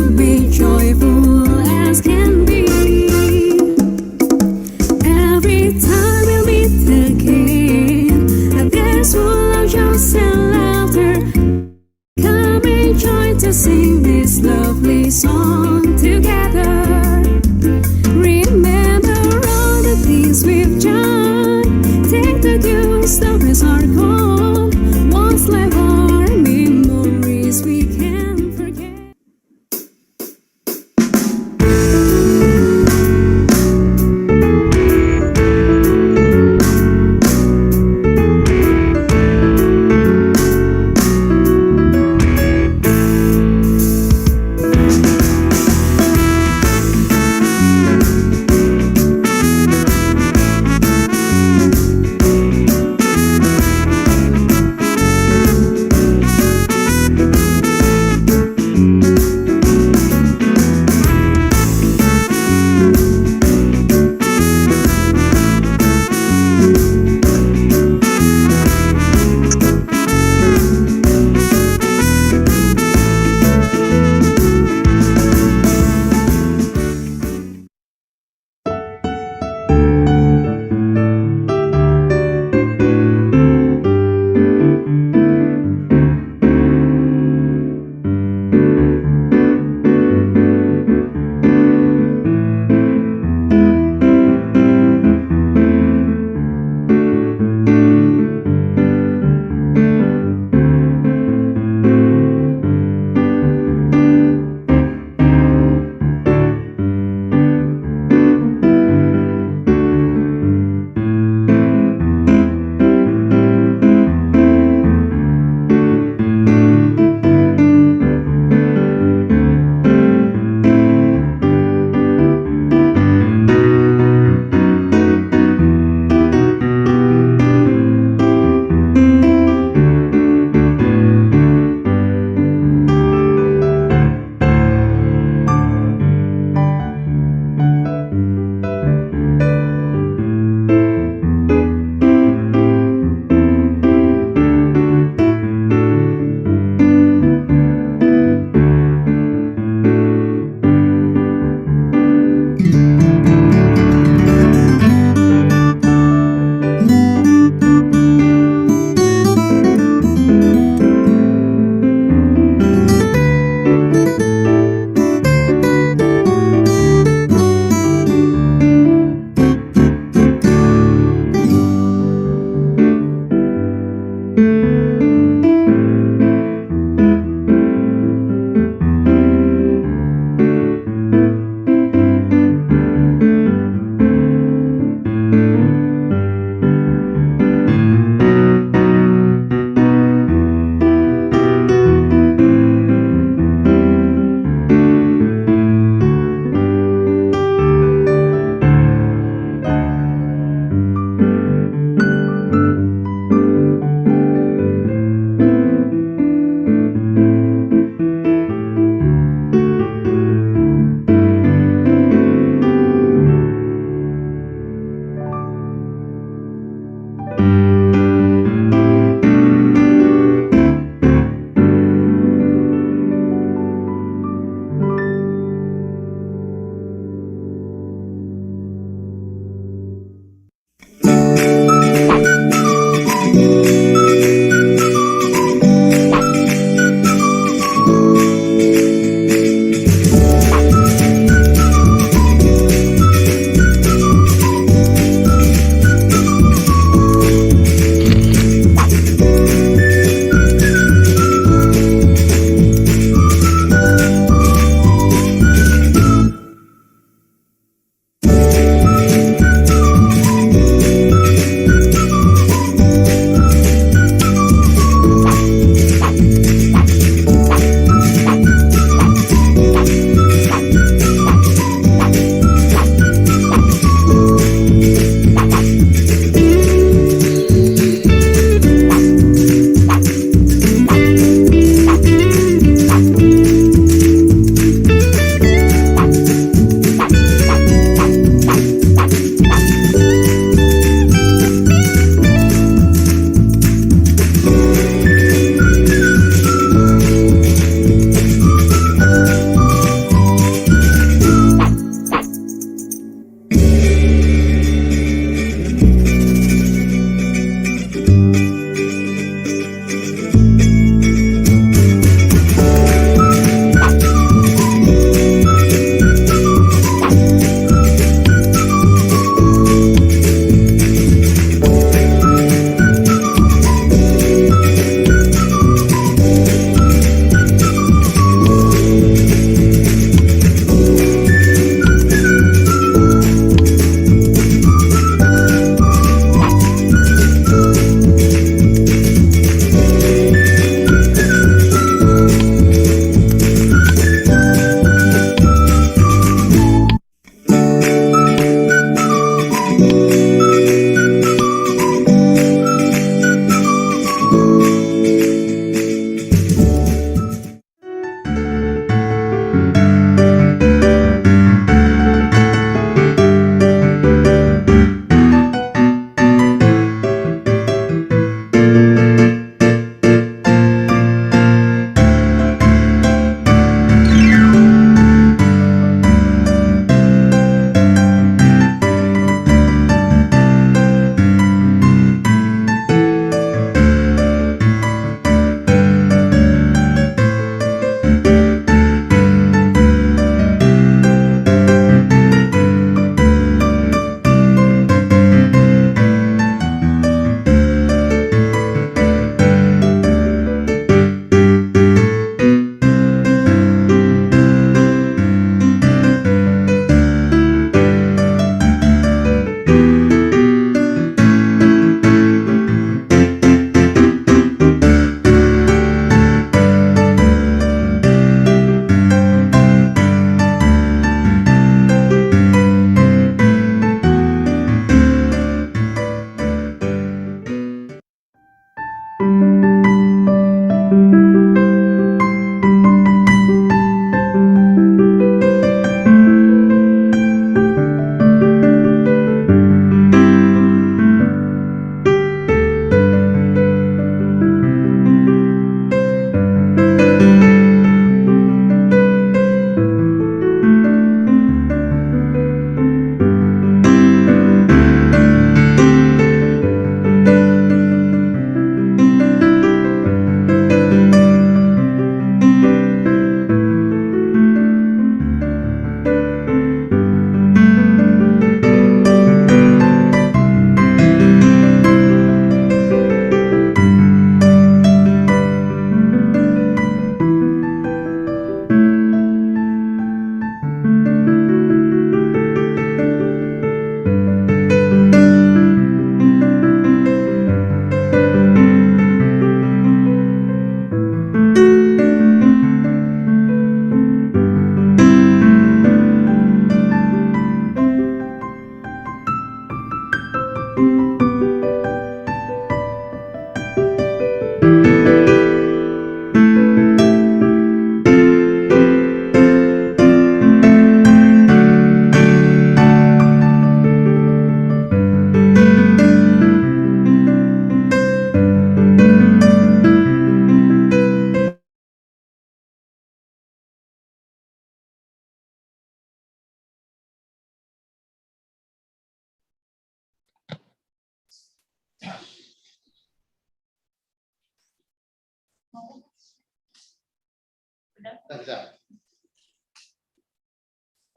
to be joyful as can be. Every time we meet again, there's full of joy and laughter. Come and join to sing this lovely song together. Remember all the things we've done. Take the good stories are gone. What's left are memories we can't forget.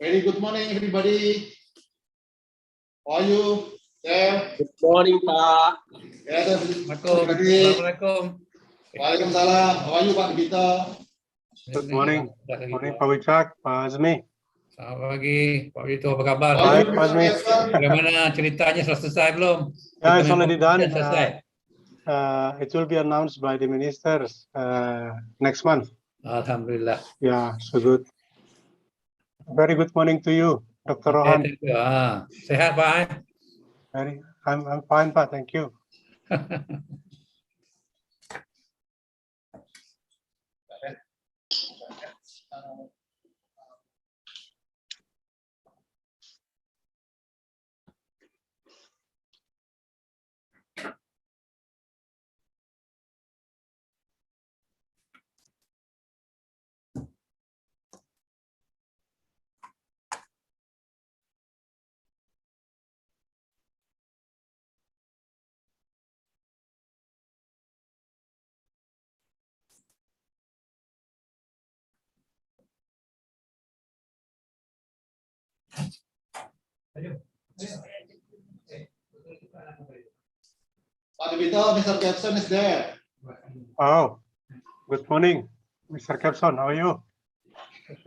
Very good morning, everybody. How are you? There. Good morning, Pak. Assalamualaikum. Waalaikumsalam. How are you, Pak Bito? Good morning. Morning, Pak Wicak, Pak Azmi. Selamat pagi, Pak Wito. Apa kabar? Baik, Pak Azmi. Bagaimana ceritanya, selesai belum? Yeah, it's already done. Selesai. It will be announced by the ministers next month. Alhamdulillah. Yeah, so good. Very good morning to you, Dr. Rohan. Thank you. Sehat, Pak? I'm fine, Pak. Thank you. Pak Bito, Mr. Capson is there. Oh, good morning, Mr. Capson. How are you?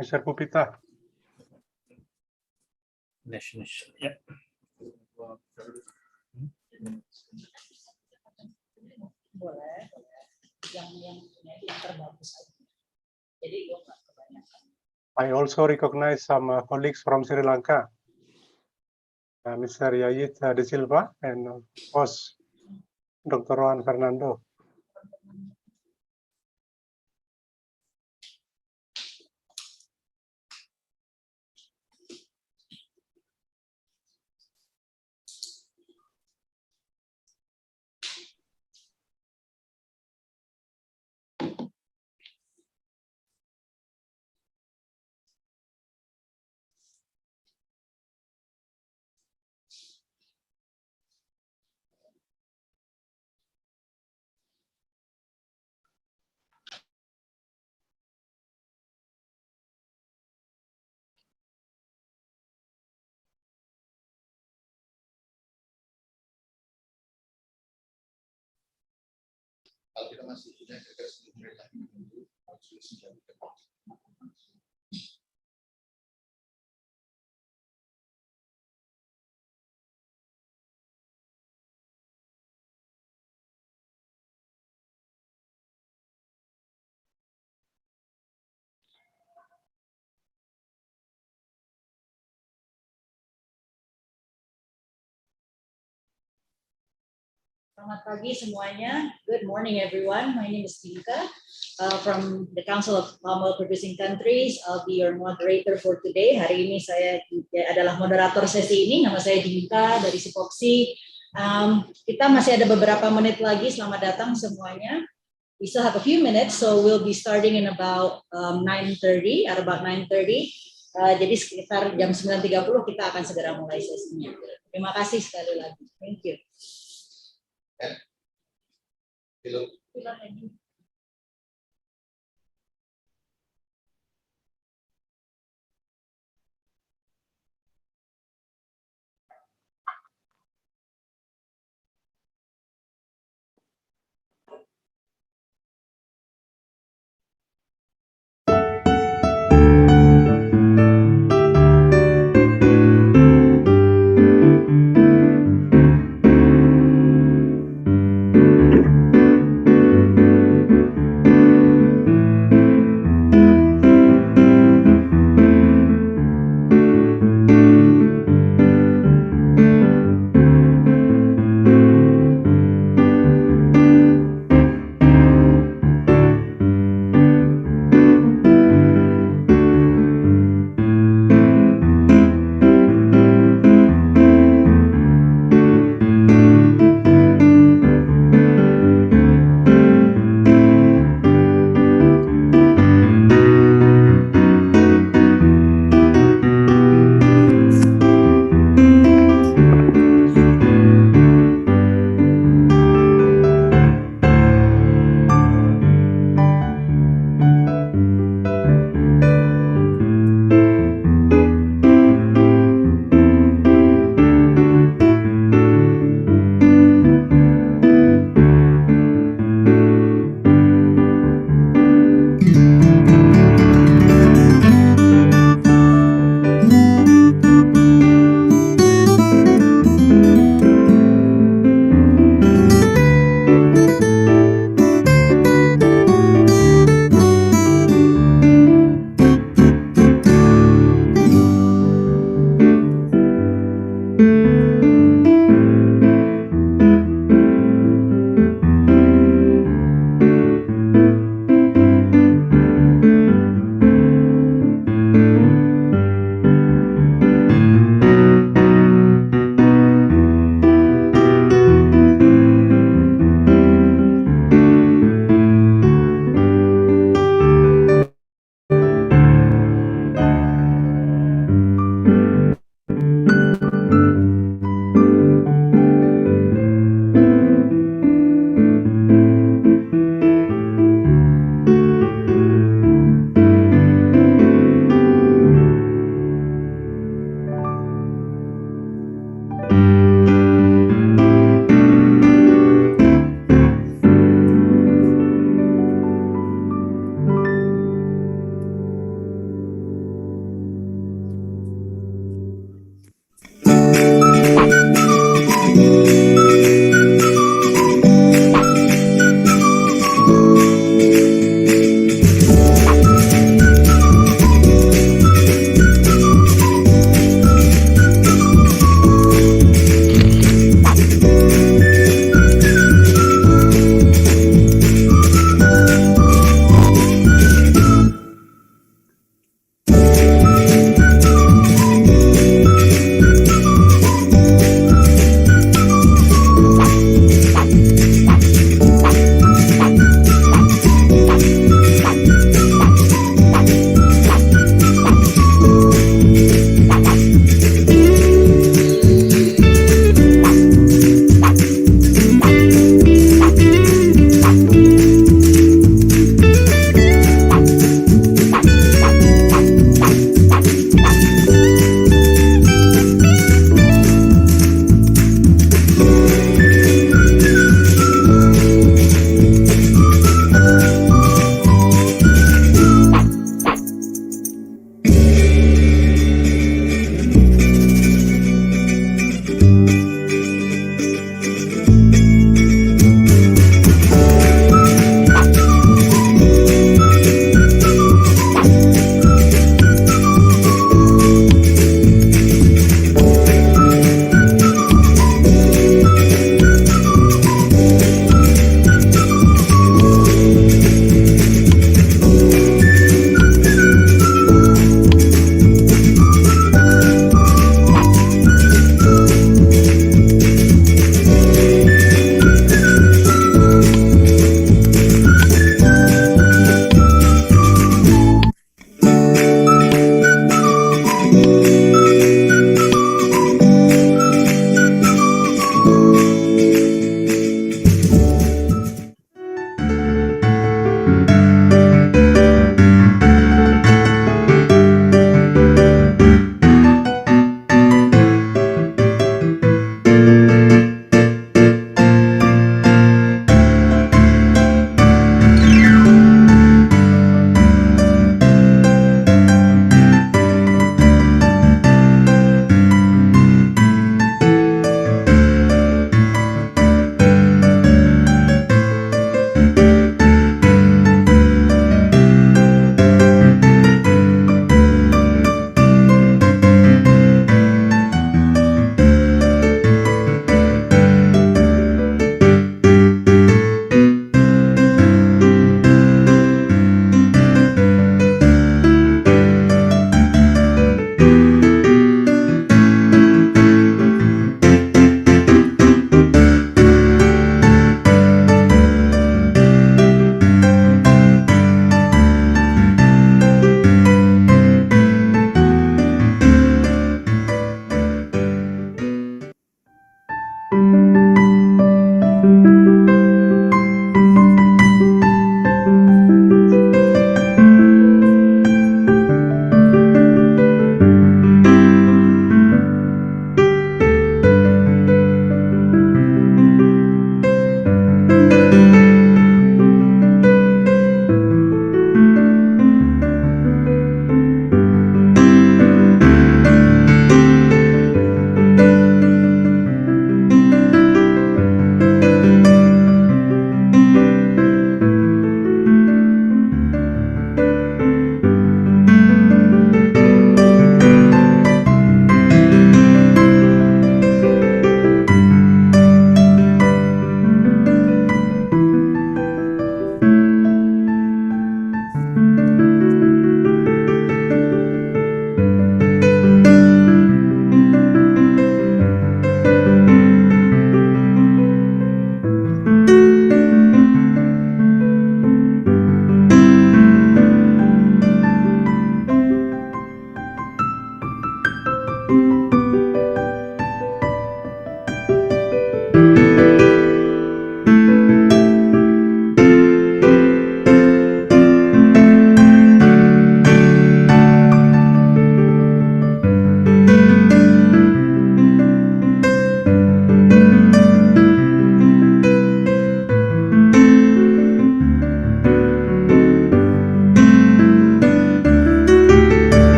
Mr. Pupita. Ya. Boleh. Yang terbagus. Jadi gue nggak kebanyakan. I also recognize some colleagues from Sri Lanka, Mr. Yayit De Silva and host Dr. Rohan Fernando. Kalau kita masih punya kira-kira 10 menit lagi menunggu. Selamat pagi semuanya. Good morning, everyone. My name is Dinka from the Council of Palm Oil Producing Countries. I'll be your moderator for today. Hari ini saya adalah moderator sesi ini. Nama saya Dinka dari CPOPC. Kita masih ada beberapa menit lagi. Selamat datang semuanya. We still have a few minutes, so we'll be starting in about 9:30. At about 9:30. Jadi sekitar jam 9.30 kita akan segera mulai sesinya. Terima kasih sekali lagi. Thank you.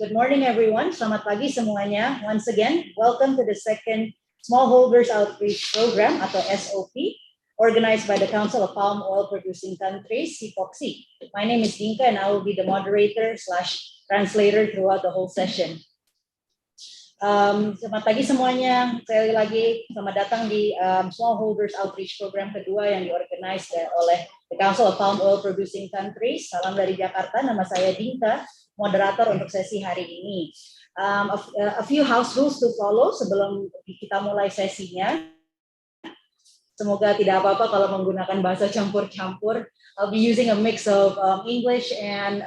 Good morning, everyone. Selamat pagi semuanya. Once again, welcome to the second Smallholders Outreach Program atau SOP, organized by the Council of Palm Oil Producing Countries, CPOPC. My name is Dinka and I will be the moderator/translator throughout the whole session. Selamat pagi semuanya. Sekali lagi, selamat datang di Smallholders Outreach Program kedua yang diorganize oleh the Council of Palm Oil Producing Countries. Salam dari Jakarta, nama saya Dinka, moderator untuk sesi hari ini. A few house rules to follow sebelum kita mulai sesinya. Semoga tidak apa-apa kalau menggunakan bahasa campur-campur. I'll be using a mix of English and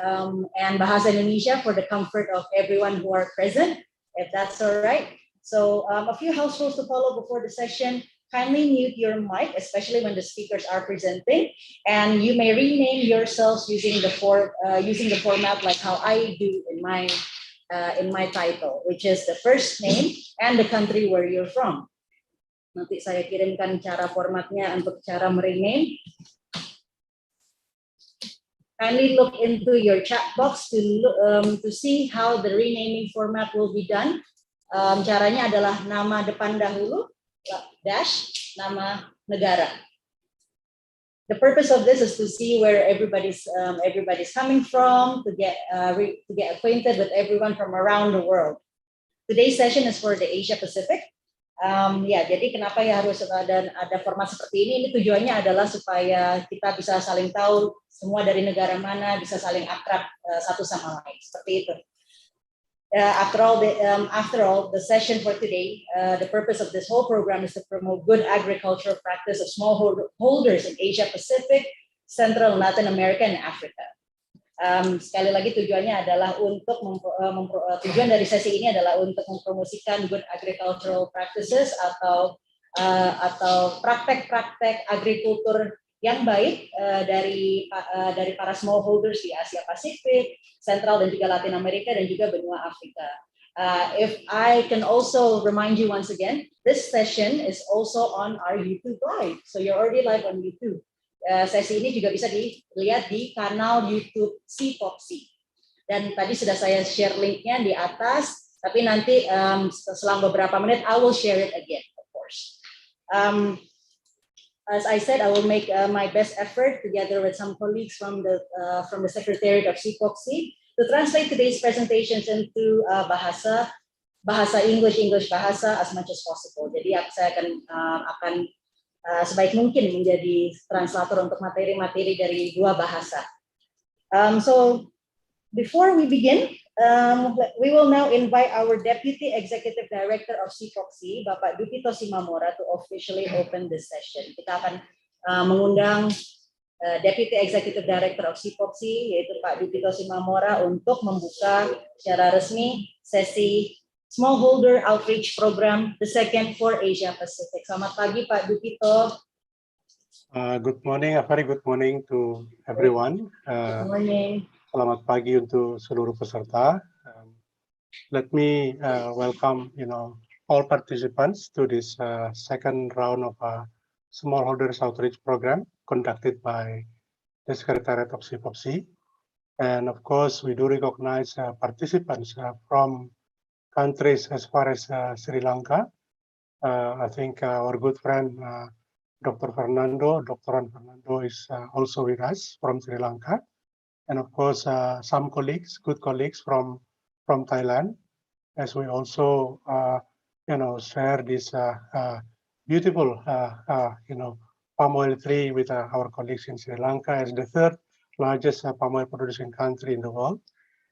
bahasa Indonesia for the comfort of everyone who are present, if that's all right. So a few house rules to follow before the session. Kindly mute your mic, especially when the speakers are presenting, and you may rename yourselves using the format like how I do in my title, which is the first name and the country where you're from. Nanti saya kirimkan cara formatnya untuk cara merename. Kindly look into your chat box to see how the renaming format will be done. Caranya adalah nama depan dahulu, dash, nama negara. The purpose of this is to see where everybody's coming from, to get acquainted with everyone from around the world. Today's session is for the Asia Pacific. Jadi kenapa ya harus ada format seperti ini? Ini tujuannya adalah supaya kita bisa saling tahu semua dari negara mana, bisa saling akrab satu sama lain. Seperti itu. After all, the session for today, the purpose of this whole program is to promote good agricultural practice of smallholders in Asia Pacific, Central, Latin America, and Africa. Sekali lagi tujuannya adalah tujuan dari sesi ini adalah untuk mempromosikan good agricultural practices atau praktek-praktek agrikultur yang baik dari para smallholders di Asia Pasifik, Central dan juga Latin Amerika dan juga benua Afrika. If I can also remind you once again, this session is also on our YouTube live. So you're already live on YouTube. Sesi ini juga bisa dilihat di kanal YouTube CPOPC. Dan tadi sudah saya share linknya di atas, tapi nanti selang beberapa menit I will share it again, of course. As I said, I will make my best effort together with some colleagues from the Secretariat of CPOPC to translate today's presentations into bahasa English bahasa as much as possible. Jadi saya akan sebaik mungkin menjadi translator untuk materi-materi dari dua bahasa. So before we begin, we will now invite our Deputy Executive Director of CPOPC, Bapak Dupito Simamora, to officially open this session. Kita akan mengundang Deputy Executive Director of CPOPC, yaitu Pak Dupito Simamora, untuk membuka secara resmi sesi Smallholder Outreach Program, the second for Asia Pacific. Selamat pagi, Pak Dupito. Good morning, a very good morning to everyone. Good morning. Selamat pagi untuk seluruh peserta. Let me welcome, all participants to this second round of Smallholders Outreach Program conducted by the Secretariat of CPOPC. And of course, we do recognize participants from countries as far as Sri Lanka. I think our good friend, Dr. Fernando is also with us from Sri Lanka. And of course, some colleagues, good colleagues from Thailand, as we also, share this beautiful, palm oil tree with our colleagues in Sri Lanka as the third largest palm oil producing country in the world.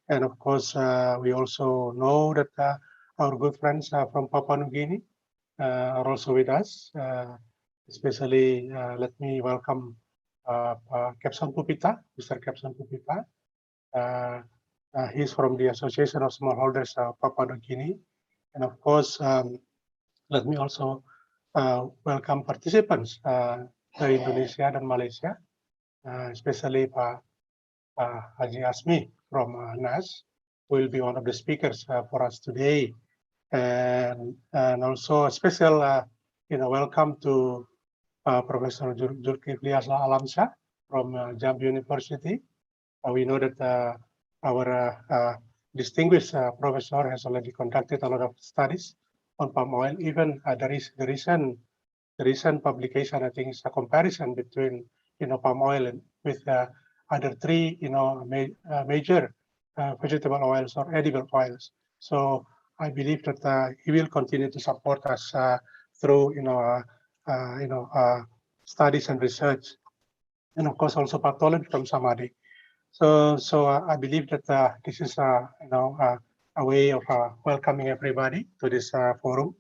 And of course, we also know that our good friends from Papua New Guinea are also with us. Especially, let me welcome Capson Pupita, Mr. Capson Pupita. He's from the Association of Smallholders Papua New Guinea. And of course, let me also welcome participants dari Indonesia dan Malaysia, especially Pak Haji Asmi from NAS, who will be one of the speakers for us today. And also a special, welcome to Professor Zulkifli Alamsyah from Jambi University. We know that our distinguished professor has already conducted a lot of studies on palm oil. Even the recent publication, I think, is a comparison between palm oil and with other three major vegetable oils or edible oils. So I believe that he will continue to support us through studies and research, and of course also Pak Tolen from Samadhi. So I believe that this is a way of welcoming everybody to this forum.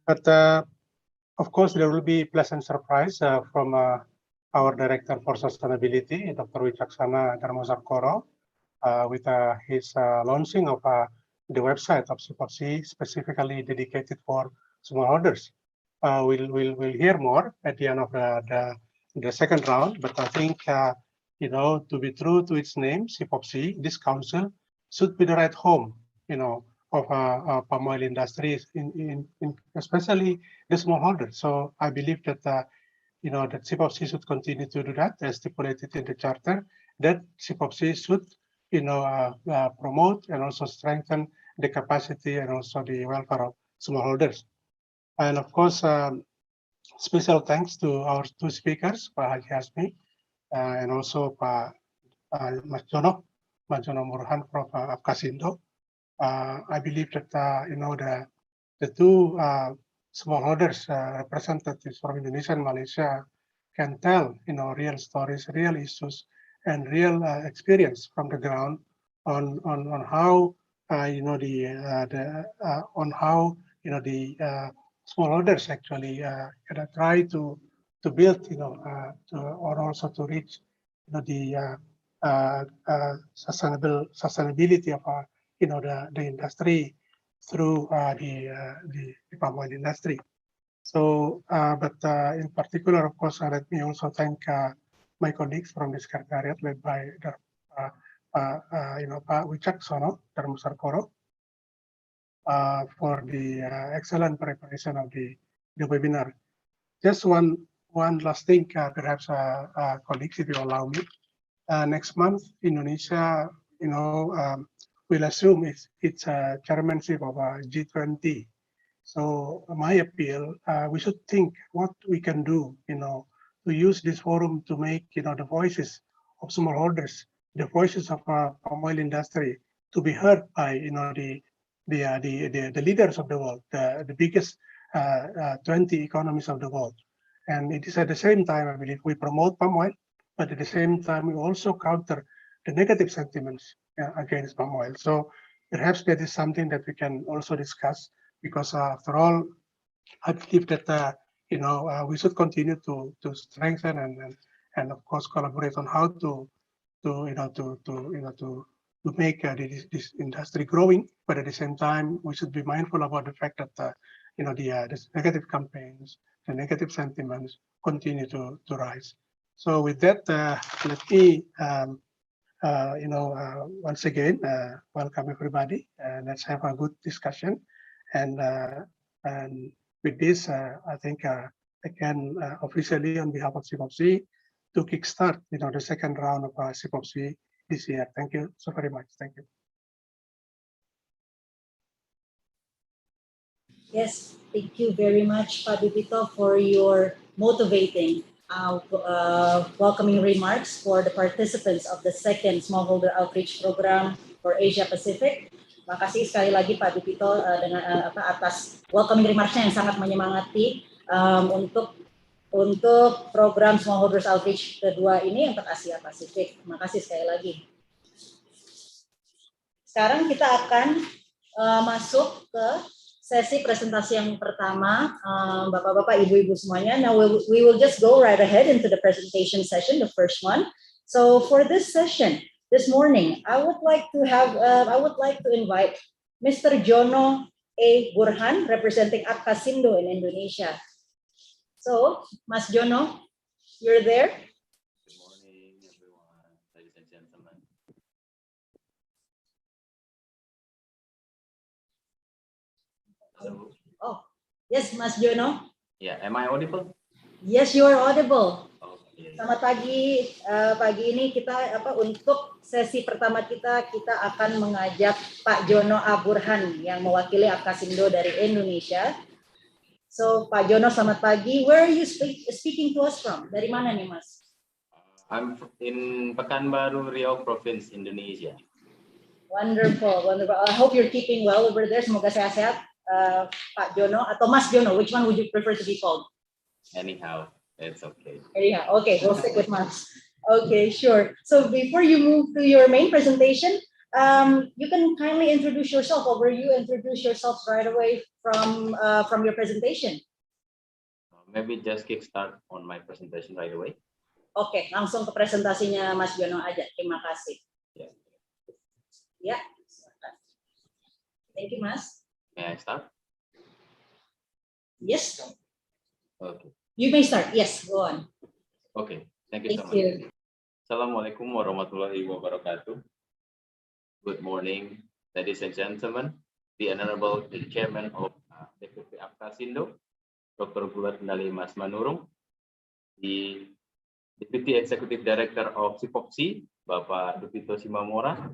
But of course, there will be pleasant surprise from our Director for Sustainability, Dr. Wicaksana Dharmasarkoro, with his launching of the website of CPOPC, specifically dedicated for smallholders. We'll hear more at the end of the second round, but I think to be true to its name, CPOPC, this council should be the right home, of palm oil industries, in especially the smallholders. So I believe that that CPOPC should continue to do that, as stipulated in the charter. That CPOPC should promote and also strengthen the capacity and also the welfare of smallholders. And of course, special thanks to our two speakers, Pak Haji Hasmi and also Pak Mas Jono Murhan from Apkasindo. I believe that the two smallholders representatives from Indonesia and Malaysia can tell real stories, real issues, and real experience from the ground on how the smallholders actually try to build or also to reach the sustainability of the industry through the palm oil industry. So, but in particular, of course, let me also thank my colleagues from the Secretariat, led by Pak Wicaksono Dharmasarkoro, for the excellent preparation of the webinar. Just one last thing, perhaps, colleagues, if you allow me. Next month, Indonesia, will assume its chairmanship of G20. So my appeal, we should think what we can do, to use this forum to make, the voices of smallholders, the voices of palm oil industry, to be heard by, the leaders of the world, the biggest 20 economies of the world. And it is at the same time, I believe, we promote palm oil, but at the same time, we also counter the negative sentiments against palm oil. So perhaps that is something that we can also discuss, because after all, I believe that we should continue to strengthen and of course collaborate on how to make this industry growing. But at the same time, we should be mindful about the fact that the negative campaigns, the negative sentiments continue to rise. So with that, let me once again welcome everybody. Let's have a good discussion. And with this, I think I can officially, on behalf of CPOPC, to kickstart, the second round of CPOPC this year. Thank you so very much. Thank you. Yes, thank you very much, Pak Bipito, for your motivating, welcoming remarks for the participants of the second Smallholder Outreach Program for Asia Pacific. Makasih sekali lagi Pak Bipito dengan atas welcoming remarks-nya yang sangat menyemangati untuk program Smallholders Outreach kedua ini untuk Asia Pasifik. Makasih sekali lagi. Sekarang kita akan masuk ke sesi presentasi yang pertama, Bapak-bapak, Ibu-ibu semuanya. Now we will just go right ahead into the presentation session, the first one. So for this session, this morning, I would like to invite Mr. Jono A. Burhan, representing Apkasindo in Indonesia. So, Mas Jono, you're there? Good morning, everyone, ladies and gentlemen. Hello. Oh, yes, Mas Jono. Yeah, am I audible? Yes, you are audible. Okay. Selamat pagi. Pagi ini kita untuk sesi pertama kita akan mengajak Pak Jono A. Burhan yang mewakili Apkasindo dari Indonesia. So, Pak Jono, selamat pagi. Where are you speaking to us from? Dari mana nih, Mas? I'm in Pekanbaru, Riau Province, Indonesia. Wonderful, wonderful. I hope you're keeping well over there. Semoga sehat-sehat, Pak Jono atau Mas Jono. Which one would you prefer to be called? Anyhow, it's okay. Anyhow, okay, we'll stick with Mas. Okay, sure. So before you move to your main presentation, you can kindly introduce yourself, or will you introduce yourself right away from your presentation? Maybe just kickstart on my presentation right away. Oke, langsung ke presentasinya Mas Jono aja. Terima kasih. Yeah. Ya. Thank you, Mas. May I start? Yes. Okay. You may start. Yes, go on. Okay. Thank you so Thank much. you. Assalamualaikum warahmatullahi wabarakatuh. Good morning, ladies and gentlemen. The Honorable Chairman of DPP Apkasindo, Dr. Gulat Kendali Mas Manurung, the Deputy Executive Director of CPOPC, Bapak Dupito Simamora,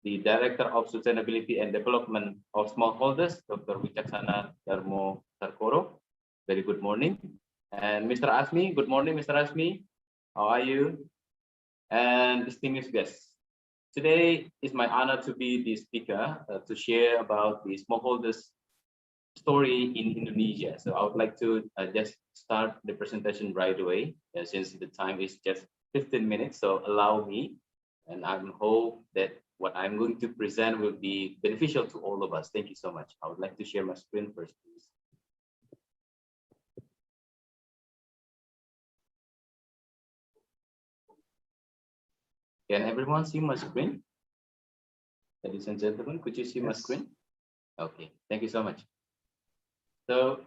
the Director of Sustainability and Development of Smallholders, Dr. Wicaksana Darmo Sarkoro. Very good morning. And Mr. Asmi, good morning, Mr. Asmi. How are you? And distinguished guests. Today is my honor to be the speaker to share about the smallholders story in Indonesia. So I would like to just start the presentation right away, since the time is just 15 minutes. So allow me, and I hope that what I'm going to present will be beneficial to all of us. Thank you so much. I would like to share my screen first, please. Can everyone see my screen? Ladies and gentlemen, could you see my screen? Okay, thank you so much. So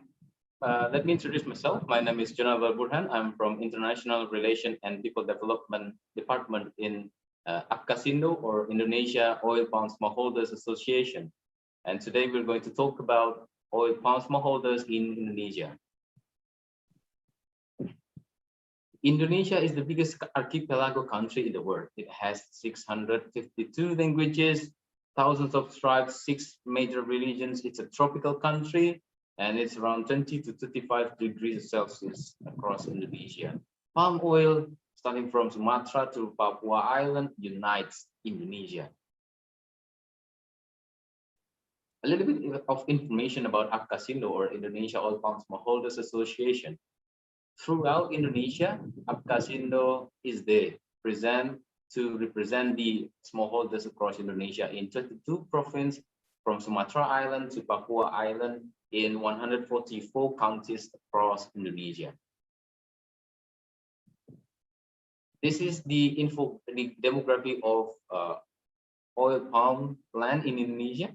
let me introduce myself. My name is Jono A. Burhan. I'm from International Relations and People Development Department in Apkasindo, or Indonesia Oil Palm Smallholders Association. And today we're going to talk about oil palm smallholders in Indonesia. Indonesia is the biggest archipelago country in the world. It has 652 languages, thousands of tribes, 6 major religions. It's a tropical country, and it's around 20 to 35 degrees Celsius across Indonesia. Palm oil, starting from Sumatra to Papua Island, unites Indonesia. A little bit of information about Apkasindo, or Indonesia Oil Palm Smallholders Association. Throughout Indonesia, Apkasindo is there, to represent the smallholders across Indonesia in 22 provinces, from Sumatra Island to Papua Island, in 144 counties across Indonesia. This is the demography of oil palm land in Indonesia.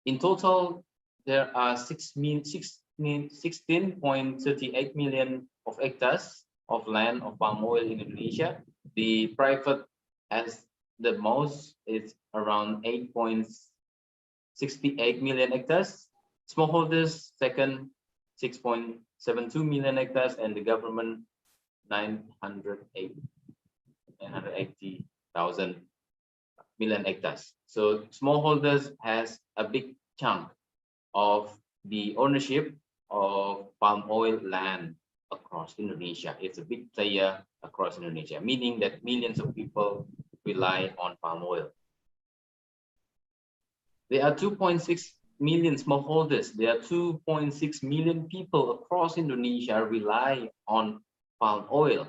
In total, there are 16.38 million of hectares of land of palm oil in Indonesia. The private has the most, it's around 8.68 million hectares. Smallholders second, 6.72 million hectares, and the government 980,000 million hectares. So smallholders has a big chunk of the ownership of palm oil land across Indonesia. It's a big player across Indonesia, meaning that millions of people rely on palm oil. There are 2.6 million smallholders. There are 2.6 million people across Indonesia rely on palm oil,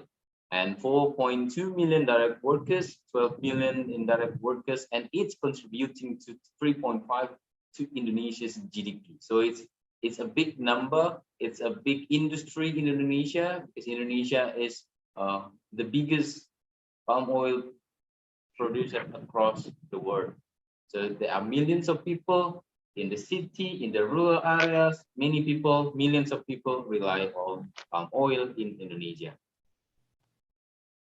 and 4.2 million direct workers, 12 million indirect workers, and it's contributing to 3.5 to Indonesia's GDP. So it's a big number. It's a big industry in Indonesia, because Indonesia is the biggest palm oil producer across the world. So there are millions of people in the city, in the rural areas. Many people, millions of people rely on palm oil in Indonesia.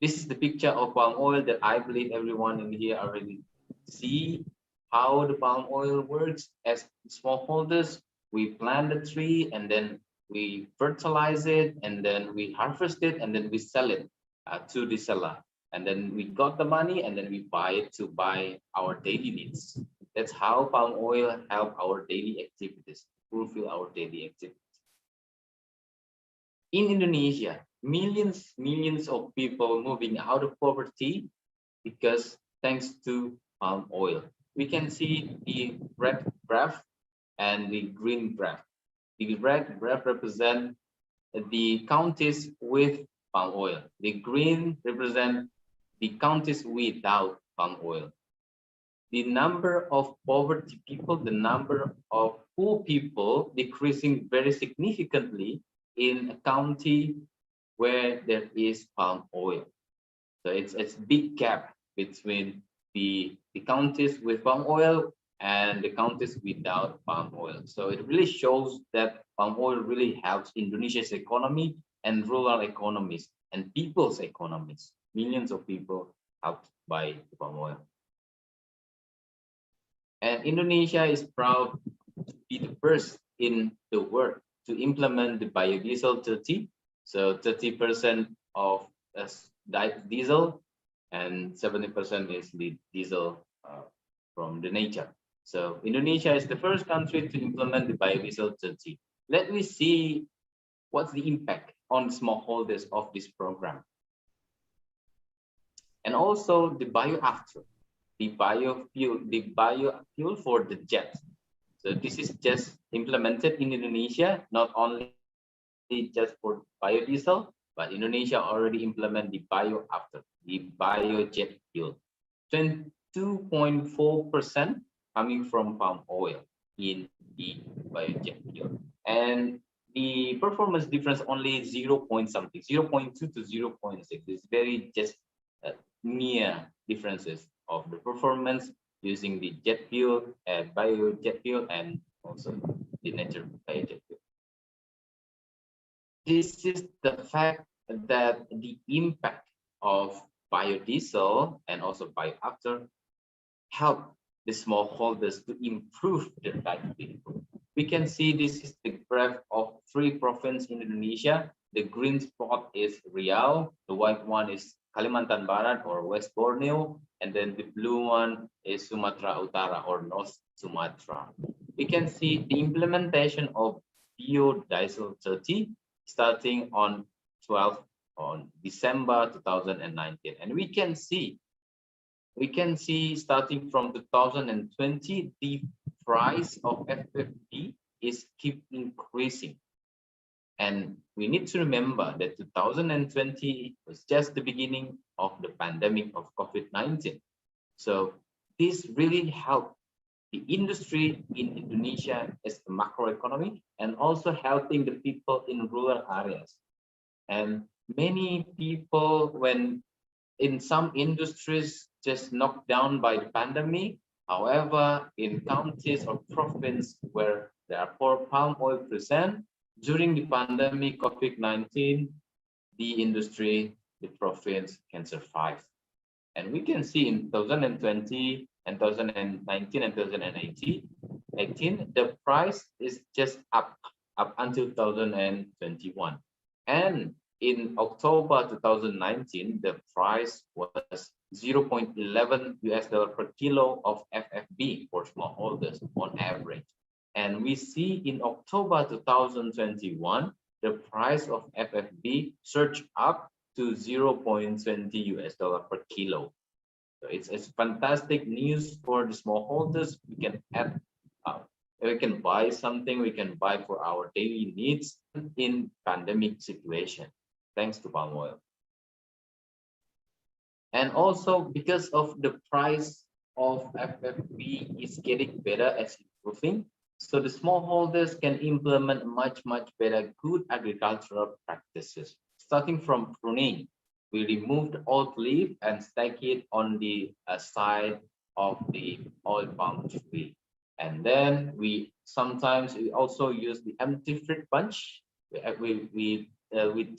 This is the picture of palm oil that I believe everyone in here already see how the palm oil works. As smallholders, we plant the tree and then we fertilize it and then we harvest it and then we sell it to the seller. And then we got the money and then we buy it to buy our daily needs. That's how palm oil help our daily activities, fulfill our daily activities. In Indonesia, millions of people moving out of poverty because thanks to palm oil. We can see the red graph and the green graph. The red graph represent the counties with palm oil. The green represent the counties without palm oil. The number of poverty people, the number of poor people decreasing very significantly in a county where there is palm oil. So it's a big gap between the counties with palm oil and the counties without palm oil. So it really shows that palm oil really helps Indonesia's economy and rural economies and people's economies. Millions of people helped by the palm oil. And Indonesia is proud to be the first in the world to implement the biodiesel 30. So 30% of diesel and 70% is the diesel from the nature. So Indonesia is the first country to implement the biodiesel 30. Let me see what's the impact on smallholders of this program. And also the bioafter, the biofuel for the jet. So this is just implemented in Indonesia, not only just for biodiesel, but Indonesia already implement the bioafter, the biojet fuel. 22.4% coming from palm oil in the biojet fuel. And the performance difference only 0. something, 0.2 to 0.6. It's very just near differences of the performance using the jet fuel, biojet fuel, and also the natural biojet fuel. This is the fact that the impact of biodiesel and also bioafter help the smallholders to improve their livelihood. We can see this is the graph of 3 provinces in Indonesia. The green spot is Riau, the white one is Kalimantan Barat or West Borneo, and then the blue one is Sumatra Utara or North Sumatra. We can see the implementation of biodiesel 30 starting on 12th on December 2019, and we can see starting from 2020 the price of FFB is keep increasing. And we need to remember that 2020 was just the beginning of the pandemic of COVID-19. So this really helped the industry in Indonesia as a macroeconomy and also helping the people in rural areas. And many people, when in some industries just knocked down by the pandemic, however, in counties or provinces where there are poor palm oil present, during the pandemic COVID-19, the industry, the province can survive. And we can see in 2020 and 2019 and 2018, the price is just up until 2021. And in October 2019, the price was 0.11 US dollar per kilo of FFB for smallholders on average. And we see in October 2021, the price of FFB surged up to 0.20 US dollar per kilo. So it's fantastic news for the smallholders. We can add, we can buy something, we can buy for our daily needs in pandemic situation, thanks to palm oil. And also because of the price of FFB is getting better as improving, so the smallholders can implement much better good agricultural practices, starting from pruning. We remove the old leaf and stack it on the side of the oil palm tree. And then we sometimes also use the empty fruit bunch. We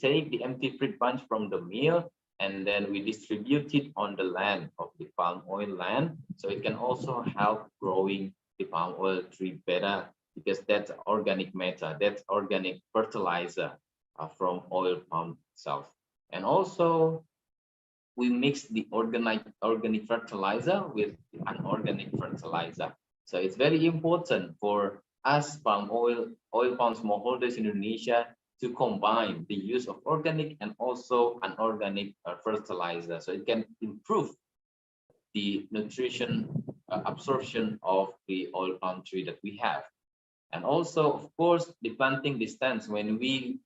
take the empty fruit bunch from the mill and then we distribute it on the land of the palm oil land. So it can also help growing the palm oil tree better, because that's organic matter, that's organic fertilizer from oil palm itself. And also we mix the organic fertilizer with the unorganic fertilizer. So it's very important for us oil palm smallholders in Indonesia to combine the use of organic and also unorganic fertilizer, so it can improve the nutrition absorption of the oil palm tree that we have. And also, of course, the planting distance. When we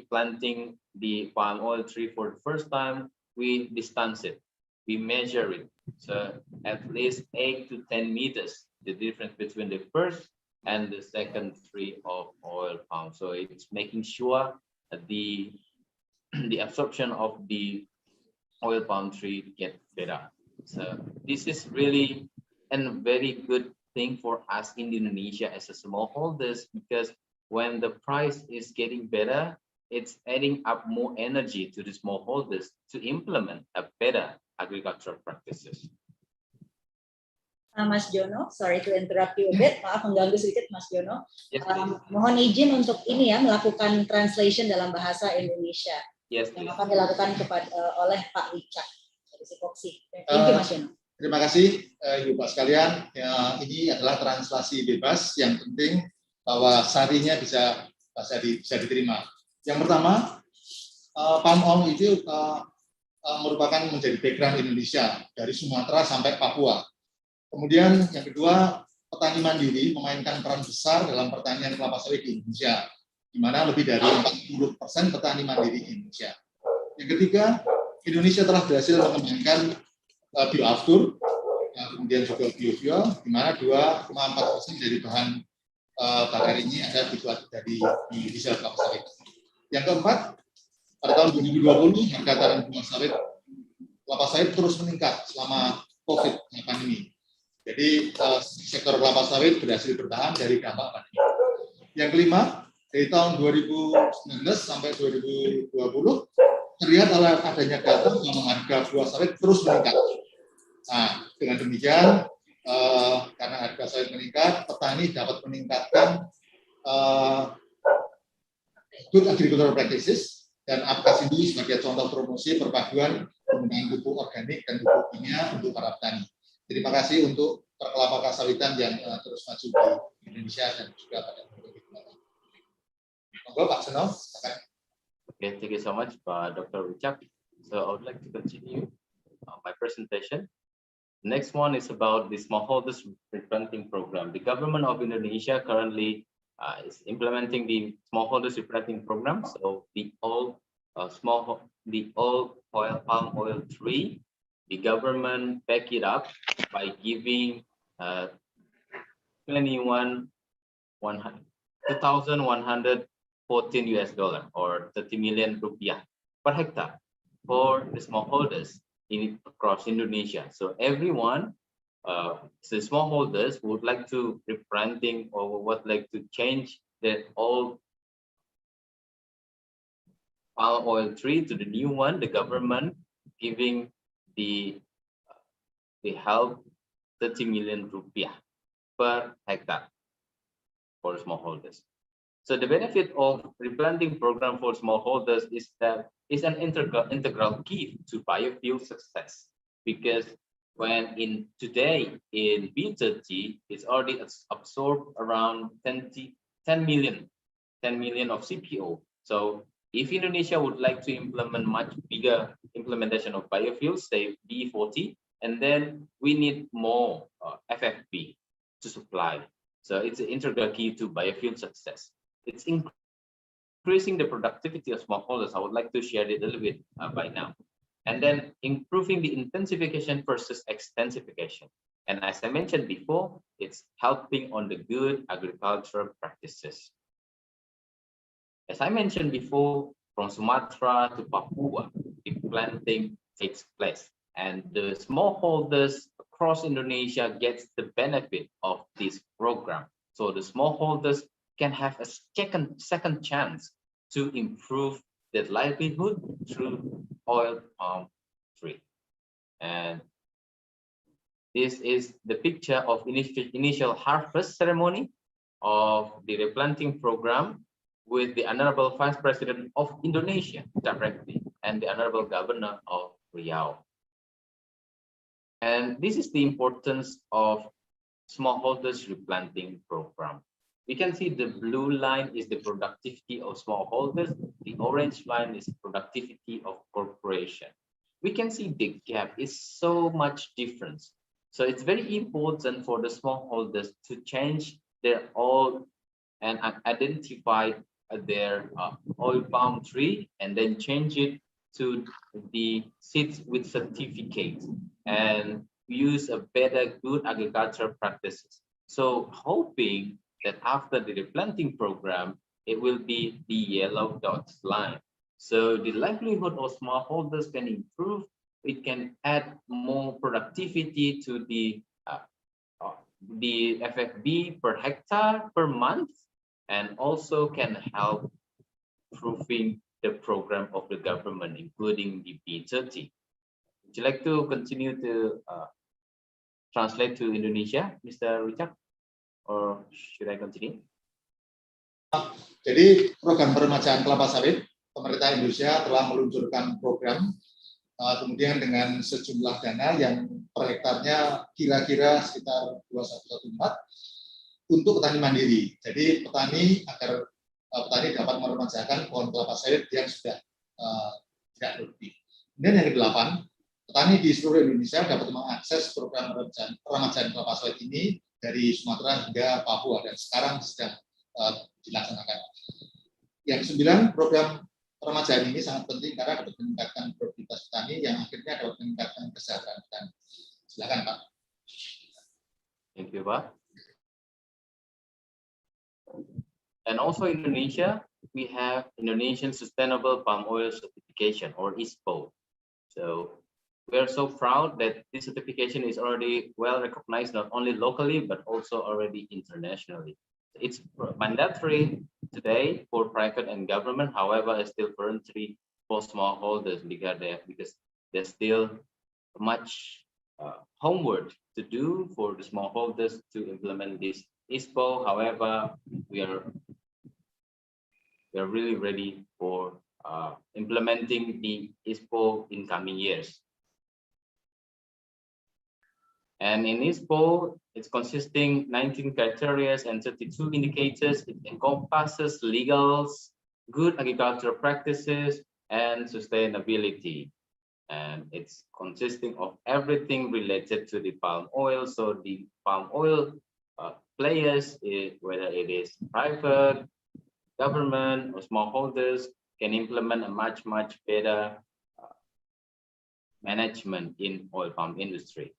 planting the palm oil tree for the first time, we distance it, we measure it. So at least 8 to 10 meters, the difference between the first and the second tree of oil palm. So it's making sure that the absorption of the oil palm tree get better. So this is really a very good thing for us in Indonesia as a smallholders, because when the price is getting better, it's adding up more energy to the smallholders to implement a better agricultural practices. Mas Jono, sorry to interrupt you a bit, maaf mengganggu sedikit Mas Jono. Yes, Mohon izin untuk ini ya, melakukan translation dalam bahasa Indonesia. Yes, yang akan dilakukan oleh Pak Wicak dari CPOPC. Thank you Mas Jono. Terima kasih Ibu Pak sekalian. Ya, ini adalah translasi bebas, yang penting bahwa sarinya bisa diterima. Yang pertama, palm oil itu merupakan menjadi background Indonesia dari Sumatera sampai Papua. Kemudian yang kedua, petani mandiri memainkan peran besar dalam pertanian kelapa sawit di Indonesia, di mana lebih dari 40% petani mandiri di Indonesia. Yang ketiga, Indonesia telah berhasil mengembangkan bioaftur, kemudian juga biofuel, di mana 2,4% dari bahan bakar ini ada dibuat dari diesel kelapa sawit. Yang keempat, pada tahun 2020 harga taran bunga sawit kelapa sawit terus meningkat selama COVID pandemi. Jadi sektor kelapa sawit berhasil bertahan dari dampak pandemi. Yang kelima, dari tahun 2019 sampai 2020 terlihat adanya data bahwa harga buah sawit terus meningkat. Nah, dengan demikian karena harga sawit meningkat, petani dapat meningkatkan good agricultural practices, dan aplikasi ini sebagai contoh promosi perpaduan penggunaan pupuk organik dan pupuk kimia untuk para petani. Terima kasih untuk perkelapa kasawitan yang terus maju di Indonesia dan juga pada berbagai negara. Monggo Pak Seno. Okay, thank you so much, Dr. Wicak. So I would like to continue my presentation. Next one is about the smallholders replanting program. The government of Indonesia currently is implementing the smallholders replanting program. So the old palm oil tree, the government back it up by giving 2,114 US dollar or 30 million rupiah per hectare for the smallholders across Indonesia. So everyone, the smallholders would like to replanting or would like to change their old palm oil tree to the new one. The government giving the help 30 million rupiah per hectare for smallholders. So the benefit of replanting program for smallholders is that it's an integral key to biofuel success, because when today in B30, it's already absorbed around 10 million of CPO. So if Indonesia would like to implement much bigger implementation of biofuels, say B40, and then we need more FFB to supply. So it's an integral key to biofuel success. It's increasing the productivity of smallholders. I would like to share it a little bit by now. And then improving the intensification versus extensification. And as I mentioned before, it's helping on the good agricultural practices. As I mentioned before, from Sumatra to Papua, the planting takes place, and the smallholders across Indonesia gets the benefit of this program. So the smallholders can have a second chance to improve their livelihood through oil palm tree. And this is the picture of initial harvest ceremony of the replanting program with the Honorable Vice President of Indonesia directly and the Honorable Governor of Riau. And this is the importance of smallholders replanting program. We can see the blue line is the productivity of smallholders. The orange line is productivity of corporation. We can see the gap is so much difference. So it's very important for the smallholders to change their oil and identify their oil palm tree and then change it to the seeds with certificates and use a better good agricultural practices. So hoping that after the replanting program, it will be the yellow dots line. So the livelihood of smallholders can improve. It can add more productivity to the FFB per hectare per month, and also can help improving the program of the government, including the B30. Would you like to continue to translate to Indonesia, Mr. Richard? Or should I continue? Jadi program peremajaan kelapa sawit, pemerintah Indonesia telah meluncurkan program kemudian dengan sejumlah dana yang per hektarnya kira-kira sekitar 2114 untuk petani mandiri. Jadi petani agar petani dapat meremajakan pohon kelapa sawit yang sudah tidak produktif. Kemudian yang ke-8, petani di seluruh Indonesia dapat mengakses program peremajaan kelapa sawit ini dari Sumatera hingga Papua dan sekarang sedang dilaksanakan. Yang ke-9, program peremajaan ini sangat penting karena dapat meningkatkan produktivitas petani yang akhirnya dapat meningkatkan kesejahteraan petani. Silakan, Pak. Thank you, Pak. And also in Indonesia, we have Indonesian Sustainable Palm Oil Certification, or ISPO. So we are so proud that this certification is already well recognized, not only locally, but also already internationally. It's mandatory today for private and government, however, it's still voluntary for smallholders because there's still much homework to do for the smallholders to implement this ISPO. However, we are really ready for implementing the ISPO in coming years. And in ISPO, it's consisting 19 criteria and 32 indicators. It encompasses legals, good agricultural practices, and sustainability. And it's consisting of everything related to the palm oil. So the palm oil players, whether it is private, government, or smallholders, can implement a much better management in oil palm industry.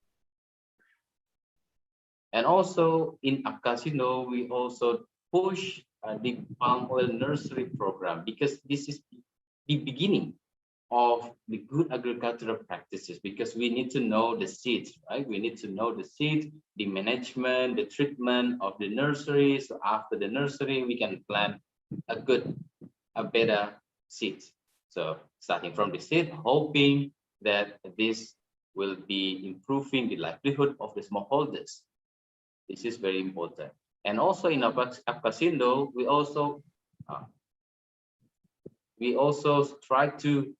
And also in Apkasindo, we also push the palm oil nursery program because this is the beginning of the good agricultural practices, because we need to know the seeds, right? We need to know the seeds, the management, the treatment of the nursery. So after the nursery, we can plant a better seed. So starting from the seed, hoping that this will be improving the livelihood of the smallholders. This is very important. And also in Apkasindo, we also We also try to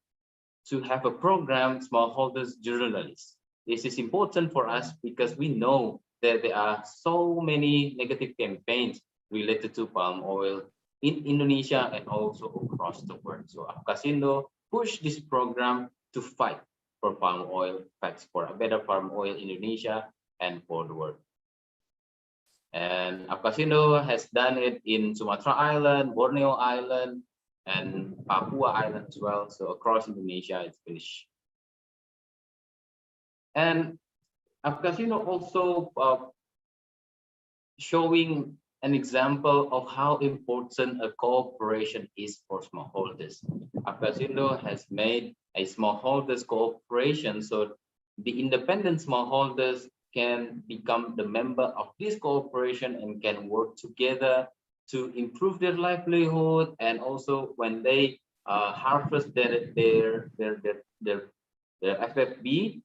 have a program, smallholders journalists. This is important for us because we know that there are so many negative campaigns related to palm oil in Indonesia and also across the world. So Apkasindo pushed this program to fight for palm oil facts, for a better palm oil in Indonesia and for the world. And Apkasindo has done it in Sumatra Island, Borneo Island, and Papua Island as well. So across Indonesia, it's finished. And Apkasindo also showing an example of how important a cooperation is for smallholders. Apkasindo has made a smallholders cooperation, so the independent smallholders can become the member of this cooperation and can work together to improve their livelihood, and also when they harvest their FFB,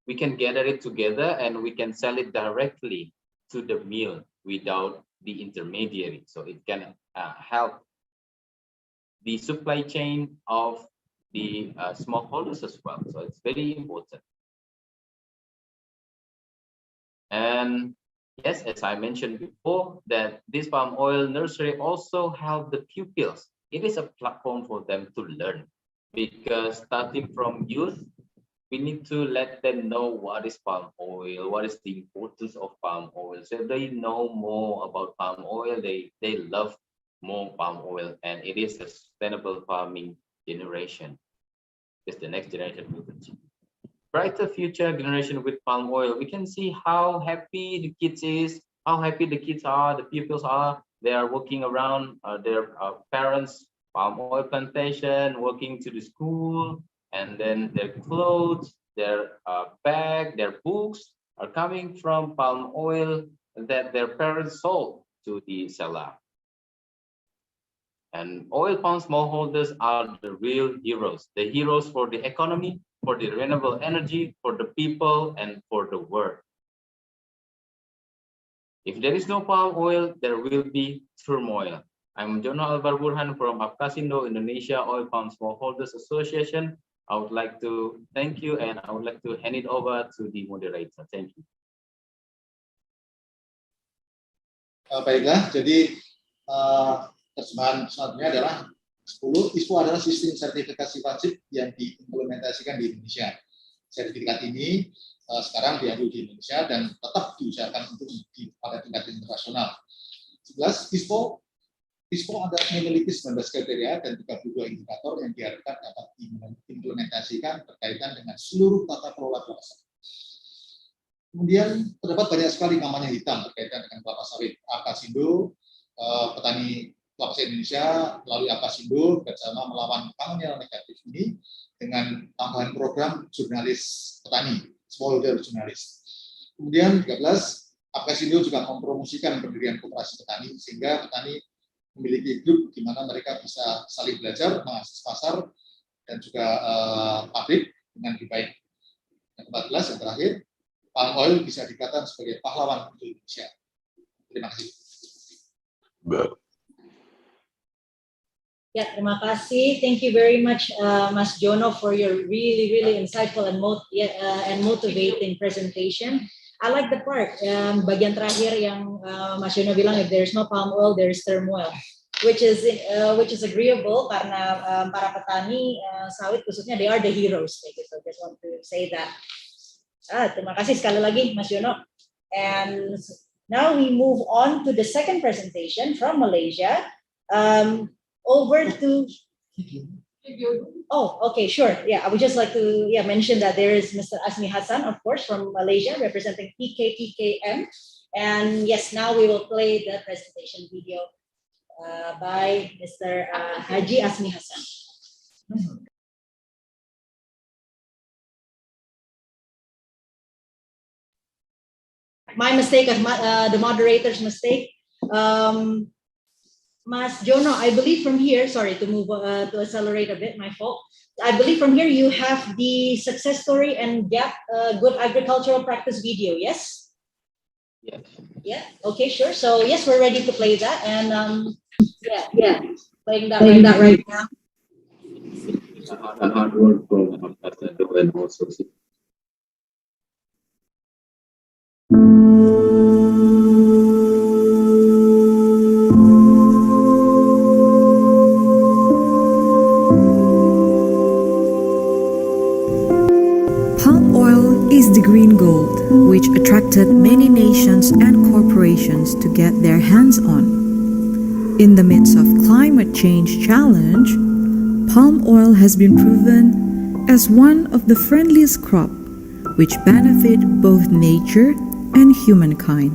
we can gather it together and we can sell it directly to the mill without the intermediary. So it can help the supply chain of the smallholders as well. So it's very important. And yes, as I mentioned before, that this palm oil nursery also help the pupils. It is a platform for them to learn, because starting from youth, we need to let them know what is palm oil, what is the importance of palm oil. So if they know more about palm oil, they love more palm oil, and it is a sustainable farming generation. It's the next generation will continue. Brighter future generation with palm oil. We can see how happy the kids is, how happy the kids are, the pupils are. They are working around their parents' palm oil plantation, working to the school, and then their clothes, their bag, their books are coming from palm oil that their parents sold to the seller. And oil palm smallholders are the real heroes, the heroes for the economy, for the renewable energy, for the people, and for the world. If there is no palm oil, there will be turmoil. I'm Jono Alvar Burhan from Apkasindo, Indonesia Oil Palm Smallholders Association. I would like to thank you, and I would like to hand it over to the moderator. Thank you. Baiklah, jadi terjemahan selanjutnya adalah 10. ISPO adalah sistem sertifikasi wajib yang diimplementasikan di Indonesia. Sertifikat ini sekarang diambil di Indonesia dan tetap diusahakan untuk pada tingkat internasional. 11. ISPO ada memiliki 19 kriteria dan 32 indikator yang diharapkan dapat diimplementasikan berkaitan dengan seluruh tata kelola kelapa sawit. Kemudian terdapat banyak sekali kampanye hitam berkaitan dengan kelapa sawit. Apkasindo, petani kelapa sawit Indonesia melalui Apkasindo bersama melawan kampanye negatif ini dengan tambahan program jurnalis petani, smallholder jurnalis. Kemudian 13, Apkasindo juga mempromosikan pendirian koperasi petani sehingga petani memiliki grup di mana mereka bisa saling belajar, mengakses pasar dan juga pabrik dengan lebih baik. Yang 14 yang terakhir, palm oil bisa dikatakan sebagai pahlawan untuk Indonesia. Terima kasih. Ya, terima kasih. Thank you very much, Mas Jono, for your really insightful and motivating presentation. I like the part bagian terakhir yang Mas Jono bilang, if there's no palm oil, there's turmoil, which is agreeable karena para petani sawit khususnya they are the heroes. Gitu. Just want to say that. Terima kasih sekali lagi, Mas Jono. And now we move on to the second presentation from Malaysia. Over to. Oh, okay, sure. Yeah, I would just like to mention that there is Mr. Asmi Hassan, of course, from Malaysia, representing PKPKM. And yes, now we will play the presentation video by Mr. Haji Asmi Hassan. My mistake, the moderator's mistake. Mas Jono, I believe from here, sorry to move to accelerate a bit, my fault. I believe from here you have the success story and good agricultural practice video, yes? Yes. Yeah, okay, sure. So yes, we're ready to play that. And Yeah, playing that right now. A hard work from Ambassador and also Palm oil is the green gold, which attracted many nations and corporations to get their hands on. In the midst of climate change challenge, palm oil has been proven as one of the friendliest crop, which benefit both nature and humankind.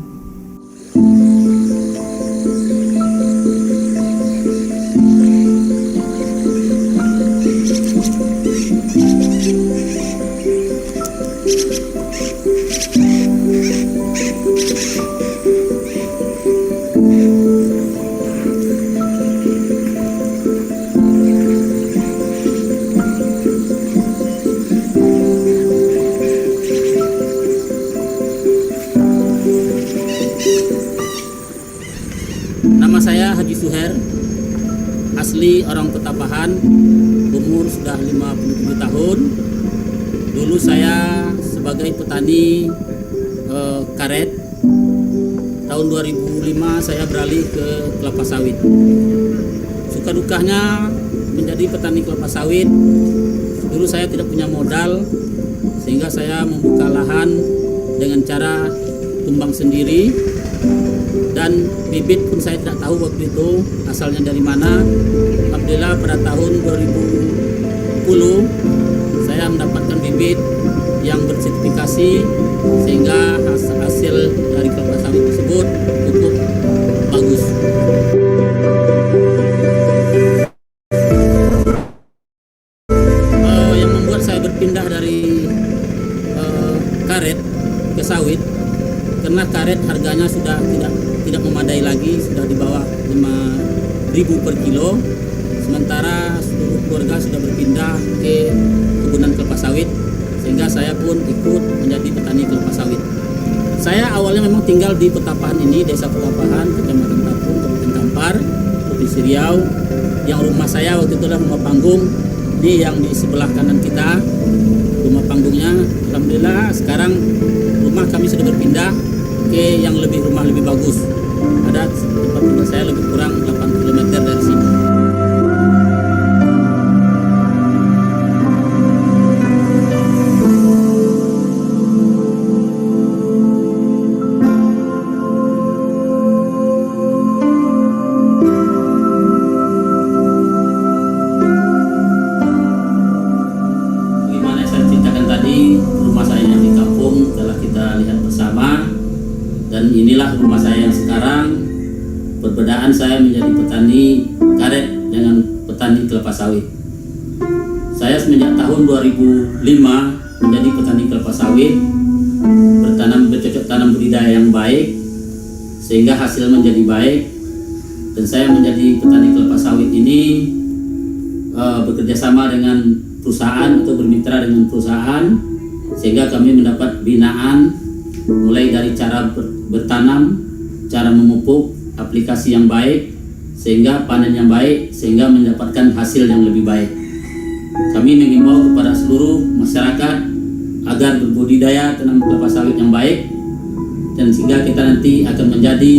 Nama saya Haji Suher, asli orang Petapahan, umur sudah 57 tahun. Dulu saya sebagai petani karet. Tahun 2005 saya beralih ke kelapa sawit. Suka dukanya menjadi petani kelapa sawit. Dulu saya tidak punya modal, sehingga saya membuka lahan dengan cara tumbang sendiri. Dan bibit pun saya tidak tahu waktu itu asalnya dari mana. Alhamdulillah pada tahun 2010 saya mendapatkan bibit yang bersertifikasi, sehingga hasil dari kelapa sawit tersebut cukup bagus. Yang membuat saya berpindah dari karet ke sawit, karena karet harganya sudah tidak memadai lagi, sudah di bawah 5.000 per kilo. Sementara seluruh keluarga sudah berpindah ke kebunan kelapa sawit, sehingga saya pun ikut menjadi petani kelapa sawit. Saya awalnya memang tinggal di Petapahan ini, desa Petapahan, Kecamatan Tapung, Kabupaten Kampar, Provinsi Riau. Yang rumah saya waktu itu adalah rumah panggung, ini yang di sebelah kanan kita, rumah panggungnya. Alhamdulillah sekarang rumah kami sudah berpindah ke yang rumah lebih bagus. Ada tempat tinggal saya lebih kurang 8 km dari sini. Bagaimana saya ceritakan tadi, rumah saya yang di kampung telah kita lihat bersama. Dan inilah rumah saya yang sekarang. Perbedaan saya menjadi petani karet dengan petani kelapa sawit. Saya semenjak tahun 2005 menjadi petani kelapa sawit, bercocok tanam budidaya yang baik, sehingga hasil menjadi baik. Dan saya menjadi petani kelapa sawit ini bekerja sama dengan perusahaan atau bermitra dengan perusahaan, sehingga kami mendapat binaan mulai dari cara bertanam, cara memupuk, aplikasi yang baik, sehingga panen yang baik, sehingga mendapatkan hasil yang lebih baik. Kami mengimbau kepada seluruh masyarakat agar berbudidaya tanam kelapa sawit yang baik, dan sehingga kita nanti akan menjadi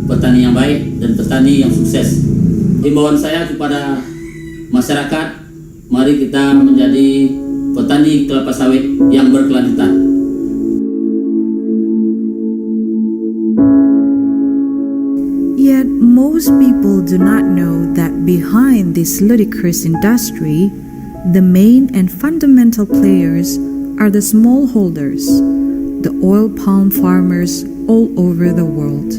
petani yang baik dan petani yang sukses. Himbauan saya kepada masyarakat, mari kita menjadi petani kelapa sawit yang berkelanjutan. Yet most people do not know that behind this ludicrous industry, the main and fundamental players are the smallholders, the oil palm farmers all over the world.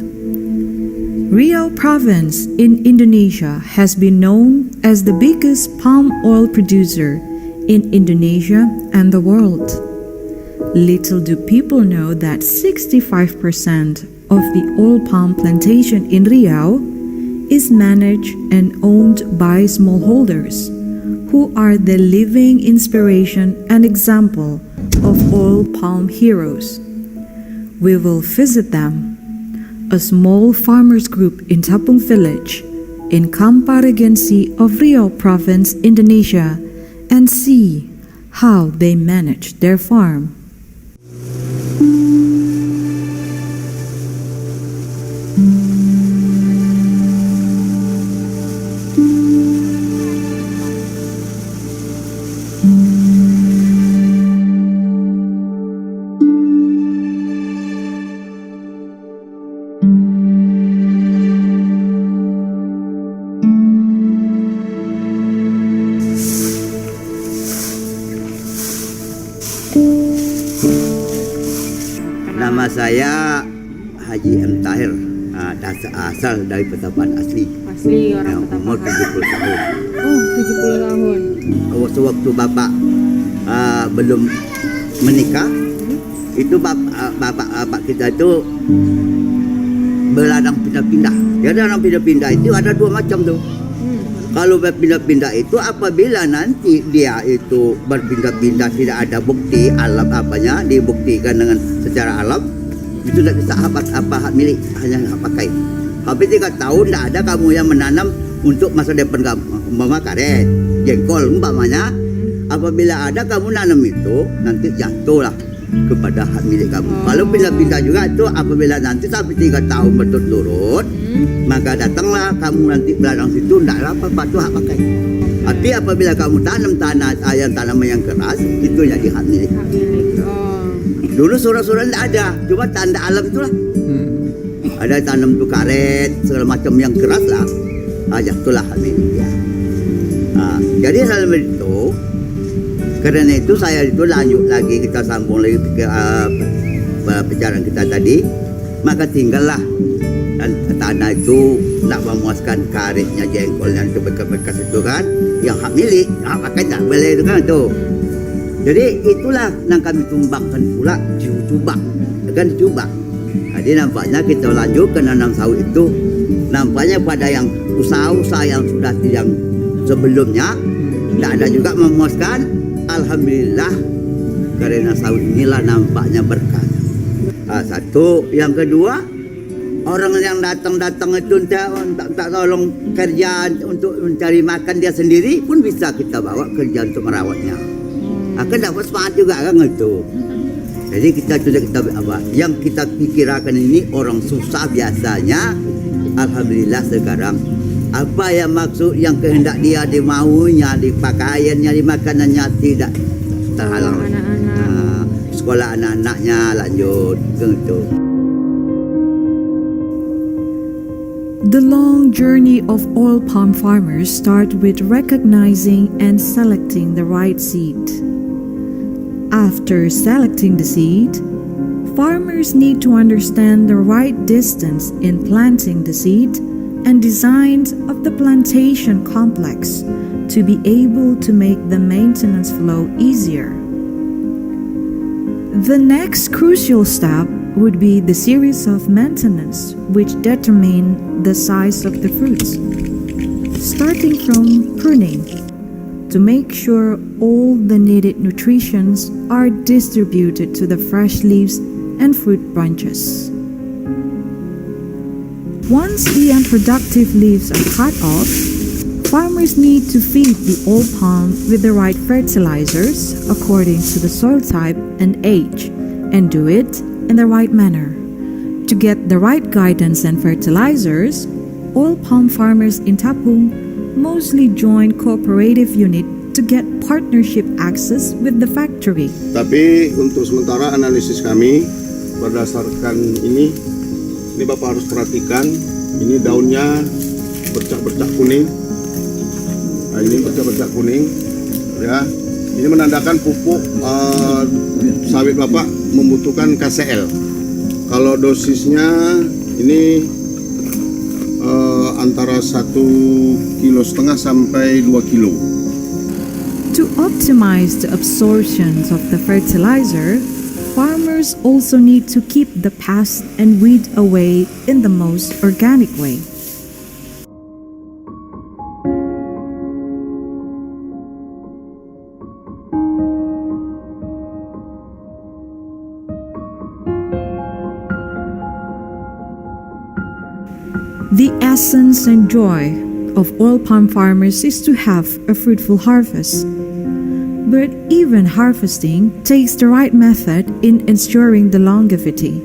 Riau Province in Indonesia has been known as the biggest palm oil producer in Indonesia and the world. Little do people know that 65% of the oil palm plantation in Riau is managed and owned by smallholders, who are the living inspiration and example of oil palm heroes. We will visit them. A small farmers group in Tapung village in Kampar Regency of Riau Province, Indonesia, and see how they manage their farm. Nama saya Haji M. Tahir, asal dari Petapaan asli. Asli orang Umur 70 tahun. Oh, 70 tahun. Waktu Bapak belum menikah, itu bapak kita itu berladang pindah-pindah. Jadi ladang pindah-pindah itu ada dua macam tuh. Kalau berpindah-pindah itu apabila nanti dia itu berpindah-pindah tidak ada bukti alam apanya, dibuktikan dengan secara alam, itu tidak bisa hak milik, hanya hak pakai. Habis 3 tahun tidak ada kamu yang menanam untuk masa depan kamu, umpama karet, jengkol umpamanya. Apabila ada kamu nanam itu, nanti jatuhlah kepada hak milik kamu. Kalau pindah-pindah juga itu apabila nanti sampai 3 tahun berturut-turut, maka datanglah kamu nanti beladang situ, tidaklah apa-apa itu hak pakai. Tapi apabila kamu tanam tanaman yang keras, itu jadi hak milik. Dulu surah-surah tidak ada, cuma tanda alam itulah. Ada tanam tuh karet, segala macam yang keras lah, itulah hak milik dia. Jadi dalam itu, karena itu saya itu lanjut lagi, kita sambung lagi ke pembicaraan kita tadi, maka tinggallah dan tanah itu nak memuaskan karetnya, jengkolnya itu bekas-bekas itu kan, yang hak milik, hak pakai tak boleh itu kan itu. Jadi itulah yang kami tumbangkan pula dicoba, kan dicoba. Jadi nampaknya kita lanjut ke nanam sawit itu, nampaknya pada yang usaha-usaha yang sudah yang sebelumnya tidak ada juga memuaskan. Alhamdulillah karena sawit inilah nampaknya berkah. Satu, yang kedua, orang yang datang itu tak tolong kerjaan untuk mencari makan dia sendiri pun bisa kita bawa kerja untuk merawatnya. Akan dapat semangat juga kan itu. Jadi kita apa yang kita pikirkan ini orang susah biasanya. Alhamdulillah sekarang apa yang maksud yang kehendak dia dimaunya, di pakaiannya, di makanannya tidak terhalang. Sekolah anak-anaknya lanjut gitu. The long journey of oil palm farmers starts with recognizing and selecting the right seed. After selecting the seed, farmers need to understand the right distance in planting the seed and designs of the plantation complex to be able to make the maintenance flow easier. The next crucial step would be the series of maintenance which determine the size of the fruits, starting from pruning to make sure all the needed nutrients are distributed to the fresh leaves and fruit branches. Once the unproductive leaves are cut off, farmers need to feed the oil palm with the right fertilizers according to the soil type and age, and do it in the right manner. To get the right guidance and fertilizers, oil palm farmers in Tapung mostly join cooperative unit to get partnership access with the factory. Tapi untuk sementara analisis kami berdasarkan ini Bapak harus perhatikan, ini daunnya bercak-bercak kuning. Nah, ini bercak-bercak kuning, ya. Ini menandakan pupuk sawit Bapak membutuhkan KCL. Kalau dosisnya ini antara 1,5 kilo sampai 2 kilo. To optimize the absorption of the fertilizer, farmers also need to keep the pest and weed away in the most organic way. The essence and joy of oil palm farmers is to have a fruitful harvest. But even harvesting takes the right method in ensuring the longevity.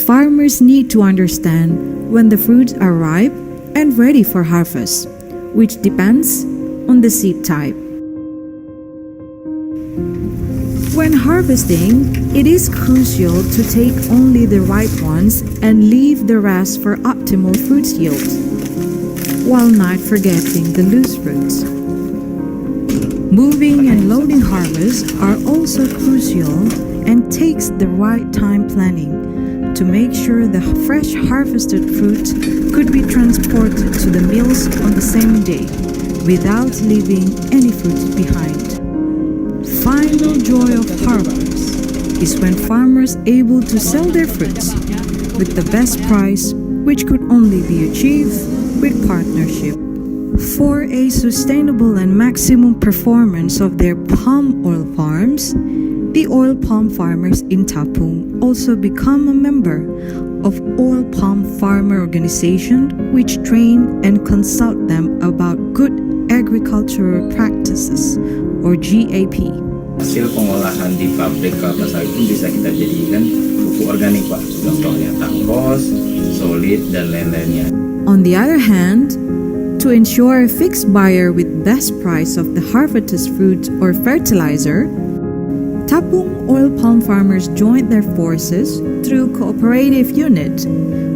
Farmers need to understand when the fruits are ripe and ready for harvest, which depends on the seed type. When harvesting, it is crucial to take only the ripe ones and leave the rest for optimal fruit yield, while not forgetting the loose fruits. Moving and loading harvest are also crucial and takes the right time planning to make sure the fresh harvested fruit could be transported to the mills on the same day without leaving any fruits behind. Final joy of harvest is when farmers able to sell their fruits with the best price, which could only be achieved with partnership. For a sustainable and maximum performance of their palm oil farms, the oil palm farmers in Tapung also become a member of Oil Palm Farmer Organization, which train and consult them about good agricultural practices, or GAP. Hasil pengolahan di pabrik kelapa sawit pun bisa kita jadikan pupuk organik, Pak. Contohnya tangkos, solid, dan lain-lainnya. On the other hand, to ensure a fixed buyer with best price of the harvested fruit or fertilizer, Tapung oil palm farmers joined their forces through cooperative unit,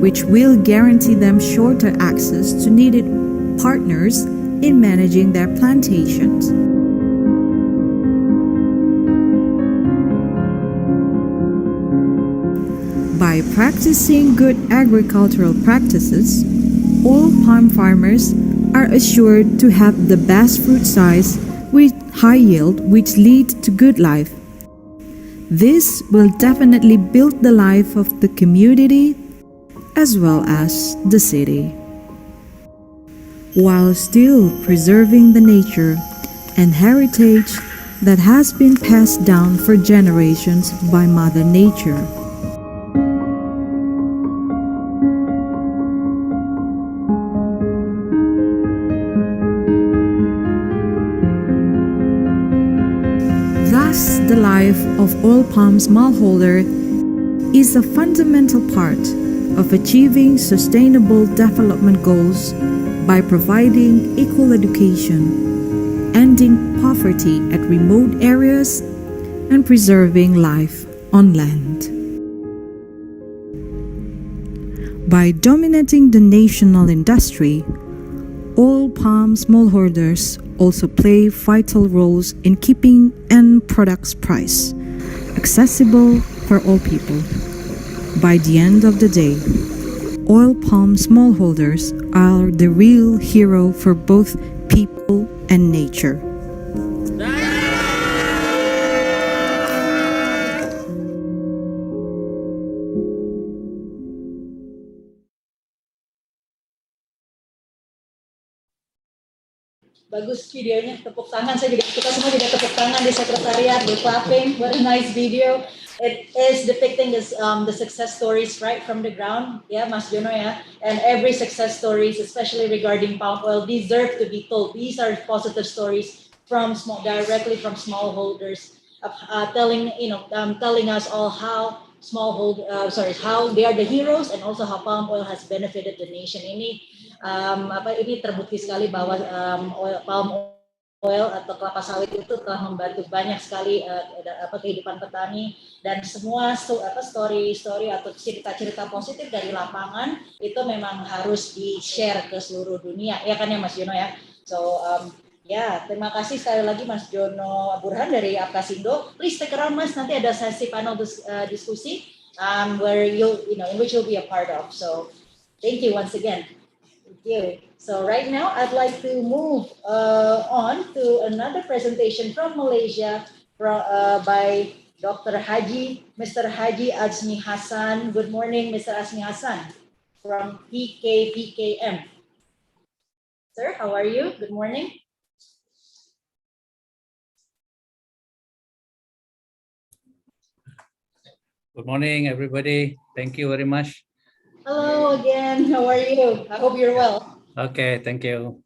which will guarantee them shorter access to needed partners in managing their plantations. By practicing good agricultural practices, oil palm farmers are assured to have the best fruit size with high yield, which lead to good life. This will definitely build the life of the community as well as the city, while still preserving the nature and heritage that has been passed down for generations by Mother Nature. Thus, the life of oil palm smallholder is a fundamental part of achieving sustainable development goals by providing equal education, ending poverty at remote areas, and preserving life on land. By dominating the national industry, oil palm smallholders also play vital roles in keeping end products price accessible for all people. By the end of the day, oil palm smallholders are the real hero for both people and nature. Bagus videonya, tepuk tangan. Kita semua juga tepuk tangan di sekretariat, we're clapping. What a nice video. It is depicting this, the success stories right from the ground. Yeah, Mas Jono, yeah. And every success stories, especially regarding palm oil, deserve to be told. These are positive stories from directly from smallholders, telling us all how how they are the heroes, and also how palm oil has benefited the nation. Ini terbukti sekali bahwa palm oil atau kelapa sawit itu telah membantu banyak sekali kehidupan petani, dan semua story atau cerita-cerita positif dari lapangan itu memang harus di-share ke seluruh dunia, ya kan ya Mas Jono ya. So terima kasih sekali lagi Mas Jono Burhan dari Apkasindo. Please stick around Mas, nanti ada sesi panel diskusi where in which you'll be a part of. So thank you once again. Thank you. So right now, I'd like to move on to another presentation from Malaysia by Mr. Haji Azmi Hassan. Good morning, Mr. Azmi Hassan from PKPKM. Sir, how are you? Good morning. Good morning, everybody. Thank you very much. Hello again. How are you? I hope you're well. Okay, thank you.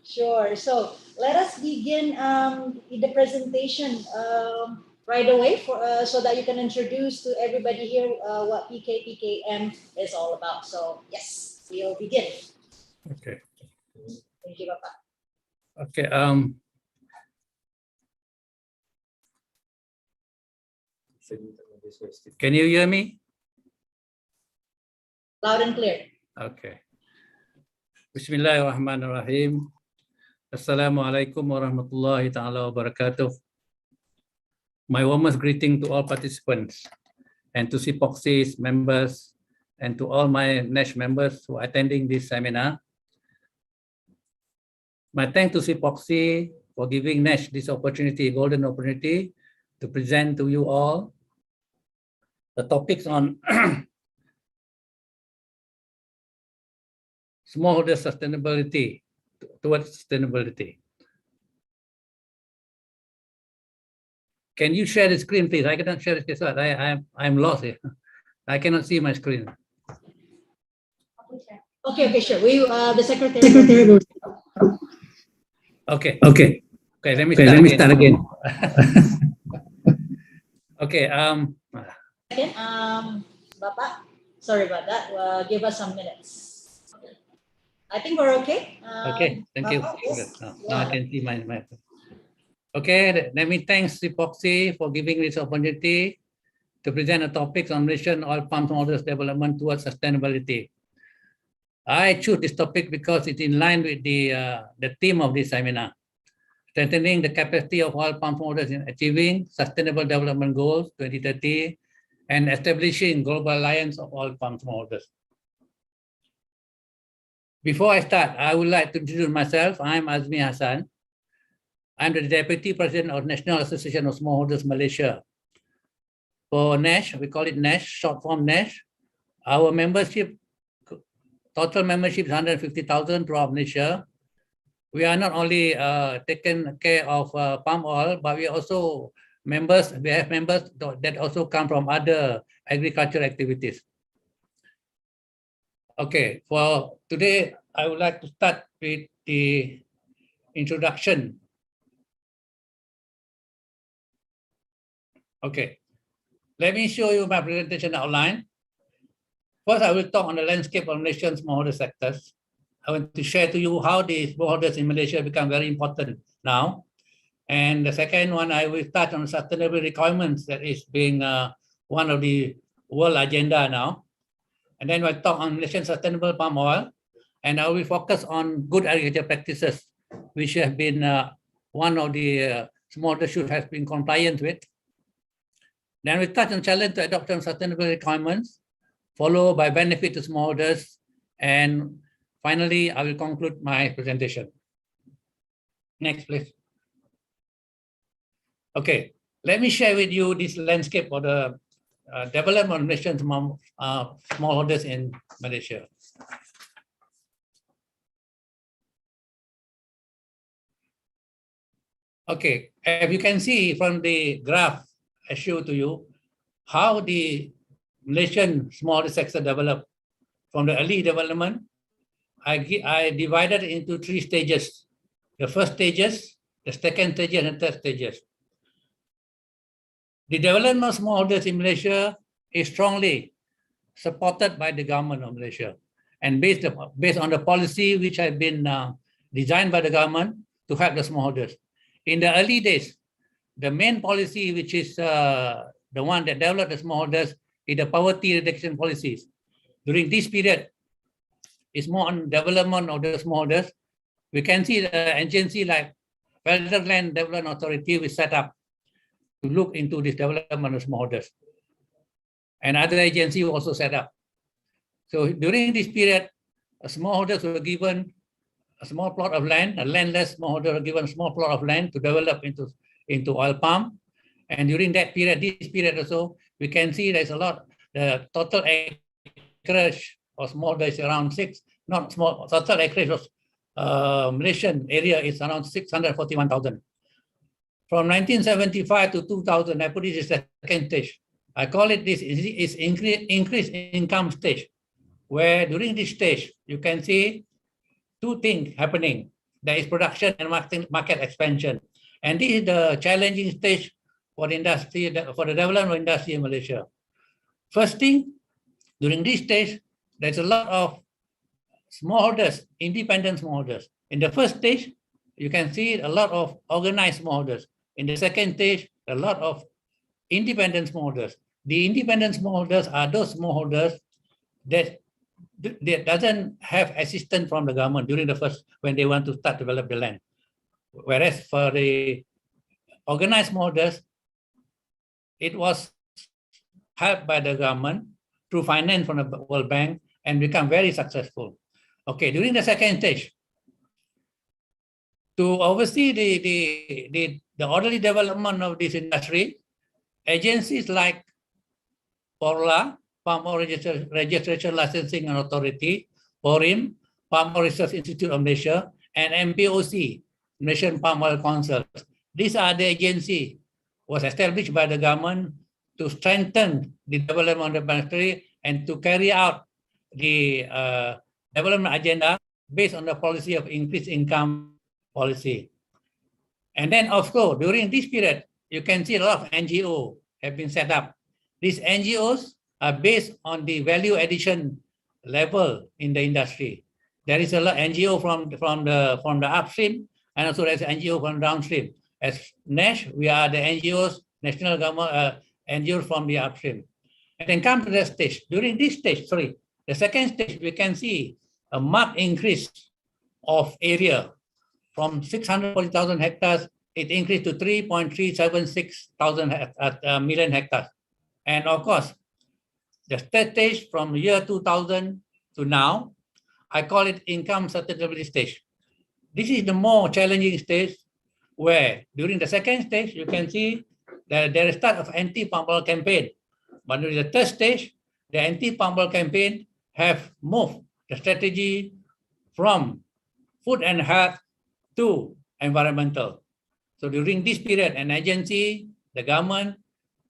Sure. So let us begin the presentation right away so that you can introduce to everybody here what PKPKM is all about. So yes, we'll begin. Okay. Thank you, Bapak. Okay. Can you hear me? Loud and clear. Okay. Bismillahirrahmanirrahim. Assalamualaikum warahmatullahi taala wabarakatuh. My warmest greeting to all participants and to CPOPC's members and to all my NASH members who are attending this seminar. My thanks to CPOPC for giving NASH this opportunity, golden opportunity, to present to you all the topics on smallholder sustainability, towards sustainability. Can you share the screen, please? I cannot share the screen. I'm lost here. I cannot see my screen. Okay, sure. The secretary will. Okay. Let me start again. Okay. Second, Bapak, sorry about that. Give us some minutes. I think we're okay. Okay, thank you. Bapak, yes. Now I can see my. Okay, let me thank CPOPC for giving this opportunity to present a topic on Malaysian oil palm smallholders development towards sustainability. I choose this topic because it's in line with the theme of this seminar, strengthening the capacity of oil palm smallholders in achieving Sustainable Development Goals 2030 and establishing Global Alliance of Oil Palm Smallholders. Before I start, I would like to introduce myself. I'm Azmi Hassan. I'm the Deputy President of National Association of Smallholders Malaysia. For NASH, we call it NASH, short form NASH. Our membership, total membership is 150,000 throughout Malaysia. We are not only taking care of palm oil, but we also members. We have members that also come from other agricultural activities. Okay, for today, I would like to start with the introduction. Okay, let me show you my presentation outline. First, I will talk on the landscape of Malaysian smallholder sectors. I want to share to you how the smallholders in Malaysia become very important now. And the second one, I will touch on sustainable requirements that is being one of the world agenda now. And then we'll talk on Malaysian sustainable palm oil. And I will focus on good agriculture practices, which have been one of the smallholders should have been compliant with. Then we touch on challenge to adoption of sustainable requirements, followed by benefit to smallholders. And finally, I will conclude my presentation. Next, please. Okay, let me share with you this landscape of the development of Malaysian smallholders in Malaysia. Okay, as you can see from the graph I showed to you, how the Malaysian smallholder sector developed from the early development. I divided into 3 stages. The first stages, the second stages, and the third stages. The development of smallholders in Malaysia is strongly supported by the government of Malaysia and based on the policy which has been designed by the government to help the smallholders. In the early days, the main policy which is the one that developed the smallholders is the poverty reduction policies. During this period, it's more on development of the smallholders. We can see the agency like Federal Land Development Authority was set up to look into this development of smallholders. And other agencies were also set up. So during this period, smallholders were given a small plot of land, a landless smallholder were given a small plot of land to develop into oil palm. And during that period, this period also, we can see there's a lot, the total acreage of smallholder is around 6, not small, total acreage of Malaysian area is around 641,000. From 1975 to 2000, I put this as the second stage. I call it this is increased income stage, where during this stage, you can see 2 things happening. there is production and market expansion. And this is the challenging stage for the industry, for the development of industry in Malaysia. First thing, during this stage, there's a lot of smallholders, independent smallholders. In the first stage, you can see a lot of organized smallholders. In the second stage, a lot of independent smallholders. The independent smallholders are those smallholders that doesn't have assistance from the government during the first, when they want to start develop the land. Whereas for the organized smallholders, it was helped by the government through finance from the World Bank and become very successful. Okay, during the second stage, to oversee the orderly development of this industry, agencies like PORLA, Palm Oil Registration Licensing and Authority, PORIM, Palm Oil Research Institute of Malaysia, and MPOC, Malaysian Palm Oil Council. These are the agency was established by the government to strengthen the development of the industry and to carry out the development agenda based on the policy of increased income policy. And then, of course, during this period, you can see a lot of NGO have been set up. These NGOs are based on the value addition level in the industry. There is a lot of NGO from the upstream, and also there's NGO from downstream. As NASH, we are the NGOs, national government NGOs from the upstream. And then come to the stage. During this stage, the second stage, we can see a marked increase of area from 640,000 hectares, it increased to 3.376 million hectares. And of course, the third stage from year 2000 to now, I call it income sustainability stage. This is the more challenging stage where during the second stage, you can see that there is start of anti-palm oil campaign. But during the third stage, the anti-palm oil campaign have moved the strategy from food and health to environmental. So during this period, an agency, the government,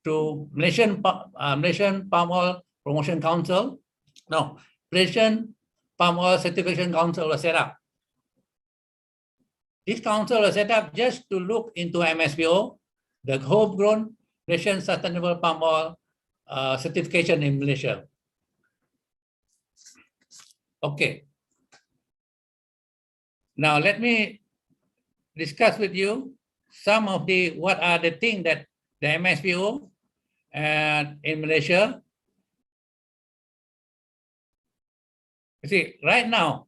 to Malaysian Palm Oil Promotion Council, Malaysian Palm Oil Certification Council was set up. This council was set up just to look into MSPO, the homegrown Malaysian Sustainable Palm Oil certification in Malaysia. Okay. Now let me discuss with you some of what are the things that the MSPO in Malaysia. You see, right now,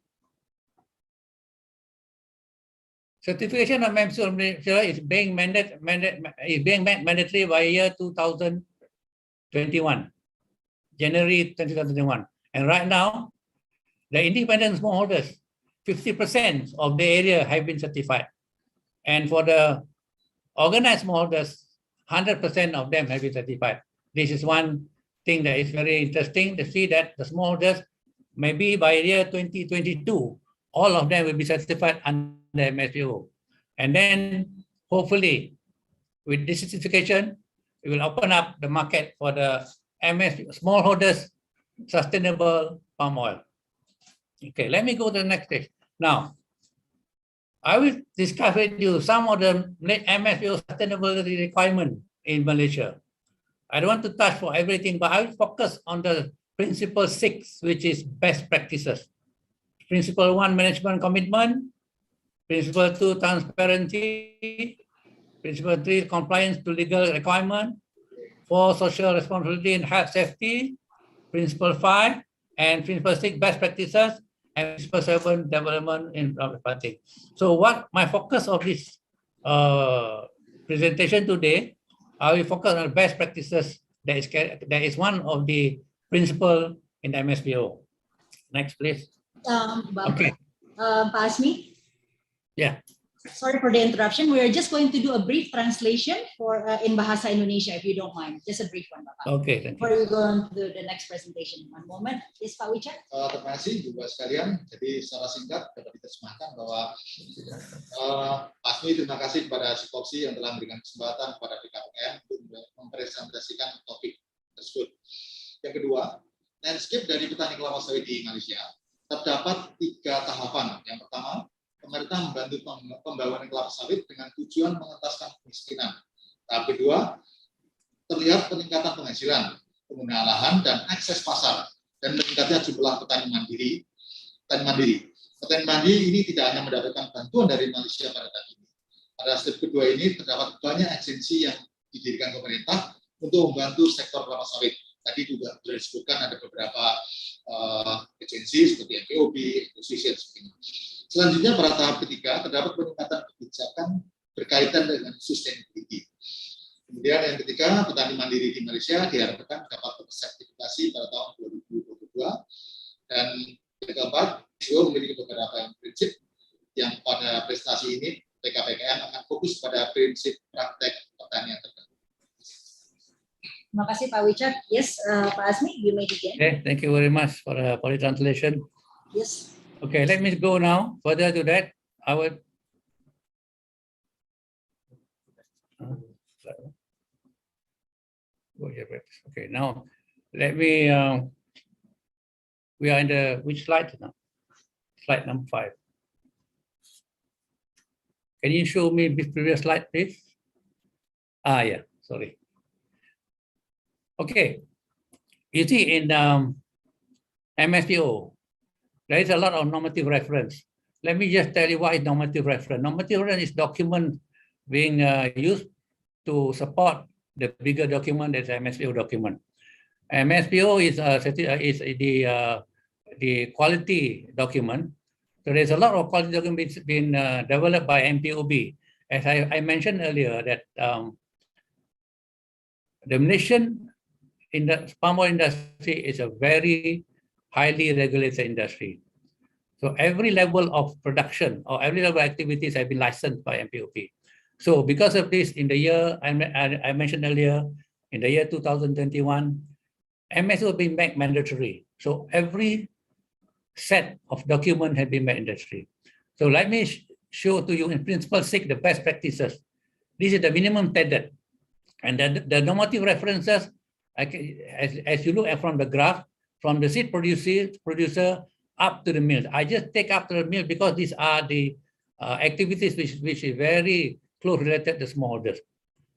certification of MSPO in Malaysia is being mandatory by year 2021, January 2021. And right now, the independent smallholders, 50% of the area have been certified. And for the organized smallholders, 100% of them have been certified. This is one thing that is very interesting to see that the smallholders, maybe by year 2022, all of them will be certified under MSPO. And then hopefully with this certification, it will open up the market for the smallholders sustainable palm oil. Okay, let me go to the next stage. Now, I will discuss with you some of the MSPO sustainability requirements in Malaysia. I don't want to touch for everything, but I will focus on the principle 6, which is best practices. Principle 1, management commitment. Principle 2, transparency. Principle 3, compliance to legal requirement. 4, social responsibility and health safety. Principle 5, and principle 6, best practices. And principle 7, development in public. So what my focus of this presentation today, I will focus on best practices. That is one of the principles in the MSPO. Next, please. Okay. Pasmi? Yeah. Sorry for the interruption. We are just going to do a brief translation for in Bahasa Indonesia, if you don't mind. Just a brief one, Bapak. Okay, thank you. Before we go on to the next presentation. One moment. Yes, Pak Wicak. Terima kasih juga sekalian. Jadi secara singkat dapat diterjemahkan bahwa Pasmi terima kasih kepada CPOPC yang telah memberikan kesempatan kepada BKPM untuk mempresentasikan topik tersebut. Yang kedua, landscape dari petani kelapa sawit di Malaysia terdapat 3 tahapan. Yang pertama, pemerintah membantu pembangunan kelapa sawit dengan tujuan mengentaskan kemiskinan. Tahap kedua, terlihat peningkatan penghasilan, penggunaan lahan, dan akses pasar, dan meningkatnya jumlah petani mandiri. Petani mandiri ini tidak hanya mendapatkan bantuan dari Malaysia pada tahap ini. Pada step kedua ini terdapat banyak agensi yang didirikan pemerintah untuk membantu sektor kelapa sawit. Tadi juga sudah disebutkan ada beberapa agensi seperti MPOB, ekosistem sebagainya. Selanjutnya pada tahap ketiga terdapat peningkatan kebijakan berkaitan dengan sustainability. Kemudian yang ketiga, petani mandiri di Malaysia diharapkan dapat bersertifikasi pada tahun 2022. Dan yang keempat, juga memiliki beberapa prinsip yang pada prestasi ini PKPKN akan fokus pada prinsip praktek pertanian tertentu. Terima kasih Pak Wicak. Yes, Pak Asmi, you may begin. Okay, thank you very much for the translation. Yes. Okay, let me go now. Further to that, I would. Okay, now let me. We are in the which slide now? Slide number 5. Can you show me the previous slide, please? Yeah, sorry. Okay, you see in MSPO, there is a lot of normative reference. Let me just tell you what is normative reference. Normative reference is document being used to support the bigger document that's MSPO document. MSPO is the quality document. So there's a lot of quality documents being developed by MPOB. As I mentioned earlier, that the Malaysian in the palm oil industry is a very highly regulated industry. So every level of production or every level of activities have been licensed by MPOB. So because of this, in the year I mentioned earlier, in the year 2021, MSO has been made mandatory. So every set of documents has been made mandatory. So let me show to you in principle 6 the best practices. This is the minimum standard. And the normative references, as you look at from the graph, from the seed producer up to the mills. I just take up to the mill because these are the activities which is very close related to smallholders.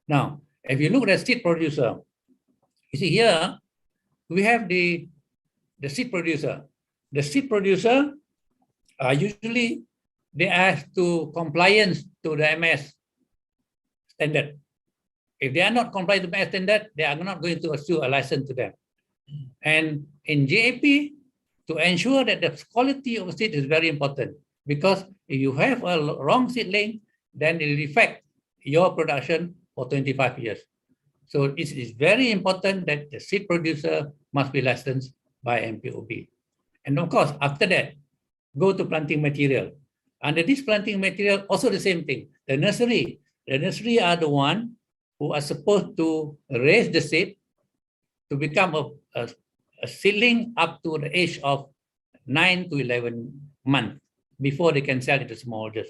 Now, if you look at the seed producer, you see here, we have the seed producer. The seed producer usually they ask to compliance to the MS standard. If they are not compliant to MS standard, they are not going to issue a license to them. And in JAP, to ensure that the quality of seed is very important, because if you have a wrong seedling, then it will affect your production for 25 years. So it is very important that the seed producer must be licensed by MPOB. And of course, after that, go to planting material. Under this planting material, also the same thing. The nursery are the one who are supposed to raise the seed to become a seedling up to the age of 9 to 11 months before they can sell it to smallholders.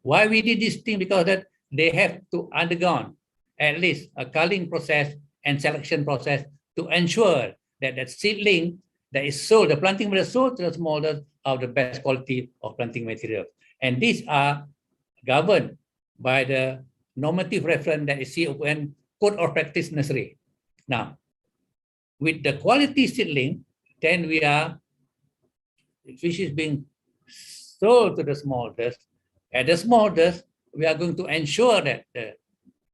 Why we did this thing? Because that they have to undergo at least a culling process and selection process to ensure that that seedling that is sold, the planting material sold to the smallholders of the best quality of planting material. And these are governed by the normative reference that is CPOPC Code of Practice Nursery. Now, with the quality seedling, then we are, which is being sold to the smallholders. At the smallholders, we are going to ensure that the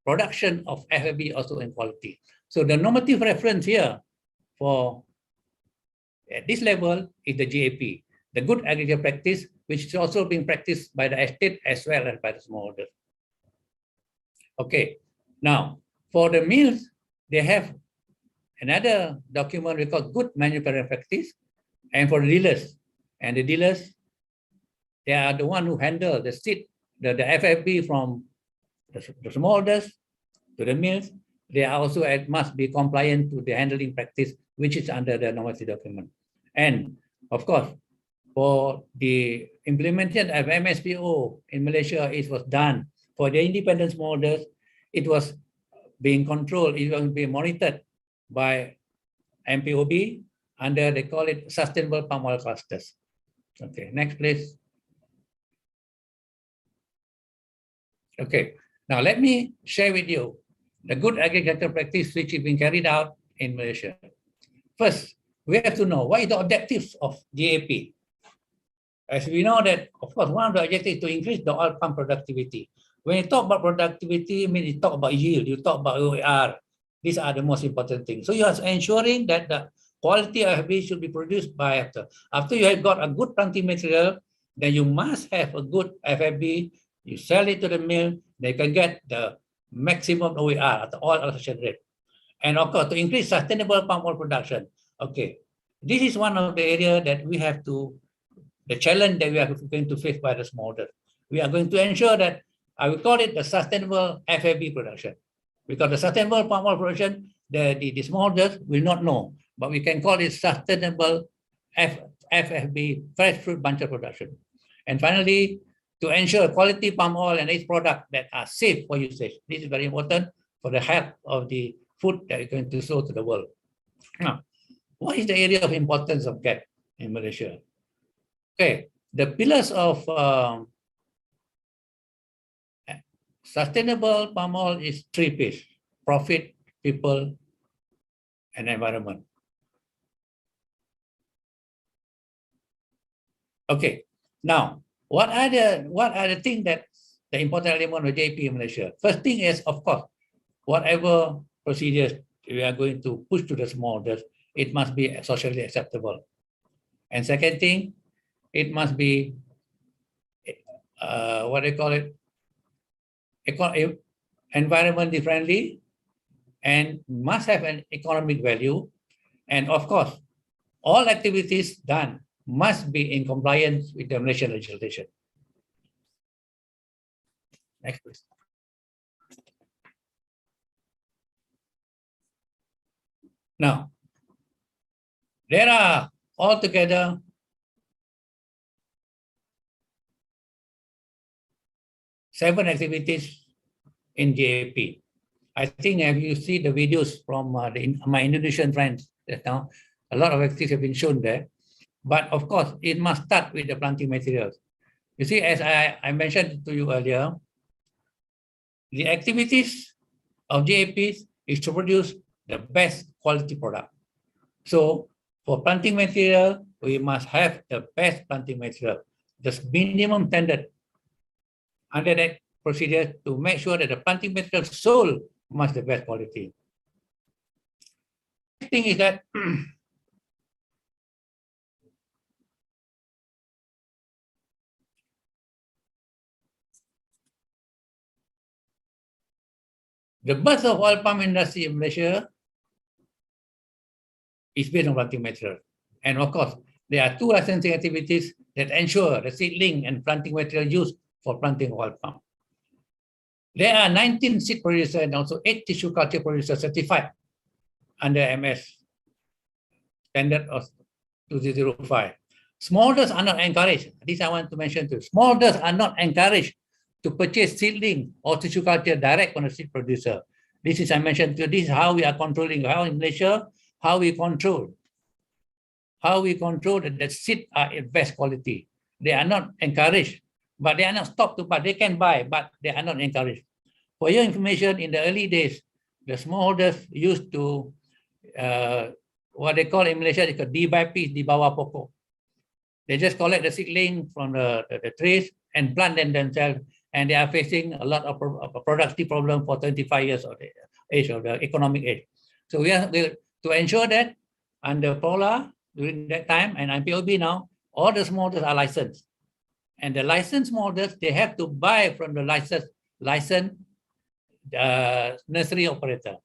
production of FFB also in quality. So the normative reference here for at this level is the GAP, the good agriculture practice, which is also being practiced by the estate as well as by the smallholders. Okay, now for the mills, they have another document we call good manufacturing practice, and for the dealers, and the dealers, they are the one who handle the seed, the FFB from the smallholders to the mills. They are also must be compliant to the handling practice, which is under the normative document. And of course, for the implementation of MSPO in Malaysia, it was done for the independent smallholders. It was being controlled, it was being monitored by MPOB under, they call it sustainable palm oil clusters. Okay, next please. Okay, now let me share with you the good agricultural practice which is being carried out in Malaysia. First, we have to know what is the objectives of GAP. As we know that, of course, one of the objectives is to increase the oil palm productivity. When you talk about productivity, I mean, you talk about yield, you talk about OER. These are the most important things. So you are ensuring that the quality FFB should be produced by after you have got a good planting material, then you must have a good FFB. You sell it to the mill, they can get the maximum OER, the oil extraction rate. And of course, to increase sustainable palm oil production. Okay, this is one of the areas that we have to, the challenge that we are going to face by the smallholders. We are going to ensure that, I will call it the sustainable FFB production. Because the sustainable palm oil production, the smallholders will not know, but we can call it sustainable FFB, fresh fruit buncher production. And finally, to ensure quality palm oil and its products that are safe for usage. This is very important for the health of the food that you're going to show to the world. Now, what is the area of importance of GAP in Malaysia? Okay, the pillars of sustainable palm oil is 3 P's: profit, people, and environment. Okay, now what are the things that the important element of JP in Malaysia? First thing is, of course, whatever procedures we are going to push to the smallholders, it must be socially acceptable. And second thing, it must be what they call it, environmentally friendly, and must have an economic value. And of course, all activities done must be in compliance with the Malaysian legislation. Next, please. Now, there are altogether 7 activities in JAP. I think if you see the videos from my Indonesian friends, that now a lot of activities have been shown there. But of course, it must start with the planting materials. You see, as I mentioned to you earlier, the activities of JAPs is to produce the best quality product. So for planting material, we must have the best planting material. The minimum standard under that procedure to make sure that the planting material sold must be the best quality. The thing is that the birth of oil palm industry in Malaysia is based on planting material. And of course, there are 2 licensing activities that ensure the seedling and planting material used for planting oil palm. There are 19 seed producers and also 8 tissue culture producers certified under MS standard of 2005. Smallholders are not encouraged. This I want to mention too. Smallholders are not encouraged to purchase seedling or tissue culture direct from the seed producer. This is I mentioned to. This is how we are controlling. How in Malaysia, how we control that the seed are in best quality. They are not encouraged, but they are not stopped to buy. They can buy, but they are not encouraged. For your information, in the early days, the smallholders used to what they call in Malaysia, they call di bawah pokok. They just collect the seedling from the trees and plant them themselves, and they are facing a lot of productivity problem for 25 years of the age of the economic age. So we are to ensure that under POLA during that time and IPOB now, all the smallholders are licensed. And the licensed smallholders, they have to buy from the licensed nursery operator.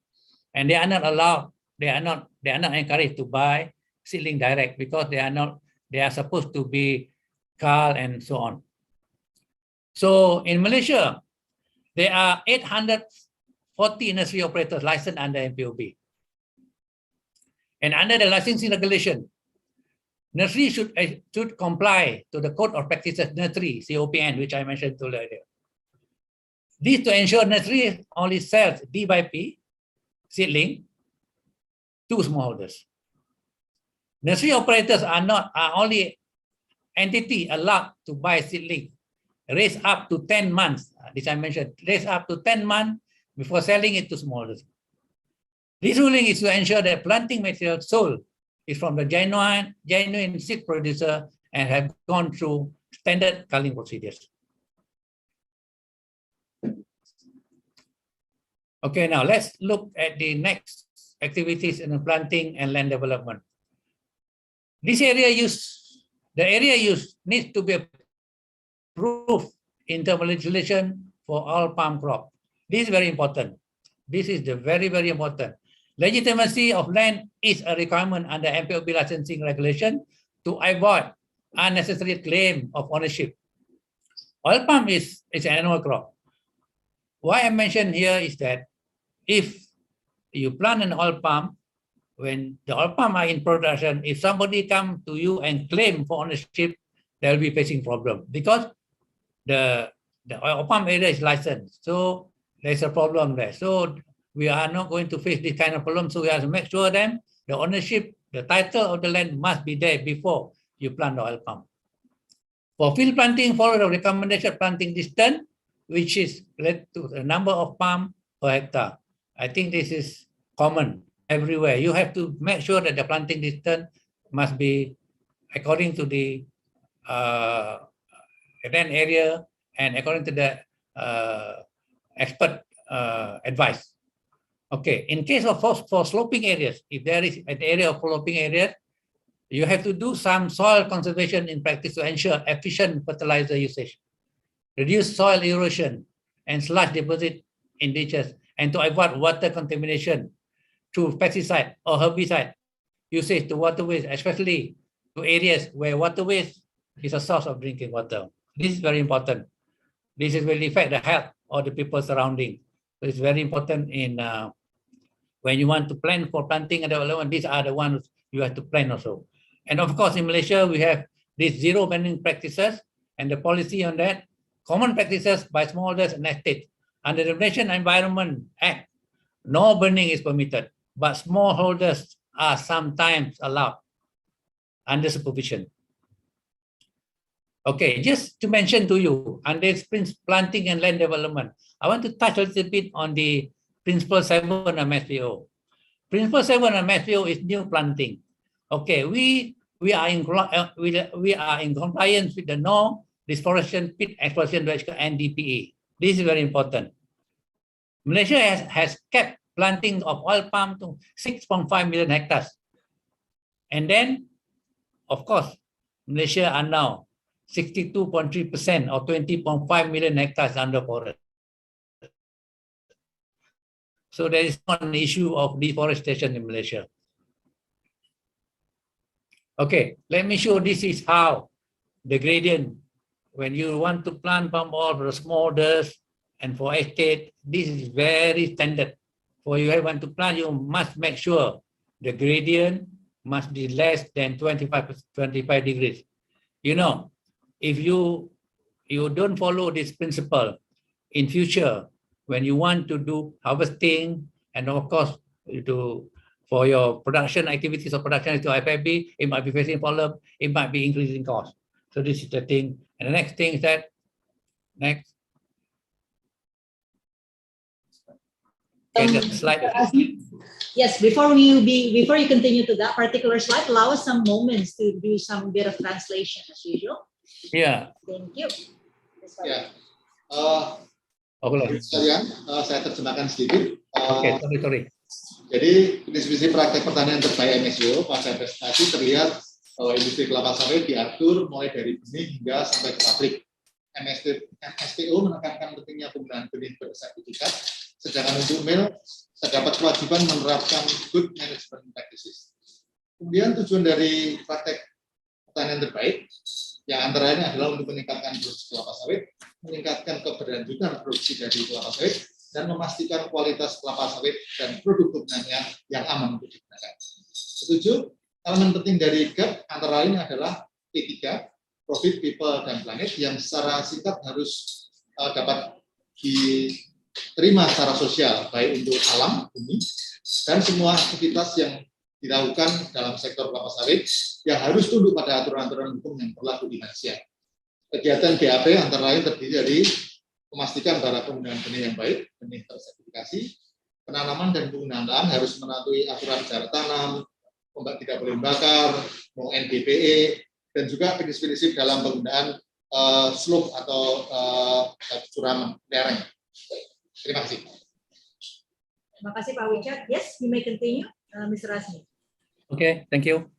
And they are not allowed, they are not encouraged to buy seedling direct because they are supposed to be cull and so on. So in Malaysia, there are 840 nursery operators licensed under MPOB. And under the licensing regulation, nursery should comply to the Code of Practices Nursery, COPN, which I mentioned earlier. This to ensure nursery only sells D/P seedling to smallholders. Nursery operators are only entity allowed to buy seedling raise up to 10 months. This I mentioned, raise up to 10 months before selling it to smallholders. This ruling is to ensure that planting material sold is from the genuine seed producer and have gone through standard culling procedures. Okay, now let's look at the next activities in the planting and land development. This area use, the area use needs to be approved in terms of legislation for all palm crop. This is very important. This is the very, very important. Legitimacy of land is a requirement under MPOB licensing regulation to avoid unnecessary claim of ownership. Oil palm is an annual crop. Why I mention here is that if you plant an oil palm, when the oil palm are in production, if somebody come to you and claim for ownership, they will be facing problem because the oil palm area is licensed. So there's a problem there. So we are not going to face this kind of problem. So we have to make sure that the ownership, the title of the land must be there before you plant the oil palm. For field planting, follow the recommended planting distance, which is related to the number of palm per hectare. I think this is common everywhere. You have to make sure that the planting distance must be according to the land area and according to the expert advice. Okay, in case of for sloping areas, if there is an area of sloping areas, you have to do some soil conservation in practice to ensure efficient fertilizer usage, reduce soil erosion and sludge deposit in ditches, and to avoid water contamination through pesticide or herbicide usage to waterways, especially to areas where waterways is a source of drinking water. This is very important. This is will affect the health of the people surrounding. So it's very important in when you want to plan for planting and development, these are the ones you have to plan also. And of course, in Malaysia, we have these zero burning practices and the policy on that, common practices by smallholders and estates. Under the Malaysian Environment Act, no burning is permitted, but smallholders are sometimes allowed under supervision. Okay, just to mention to you, under planting and land development, I want to touch a little bit on the Principle 7 of MSPO. Principle 7 of MSPO is new planting. Okay, we are in compliance with the No Deforestation Pit Exploitation and DPE. This is very important. Malaysia has kept planting of oil palm to 6.5 million hectares. And then, of course, Malaysia are now 62.3% or 20.5 million hectares under forest. So there is not an issue of deforestation in Malaysia. Okay, let me show this is how the gradient, when you want to plant palm oil for smallholders and for estate, this is very standard. For you want to plant, you must make sure the gradient must be less than 25 degrees. You know, if you don't follow this principle in future, when you want to do harvesting and of course for your production activities or production to FFB, it might be facing problem, it might be increasing cost. So this is the thing. And the next thing is that, next. Okay, the slide. Yes, before you continue to that particular slide, allow us some moments to do some bit of translation as usual. Yeah. Thank you. Ya. Okay. Sekalian, saya terjemahkan sedikit. Okay, sorry. Jadi, diskusi praktek pertanian terbaik MSO pada presentasi terlihat bahwa industri kelapa sawit diatur mulai dari benih hingga sampai ke pabrik. MSPO menekankan pentingnya penggunaan benih bersertifikat, sedangkan untuk mil terdapat kewajiban menerapkan good management practices. Kemudian tujuan dari praktek pertanian terbaik yang antara lain adalah untuk meningkatkan produksi kelapa sawit, meningkatkan keberlanjutan produksi dari kelapa sawit, dan memastikan kualitas kelapa sawit dan produk turunannya yang aman untuk digunakan. Ketujuh, elemen penting dari GAP antara lain adalah P3, Profit, People, dan Planet, yang secara singkat harus dapat diterima secara sosial, baik untuk alam, bumi, dan semua aktivitas yang dilakukan dalam sektor kelapa sawit yang harus tunduk pada aturan-aturan hukum yang berlaku di Malaysia. Kegiatan BAP antara lain terdiri dari memastikan bahwa penggunaan benih yang baik, benih tersertifikasi, penanaman dan penggunaan lahan harus mematuhi aturan jarak tanam, tidak boleh membakar, mau NBPE, dan juga prinsip-prinsip dalam penggunaan slope atau curam lereng. Terima kasih. Terima kasih Pak Wicak. Yes, you may continue, Mr. Rasmi. Okay, thank you.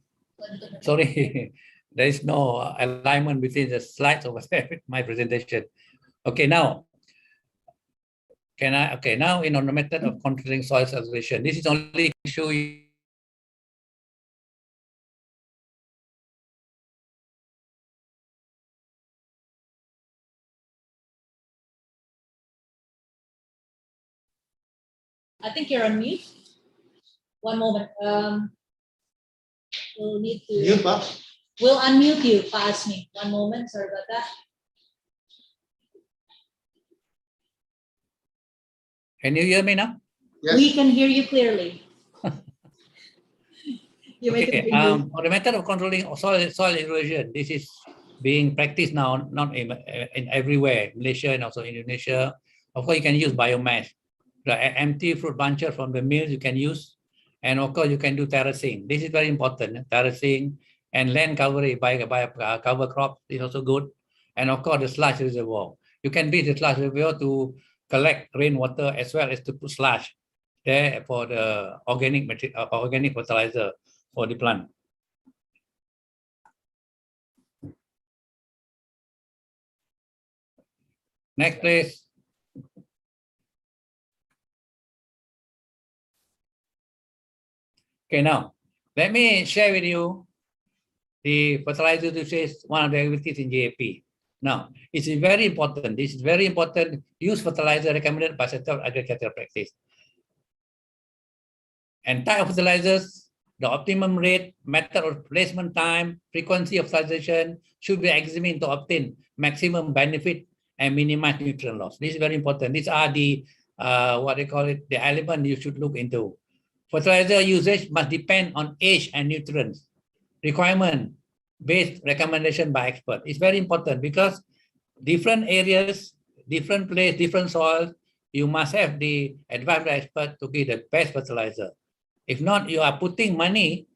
Sorry, there is no alignment between the slides over there with my presentation. Okay, now, now in on the method of controlling soil saturation, this is only to show you I think you're on mute. One moment. We'll need to. Mute, Pak. We'll unmute you, Pak Asmi. One moment. Sorry about that. Can you hear me now? Yes. We can hear you clearly. You may Okay, continue. for the method of controlling soil erosion, this is being practiced now, not in everywhere, Malaysia and also Indonesia. Of course, you can use biomass. The empty fruit bunches from the mills you can use, and of course you can do terracing. This is very important. Terracing and land coverage by cover crop is also good, and of course the slush reservoir. You can build the slush reservoir to collect rainwater as well as to put slush there for the organic material, organic fertilizer for the plant. Next, please. Okay, now let me share with you the fertilizer usage, one of the activities in JAP. Now, it's very important. This is very important. Use fertilizer recommended by Sector of Agricultural Practice. And type of fertilizers, the optimum rate, method of placement time, frequency of fertilization should be examined to obtain maximum benefit and minimize nutrient loss. This is very important. These are the, what they call it, the element you should look into. Fertilizer usage must depend on age and nutrients requirement based recommendation by expert. It's very important because different areas, different place, different soil, you must have the advice by expert to give the best fertilizer. If not, you are putting money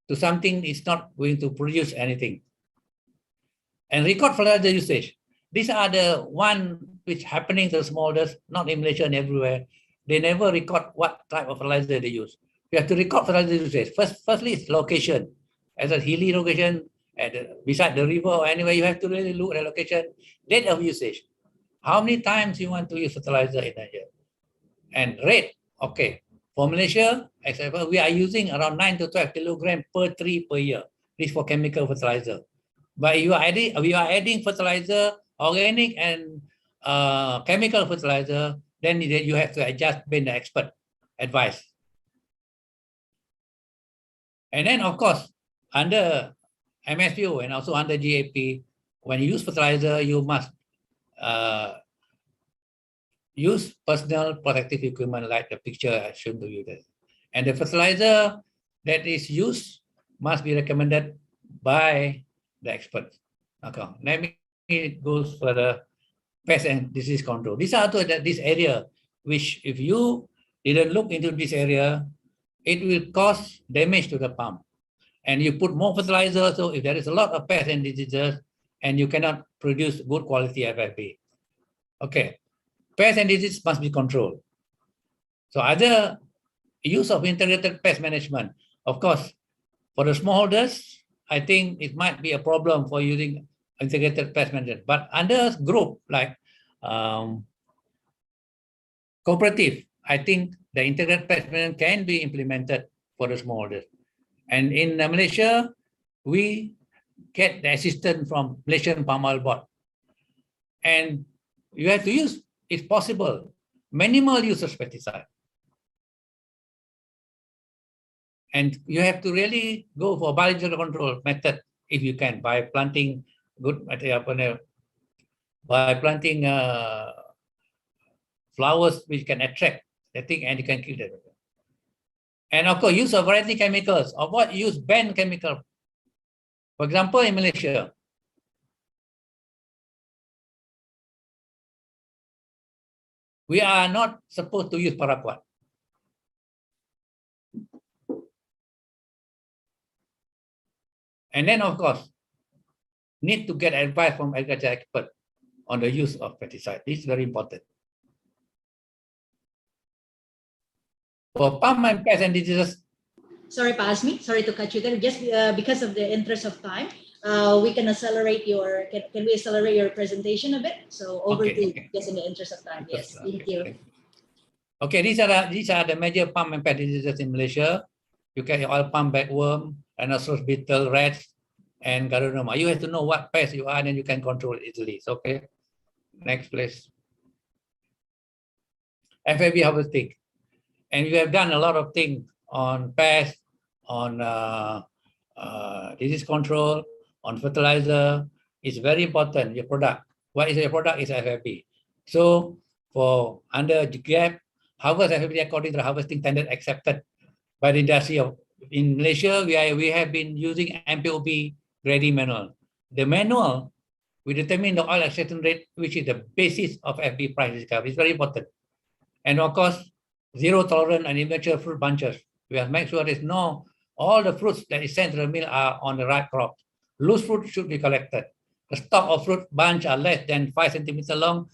to something it's not going to produce anything. And record fertilizer usage. These are the one which happening to the smallholders, not in Malaysia and everywhere. They never record what type of fertilizer they use. You have to record fertilizer usage. Firstly, it's location. As a hilly location, beside the river or anywhere, you have to really look at the location, date of usage. How many times you want to use fertilizer in a year? And rate, okay. For Malaysia, example, we are using around 9 to 12 kilograms per tree per year. This for chemical fertilizer. But you are adding fertilizer, organic and chemical fertilizer, then you have to adjust based on the expert advice. And then, of course, under MSU and also under GAP, when you use fertilizer, you must use personal protective equipment like the picture I shown to you there. And the fertilizer that is used must be recommended by the experts. Okay, let me go for the pest and disease control. These are this area which if you didn't look into this area, it will cause damage to the palm. And you put more fertilizer, so if there is a lot of pests and diseases, and you cannot produce good quality FFB. Okay, pests and diseases must be controlled. So other use of integrated pest management, of course, for the smallholders, I think it might be a problem for using integrated pest management. But under group like cooperative, I think the integrated pest management can be implemented for the smallholders. And in Malaysia, we get the assistance from Malaysian Palm Oil Board. And you have to use, if possible, minimal use of pesticide. And you have to really go for biological control method if you can by planting good material, by planting flowers which can attract the thing and you can kill them. And of course, use of variety chemicals. Avoid use banned chemical. For example, in Malaysia, We are not supposed to use paraquat. And then, of course, need to get advice from agriculture expert on the use of pesticide. This is very important. For palm and pest and diseases, Sorry, Pak Asmi, sorry to cut you there. Just because of the interest of time, we can accelerate your, can we accelerate your presentation a bit? So over to you, just in the interest of time. Yes, thank you. Okay, these are the major palm and pest diseases in Malaysia. You get oil palm bagworm, rhinoceros beetle, rats, and gardneroma. You have to know what pest you are, and then you can control it easily. So, okay, next please. FAB harvesting, and we have done a lot of things on pest, on disease control, on fertilizer. It's very important. Your product. What is your product? Is FAB. So for under GAP, harvest FAB according to the harvesting standard accepted by the industry in Malaysia. We have been using MPOP grading manual. The manual we determine the oil extraction rate, which is the basis of FB price discovery. It's very important. And of course, zero tolerance and immature fruit bunches. We have to make sure there's no, all the fruits that is sent to the mill are on the right crop. Loose fruit should be collected. The stock of fruit bunch are less than 5 centimeters long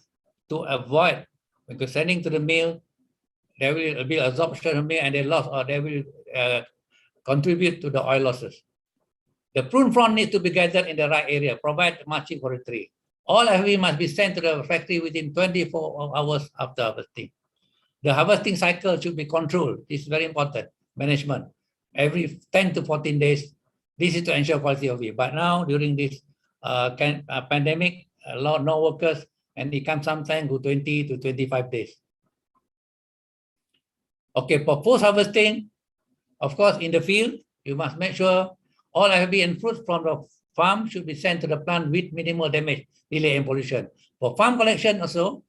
to avoid, because sending to the mill, there will be absorption of meal and they loss, or they will contribute to the oil losses. The prune frond needs to be gathered in the right area, provide mulching for the tree. All FB must be sent to the factory within 24 hours after harvesting. The harvesting cycle should be controlled. This is very important. Management. Every 10 to 14 days, this is to ensure quality of it. But now, during this pandemic, a lot no workers, and it can sometimes go 20 to 25 days. Okay, for post-harvesting, of course, in the field, you must make sure all FB and fruits from the farm should be sent to the plant with minimal damage, delay, and pollution. For farm collection also,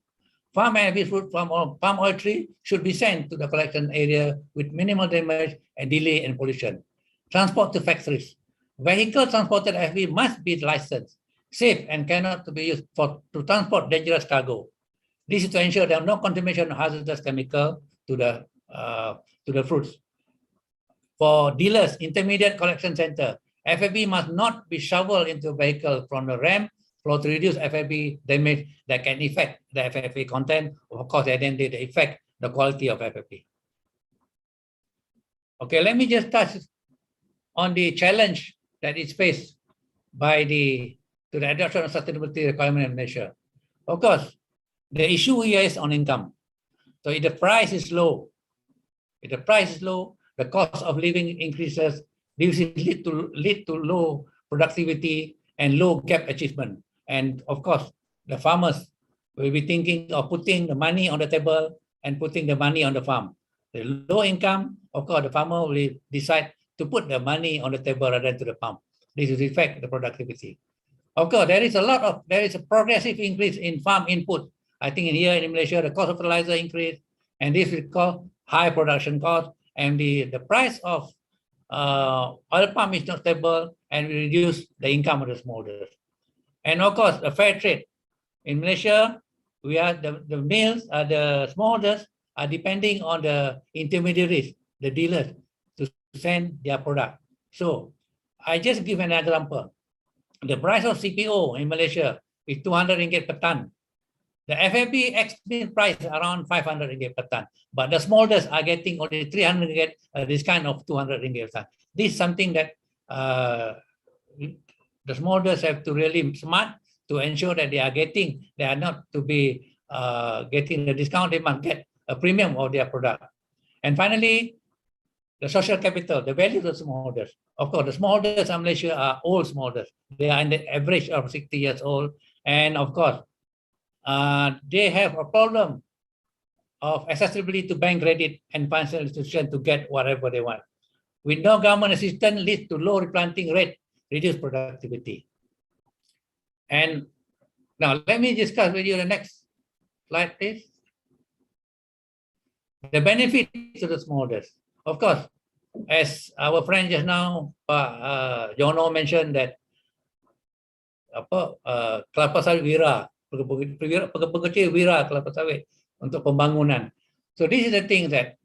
farm FB fruit from palm oil tree should be sent to the collection area with minimal damage and delay and pollution. Transport to factories. Vehicles transported FB must be licensed, safe, and cannot to be used to transport dangerous cargo. This is to ensure there are no contamination of hazardous chemical to the fruits. For dealers, intermediate collection center, FAB must not be shoveled into a vehicle from the ramp floor to reduce FAB damage that can affect the FAB content. Of course, and then they affect the quality of FAB. Okay, let me just touch on the challenge that is faced by the adoption of sustainability requirement in Malaysia. Of course, the issue here is on income. So if the price is low, the cost of living increases. This will lead to low productivity and low gap achievement. And of course, the farmers will be thinking of putting the money on the table and putting the money on the farm. The low income, of course, the farmer will decide to put the money on the table rather than to the farm. This will affect the productivity. Of course, there is a progressive increase in farm input. I think here in Malaysia, the cost of fertilizer increase, and this will cause high production cost, and the price of oil palm is not stable and will reduce the income of the smallholders. And of course, the fair trade. In Malaysia, we are the mills, the smallholders are depending on the intermediaries, the dealers, to send their product. So I just give an example. The price of CPO in Malaysia is 200 ringgit per ton. The FAB ex-mill price is around 500 ringgit per ton, but the smallholders are getting only 300 ringgit, this kind of 200 ringgit per ton. This is something that the smallholders have to really smart to ensure that they are not to be getting the discount, they must get a premium of their product. And finally, the social capital, the value of the smallholders. Of course, the smallholders in Malaysia are old smallholders. They are in the average of 60 years old. And of course, they have a problem of accessibility to bank credit and financial institutions to get whatever they want. With no government assistance leads to low replanting rate, reduced productivity. And now let me discuss with you the next slide, please. The benefits to the smallholders. Of course, as our friend just now, Jono mentioned that kelapa sawit wira, pengecil wira kelapa sawit. untuk pembangunan. So this is the thing that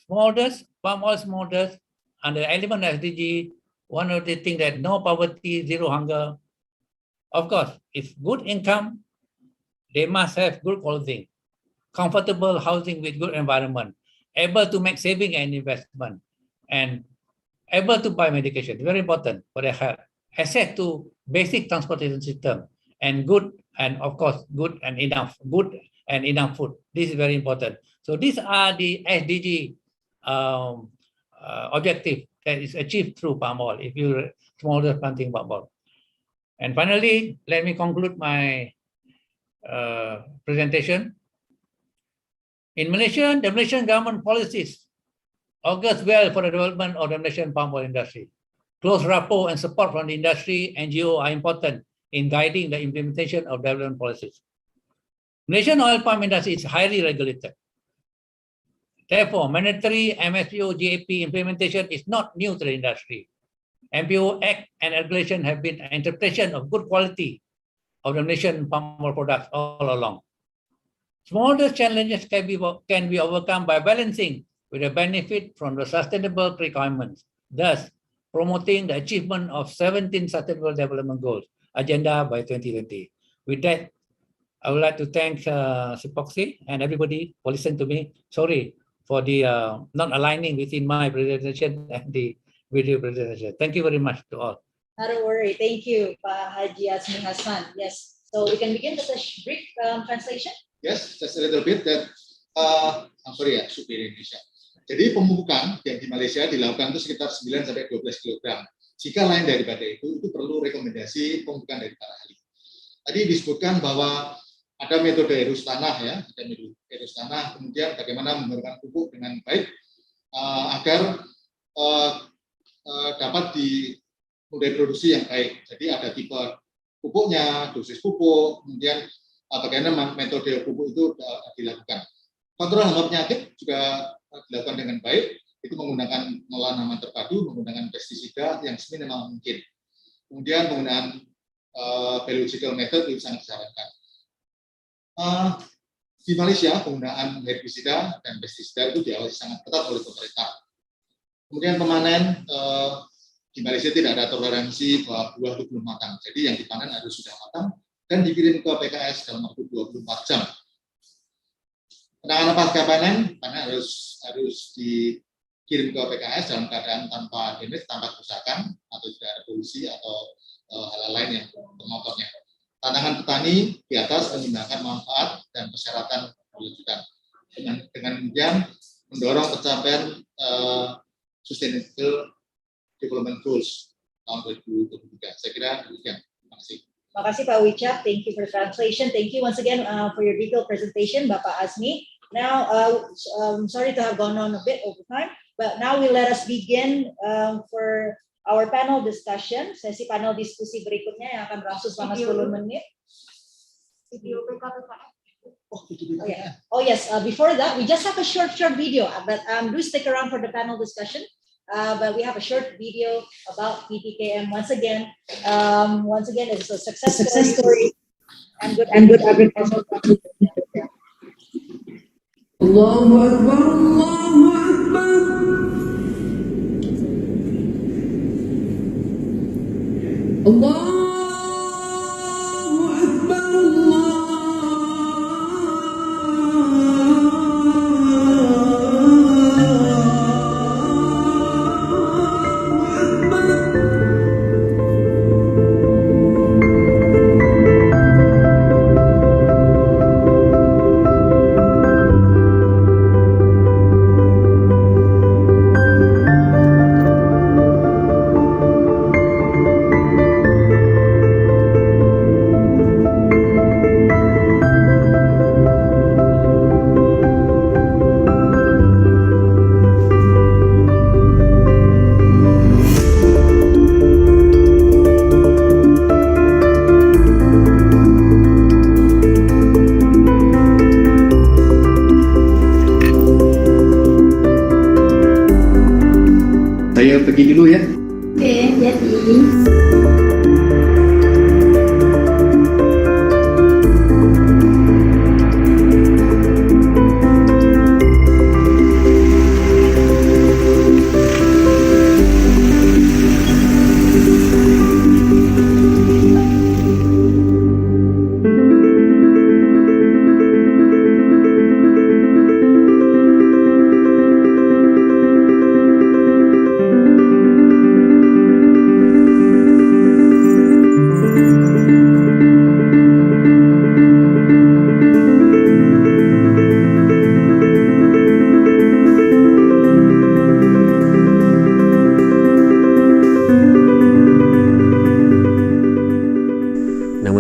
smallholders, palm oil smallholders, under element SDG, one of the things that no poverty, zero hunger. Of course, if good income, they must have good clothing, comfortable housing with good environment, able to make saving and investment, and able to buy medication. Very important for their health. Access to basic transportation system, and good, and of course, good and enough food. This is very important. So these are the SDG objective that is achieved through palm oil, if you smallholder planting palm oil. And finally, let me conclude my presentation. In Malaysia, the Malaysian government policies augurs well for the development of the Malaysian palm oil industry. Close rapport and support from the industry, NGO are important in guiding the implementation of development policies. Malaysian oil palm industry is highly regulated. Therefore, mandatory MSPO GAP implementation is not new to the industry. MPO Act and regulation have been an interpretation of good quality of the Malaysian palm oil products all along. Smallholder challenges can be overcome by balancing with the benefit from the sustainable requirements, thus promoting the achievement of 17 Sustainable Development Goals agenda by 2020. With that, I would like to thank CPOPC and everybody for listening to me. Sorry for the not aligning within my presentation and the video presentation. Thank you very much to all. Not a worry. Thank you, Pak Haji Azmi Hassan. Yes. So we can begin with a brief translation. Yes, just a little bit that I'm sorry ya, supir Indonesia. Jadi pemupukan yang di Malaysia dilakukan itu sekitar 9 sampai 12 kg. Jika lain daripada itu perlu rekomendasi pemupukan dari para ahli. Tadi disebutkan bahwa ada metode erus tanah ya, ada metode erus tanah, kemudian bagaimana menggunakan pupuk dengan baik agar dapat dimulai produksi yang baik. Jadi ada tipe pupuknya, dosis pupuk, kemudian bagaimana metode pupuk itu dilakukan. Kontrol hama penyakit juga dilakukan dengan baik, itu menggunakan pengelolaan terpadu, menggunakan pestisida yang seminimal mungkin. Kemudian penggunaan biological method itu sangat disarankan. Di Malaysia penggunaan herbisida dan pestisida itu diawasi sangat ketat oleh pemerintah. Kemudian pemanen di Malaysia tidak ada toleransi bahwa buah itu belum matang. Jadi yang dipanen harus sudah matang dan dikirim ke PKS dalam waktu 24 jam. Penanganan pasca panen harus dikirim ke PKS dalam keadaan tanpa damage, tanpa kerusakan atau tidak ada polusi atau hal lain yang bermotornya. Tantangan petani di atas menggunakan manfaat dan persyaratan berlanjutan. Dengan demikian mendorong pencapaian Sustainable Development Goals tahun 2023. Saya kira demikian. Terima kasih. Terima kasih Pak Wicak. Thank you for the translation. Thank you once again for your detailed presentation, Bapak Azmi. Now, sorry to have gone on a bit over time, but now we let us begin for our panel discussion, sesi panel diskusi berikutnya yang akan berlangsung selama 10 menit. Oh yes, before that, we just have a short video, but do stick around for the panel discussion. But we have a short video about PPKM. Once again, it's a success story and good agricultural practices. Allahu Akbar, Allahu Akbar. Allahu Akbar, Saya pergi dulu ya. Oke, jadi.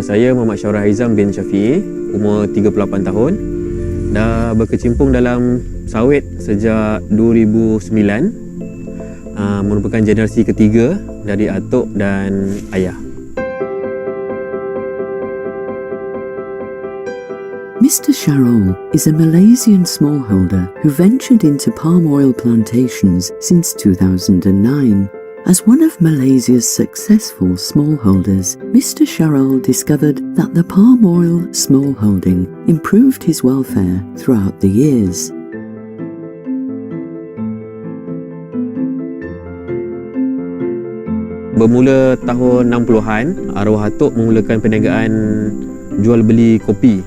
Saya Muhammad Syarah Aizam bin Syafi'i, umur 38 tahun. Dah berkecimpung dalam sawit sejak 2009. Merupakan generasi ketiga dari atuk dan ayah. Mr. Sharol is a Malaysian smallholder who ventured into palm oil plantations since 2009. As one of Malaysia's successful smallholders, Mr. Sharol discovered that the palm oil smallholding improved his welfare throughout the years. Bermula tahun 60-an, arwah atuk memulakan perniagaan jual beli kopi.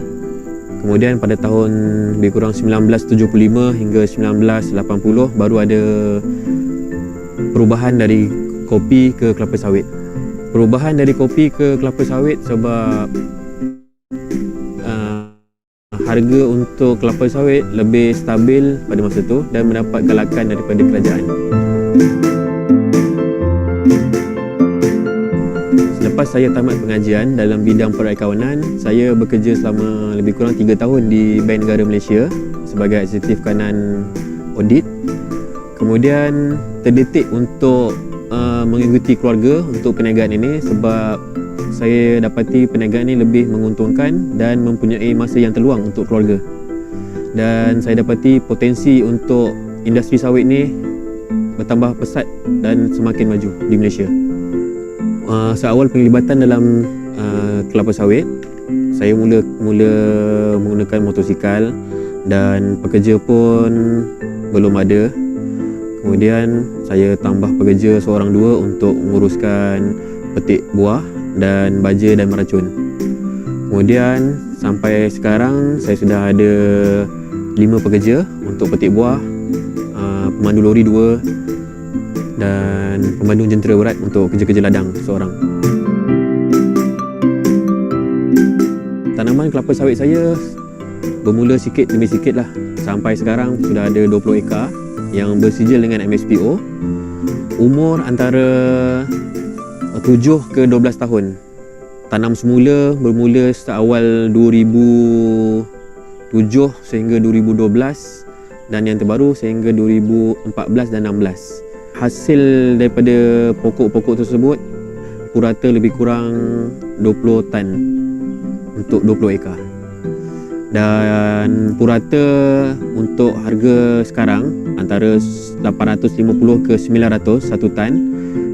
Kemudian pada tahun lebih kurang 1975 hingga 1980 baru ada perubahan dari kopi ke kelapa sawit. Perubahan dari kopi ke kelapa sawit sebab harga untuk kelapa sawit lebih stabil pada masa itu dan mendapat galakan daripada kerajaan. Selepas saya tamat pengajian dalam bidang perikawanan, saya bekerja selama lebih kurang 3 tahun di Bank Negara Malaysia sebagai eksekutif kanan audit. Kemudian terdetik untuk mengikuti keluarga untuk perniagaan ini sebab saya dapati perniagaan ini lebih menguntungkan dan mempunyai masa yang terluang untuk keluarga. Dan saya dapati potensi untuk industri sawit ini bertambah pesat dan semakin maju di Malaysia. Seawal penglibatan dalam kelapa sawit, saya mula menggunakan motosikal dan pekerja pun belum ada. Kemudian saya tambah pekerja seorang dua untuk menguruskan petik buah dan baja dan meracun. Kemudian sampai sekarang saya sudah ada 5 pekerja untuk petik buah, pemandu lori 2 dan pemandu jentera berat untuk kerja-kerja ladang seorang. Tanaman kelapa sawit saya bermula sikit demi sikit lah. Sampai sekarang sudah ada 20 ekar yang bersijil dengan MSPO. Umur antara 7 ke 12 tahun. Tanam semula bermula seawal 2007 sehingga 2012 dan yang terbaru sehingga 2014 dan 16. Hasil daripada pokok-pokok tersebut purata lebih kurang 20 tan untuk 20 ekar. Dan purata untuk harga sekarang antara 850 ke 900 satu tan,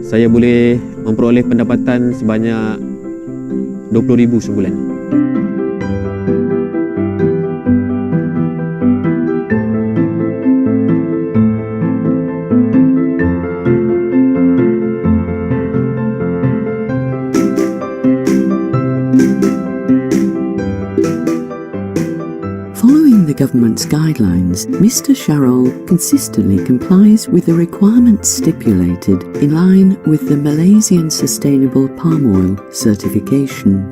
saya boleh memperoleh pendapatan sebanyak 20,000 sebulan. Government's guidelines, Mr. Sharol consistently complies with the requirements stipulated in line with the Malaysian Sustainable Palm Oil Certification.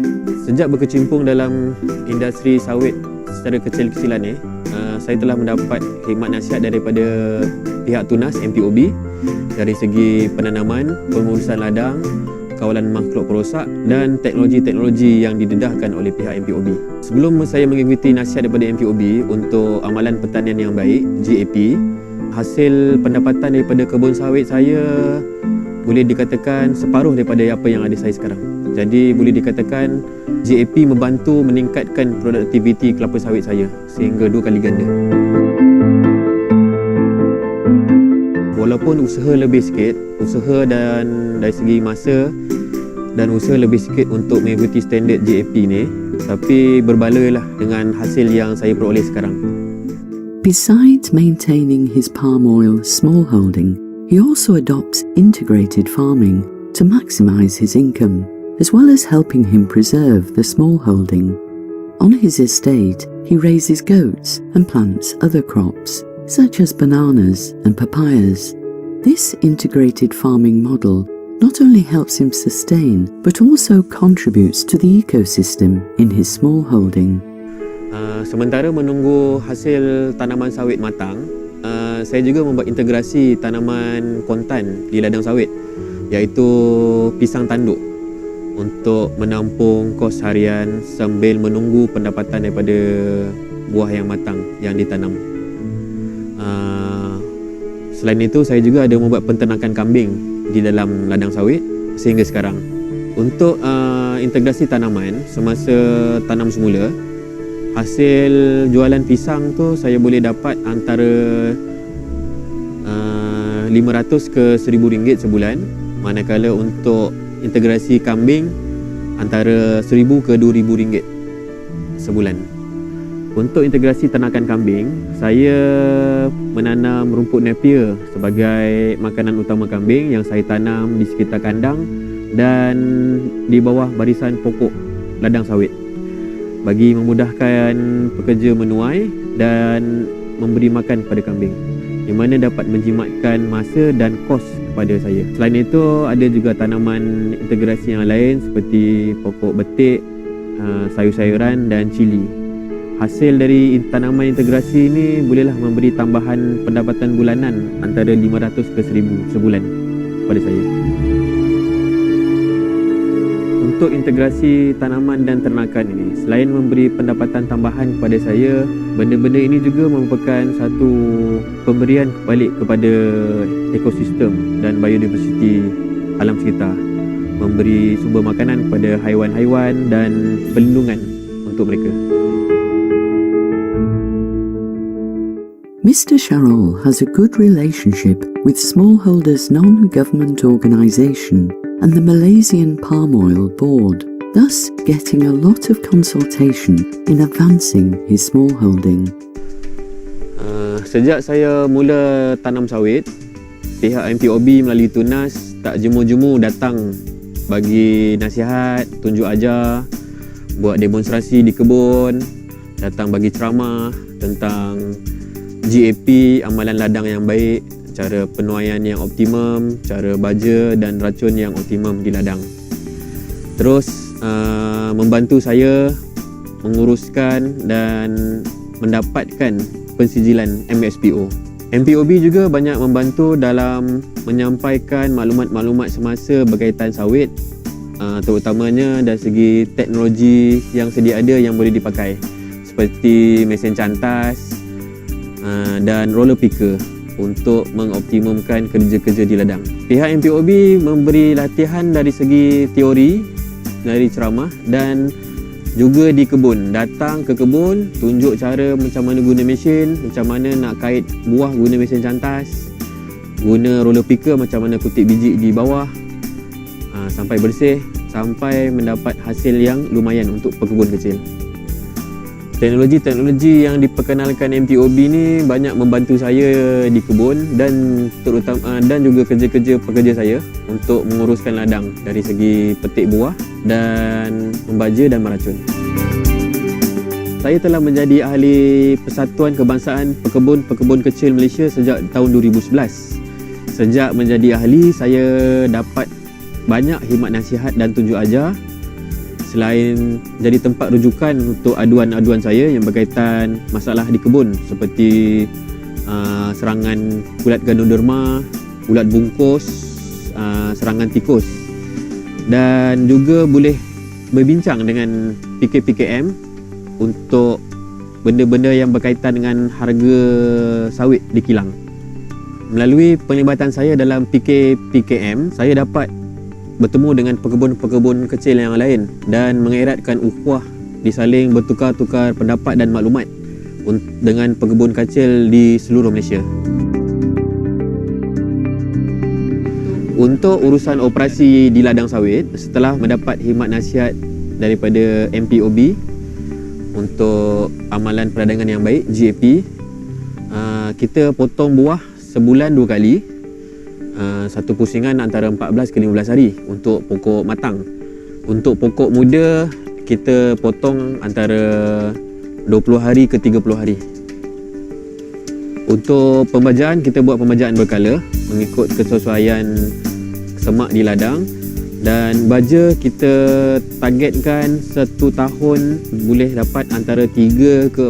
Sejak berkecimpung dalam industri sawit secara kecil-kecilan saya telah mendapat khidmat nasihat daripada pihak tunas MPOB dari segi penanaman, pengurusan ladang, kawalan makhluk perosak dan teknologi-teknologi yang didedahkan oleh pihak MPOB. Sebelum saya mengikuti nasihat daripada MPOB untuk amalan pertanian yang baik, GAP, hasil pendapatan daripada kebun sawit saya boleh dikatakan separuh daripada apa yang ada saya sekarang. Jadi boleh dikatakan GAP membantu meningkatkan produktiviti kelapa sawit saya sehingga 2 kali ganda. Walaupun usaha lebih sikit, usaha dan dari segi masa dan usaha lebih sikit untuk mengikuti standard GAP ni, tapi berbaloi lah dengan hasil yang saya peroleh sekarang. Besides maintaining his palm oil smallholding, he also adopts integrated farming to maximize his income, as well as helping him preserve the smallholding. On his estate, he raises goats and plants other crops, such as bananas and papayas. This integrated farming model not only helps him sustain, but also contributes to the ecosystem in his smallholding. Sementara menunggu hasil tanaman sawit matang, saya juga membuat integrasi tanaman kontan di ladang sawit, iaitu pisang tanduk. untuk menampung kos harian sambil menunggu pendapatan daripada buah yang matang yang ditanam. Selain itu, saya juga ada membuat penternakan kambing di dalam ladang sawit sehingga sekarang. Untuk integrasi tanaman, semasa tanam semula, hasil jualan pisang tu saya boleh dapat antara 500 ke 1000 ringgit sebulan, manakala untuk integrasi kambing antara 1000 ke 2000 ringgit sebulan. Untuk integrasi ternakan kambing, saya menanam rumput napier sebagai makanan utama kambing yang saya tanam di sekitar kandang dan di bawah barisan pokok ladang sawit bagi memudahkan pekerja menuai dan memberi makan kepada kambing, yang mana dapat menjimatkan masa dan kos kepada saya. Selain itu, ada juga tanaman integrasi yang lain seperti pokok betik, sayur-sayuran dan cili. Hasil dari tanaman integrasi ini bolehlah memberi tambahan pendapatan bulanan antara 500 ke 1000 sebulan kepada saya. Untuk integrasi tanaman dan ternakan ini, selain memberi pendapatan tambahan kepada saya, benda-benda ini juga merupakan satu pemberian balik kepada ekosistem dan biodiversiti alam sekitar, memberi sumber makanan kepada haiwan-haiwan dan perlindungan untuk mereka. Mr. Sharol has a good relationship with Smallholders Non-Government Organisation and the Malaysian Palm Oil Board, thus getting a lot of consultation in advancing his smallholding. Sejak saya mula tanam sawit, pihak MPOB melalui Tunas tak jemu-jemu datang bagi nasihat, tunjuk ajar, buat demonstrasi di kebun, datang bagi ceramah tentang GAP, amalan ladang yang baik, cara penuaian yang optimum, cara baja dan racun yang optimum di ladang. Terus membantu saya menguruskan dan mendapatkan pensijilan MSPO. MPOB juga banyak membantu dalam menyampaikan maklumat-maklumat semasa berkaitan sawit, terutamanya dari segi teknologi yang sedia ada yang boleh dipakai seperti mesin cantas dan roller picker untuk mengoptimumkan kerja-kerja di ladang. Pihak MPOB memberi latihan dari segi teori, dari ceramah dan juga di kebun. Datang ke kebun, tunjuk cara macam mana guna mesin, macam mana nak kait buah guna mesin cantas, guna roller picker macam mana kutip biji di bawah sampai bersih, sampai mendapat hasil yang lumayan untuk pekebun kecil. Teknologi-teknologi yang diperkenalkan MPOB ni banyak membantu saya di kebun dan terutama dan juga kerja-kerja pekerja saya untuk menguruskan ladang dari segi petik buah dan membaja dan meracun. Saya telah menjadi ahli Persatuan Kebangsaan Pekebun Kecil Malaysia sejak tahun 2011. Sejak menjadi ahli, saya dapat banyak khidmat nasihat dan tunjuk ajar. Selain jadi tempat rujukan untuk aduan-aduan saya yang berkaitan masalah di kebun seperti serangan ulat ganoderma, ulat bungkus, serangan tikus, dan juga boleh berbincang dengan PKPKM untuk benda-benda yang berkaitan dengan harga sawit di kilang. Melalui penglibatan saya dalam PKPKM, saya dapat bertemu dengan pekebun-pekebun kecil yang lain dan mengeratkan ukhuwah disaling bertukar-tukar pendapat dan maklumat dengan pekebun kecil di seluruh Malaysia. Untuk urusan operasi di ladang sawit, setelah mendapat khidmat nasihat daripada MPOB untuk amalan peradangan yang baik, GAP, kita potong buah sebulan 2 kali. Satu pusingan antara 14 ke 15 hari untuk pokok matang. Untuk pokok muda, kita potong antara 20 hari ke 30 hari. Untuk pembajaan, kita buat pembajaan berkala mengikut kesesuaian semak di ladang. Dan baja kita targetkan 1 tahun boleh dapat antara 3 ke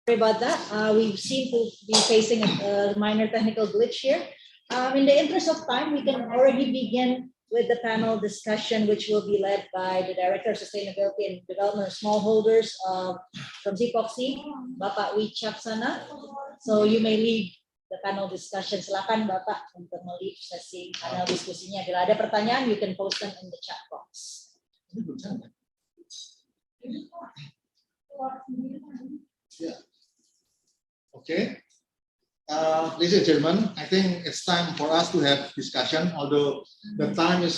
Sorry about that. We seem to be facing a minor technical glitch here. In the interest of time, we can already begin with the panel discussion, which will be led by the Director of Sustainability and Development of Smallholders from CPOPC, Bapak Wicaksana. So you may lead the panel discussion. Silakan Bapak untuk melihat sesi panel diskusinya. Bila ada pertanyaan, you can post them in the chat box. Yeah. Okay. Ladies and gentlemen, I think it's time for us to have discussion. Although the time is,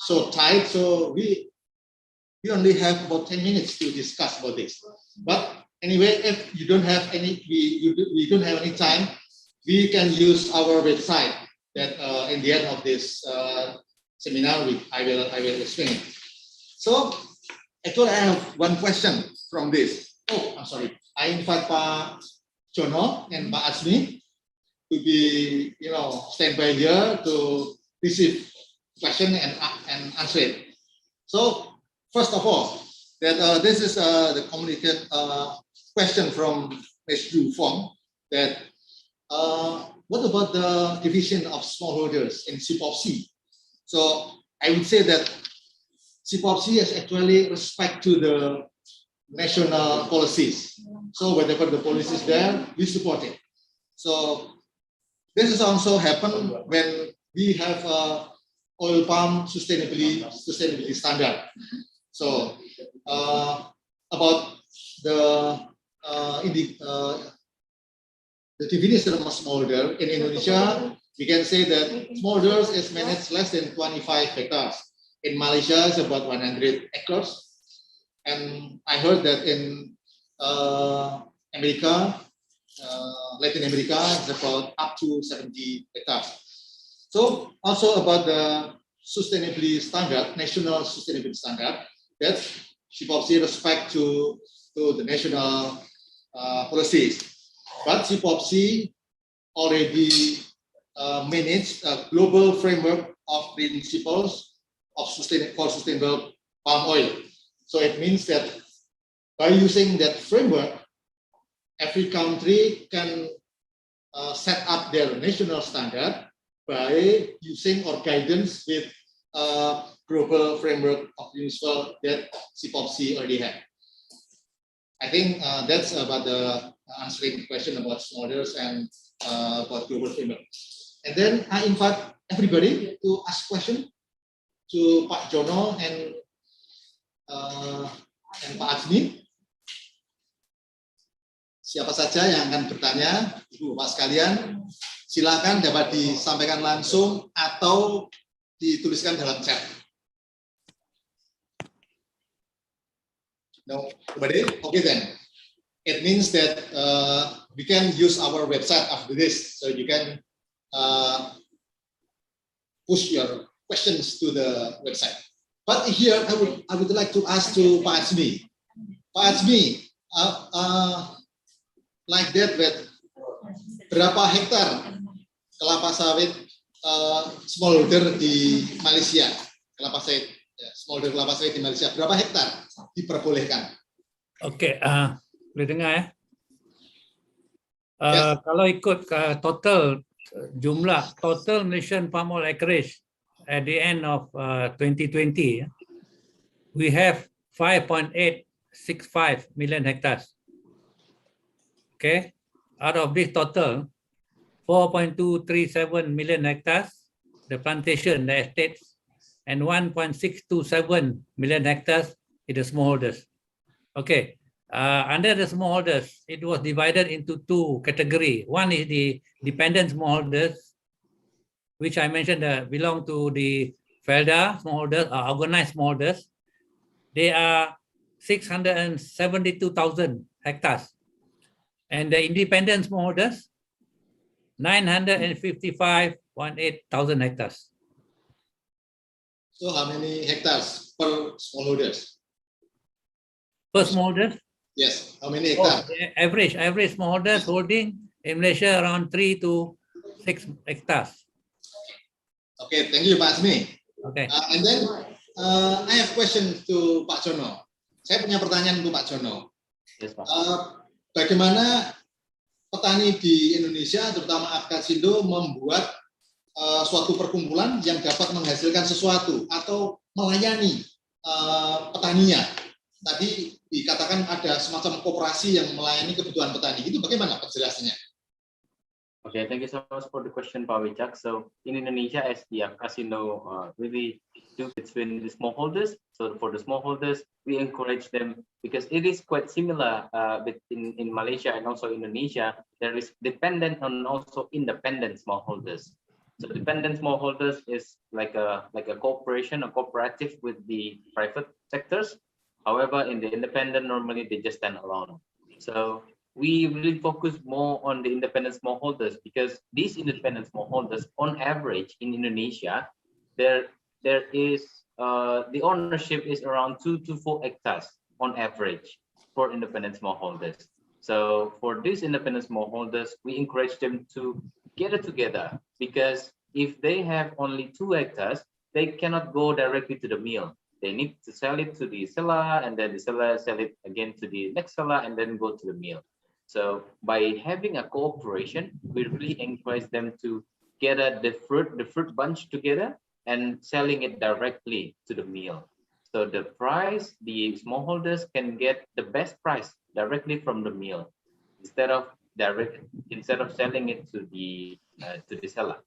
so tight, so we only have about 10 minutes to discuss about this. But anyway, if you don't have any, we don't have any time, we can use our website. That in the end of this seminar, I will explain it. So actually, I have one question from this. Oh, I'm sorry. I invite Pak Jono and Pak Azmi to be, stand by here to receive question and answer it. So first of all, that this is the communicated question from Ms. Yu Fong. That what about the division of smallholders in CPOPC? So I would say that CPOPC is actually respect to the national policies. So whatever the policy is there, we support it. So this is also happened when we have oil palm sustainability standard. So about the definition of smallholder in Indonesia, we can say that smallholders is managed less than 25 hectares. In Malaysia, it's about 100 acres. And I heard that in America, Latin America, it's about up to 70 hectares. So also about the sustainability standard, national sustainability standard, that CPOPC respect to the national policies. But CPOPC already manage a global framework of principles of sustainable palm oil. So it means that by using that framework, every country can set up their national standard by using or guidance with a global framework of principle that CPOPC already have. I think that's about the answering the question about smallholders and about global framework. And then I invite everybody to ask questions to Pak Jono and Pak Azmi. Siapa saja yang akan bertanya, Ibu Bapak sekalian, silakan dapat disampaikan langsung atau dituliskan dalam chat. No, nobody? Okay then. It means that we can use our website after this, so you can push your questions to the website. But here, I would like to ask to Pak Azmi. Pak Azmi, like that, berapa hektar kelapa sawit smallholder di Malaysia? Kelapa sawit, smallholder kelapa sawit di Malaysia, berapa hektar diperbolehkan? Oke, boleh dengar ya? Kalau ikut total jumlah total Malaysian palm oil acreage at the end of 2020, we have 5.865 million hectares. Okay, out of this total, 4.237 million hectares, the plantation, the estates, and 1.627 million hectares is the smallholders. Okay, under the smallholders, it was divided into two categories. One is the dependent smallholders, which I mentioned belong to the FELDA smallholders or organized smallholders. They are 672,000 hectares. And the independent smallholders, 955,000 hectares. So how many hectares per smallholders? Per smallholders? Yes, how many hectares? Average smallholders holding in Malaysia around 3 to 6 hectares. Okay, thank you, Pak Azmi. Okay. And then I have question to Pak Jono. Saya punya pertanyaan untuk Pak Jono. Yes, Pak. Bagaimana petani di Indonesia, terutama Apkasindo, membuat suatu perkumpulan yang dapat menghasilkan sesuatu atau melayani petaninya. Tadi dikatakan ada semacam koperasi yang melayani kebutuhan petani. Itu bagaimana penjelasannya? Okay, thank you so much for the question, Pak Wicak. So in Indonesia, as the Apkasindo really do between the smallholders. So for the smallholders, we encourage them because it is quite similar in Malaysia and also Indonesia. There is dependent on also independent smallholders. So dependent smallholders is like a corporation, a cooperative with the private sectors. However, in the independent, normally they just stand alone. So we really focus more on the independent smallholders because these independent smallholders, on average in Indonesia, there is the ownership is around 2 to 4 hectares on average for independent smallholders. So for these independent smallholders, we encourage them to get it together because if they have only 2 hectares, they cannot go directly to the mill. They need to sell it to the seller, and then the seller sell it again to the next seller, and then go to the mill. So by having a cooperation, we really encourage them to gather the fruit bunch together and selling it directly to the mill. So the price, the smallholders can get the best price directly from the mill instead of selling it to the seller.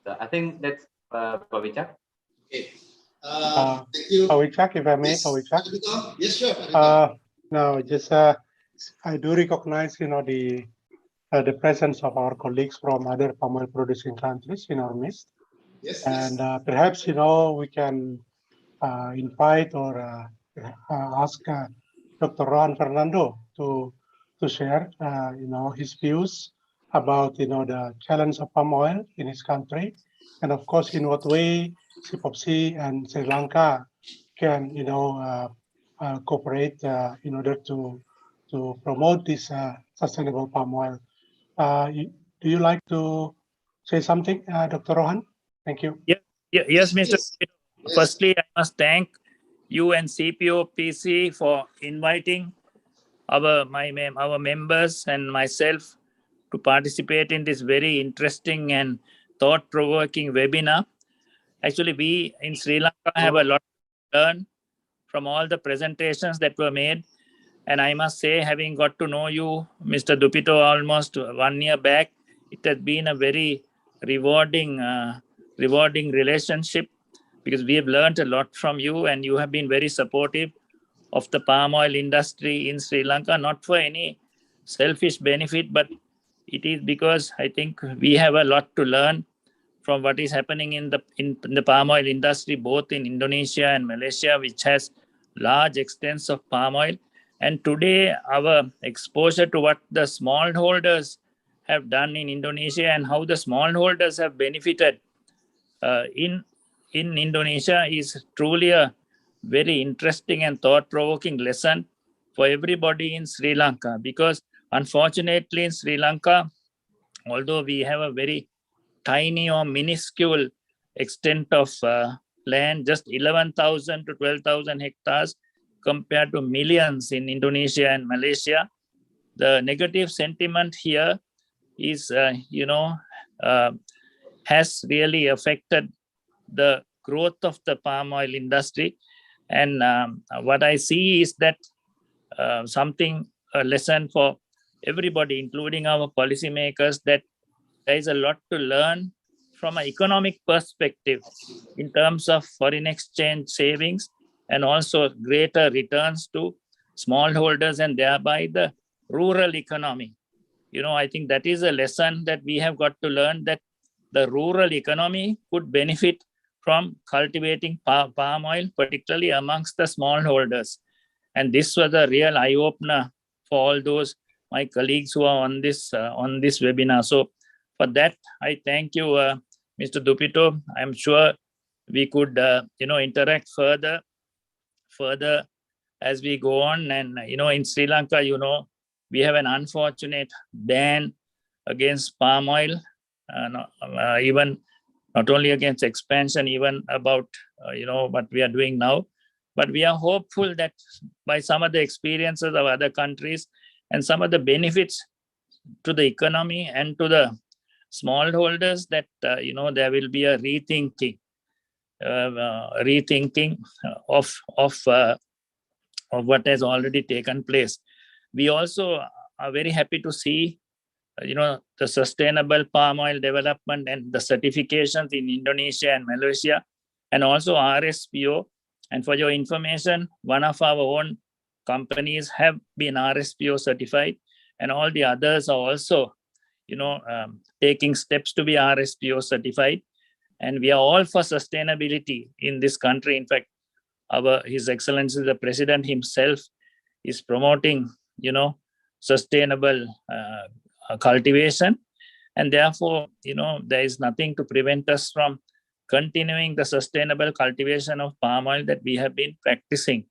So I think that's Pak Wicak. Okay. Thank you. Pak Wicak, if I may, Yes, Pak Wicak. yes, sure. Now, just I do recognize, the presence of our colleagues from other palm oil producing countries in our midst, Yes, and perhaps we can invite or ask Dr. Juan Fernando to share, his views about, the challenge of palm oil in his country, and of course, in what way CPOPC and Sri Lanka can, cooperate in order to promote this sustainable palm oil. Do you like to say something, Dr. Rohan? Thank you. Yes, Mr. Yes. Firstly, I must thank you and CPOPC for inviting our members and myself to participate in this very interesting and thought-provoking webinar. Actually, we in Sri Lanka have a lot to learn from all the presentations that were made. And I must say, having got to know you, Mr. Dupito, almost 1 year back, it has been a very rewarding relationship because we have learned a lot from you, and you have been very supportive of the palm oil industry in Sri Lanka, not for any selfish benefit, but it is because I think we have a lot to learn from what is happening in the palm oil industry, both in Indonesia and Malaysia, which has large extents of palm oil. And today, our exposure to what the smallholders have done in Indonesia and how the smallholders have benefited in Indonesia is truly a very interesting and thought-provoking lesson for everybody in Sri Lanka. Because unfortunately, in Sri Lanka, although we have a very tiny or minuscule extent of land, just 11,000 to 12,000 hectares compared to millions in Indonesia and Malaysia. The negative sentiment here is, has really affected the growth of the palm oil industry. And what I see is that a lesson for everybody, including our policymakers, that there is a lot to learn from an economic perspective in terms of foreign exchange savings and also greater returns to smallholders and thereby the rural economy. I think that is a lesson that we have got to learn, that the rural economy could benefit from cultivating palm oil, particularly amongst the smallholders. And this was a real eye-opener for all those my colleagues who are on this webinar. So for that, I thank you, Mr. Dupito. I'm sure we could, interact further as we go on. And, in Sri Lanka, we have an unfortunate ban against palm oil, even not only against expansion, even about, what we are doing now. But we are hopeful that by some of the experiences of other countries and some of the benefits to the economy and to the smallholders, that there will be a rethinking of what has already taken place. We also are very happy to see the sustainable palm oil development and the certifications in Indonesia and Malaysia, and also RSPO. And for your information, one of our own companies have been RSPO certified, and all the others are also taking steps to be RSPO certified. And we are all for sustainability in this country. In fact, His Excellency the President himself is promoting sustainable cultivation, and therefore there is nothing to prevent us from continuing the sustainable cultivation of palm oil that we have been practicing.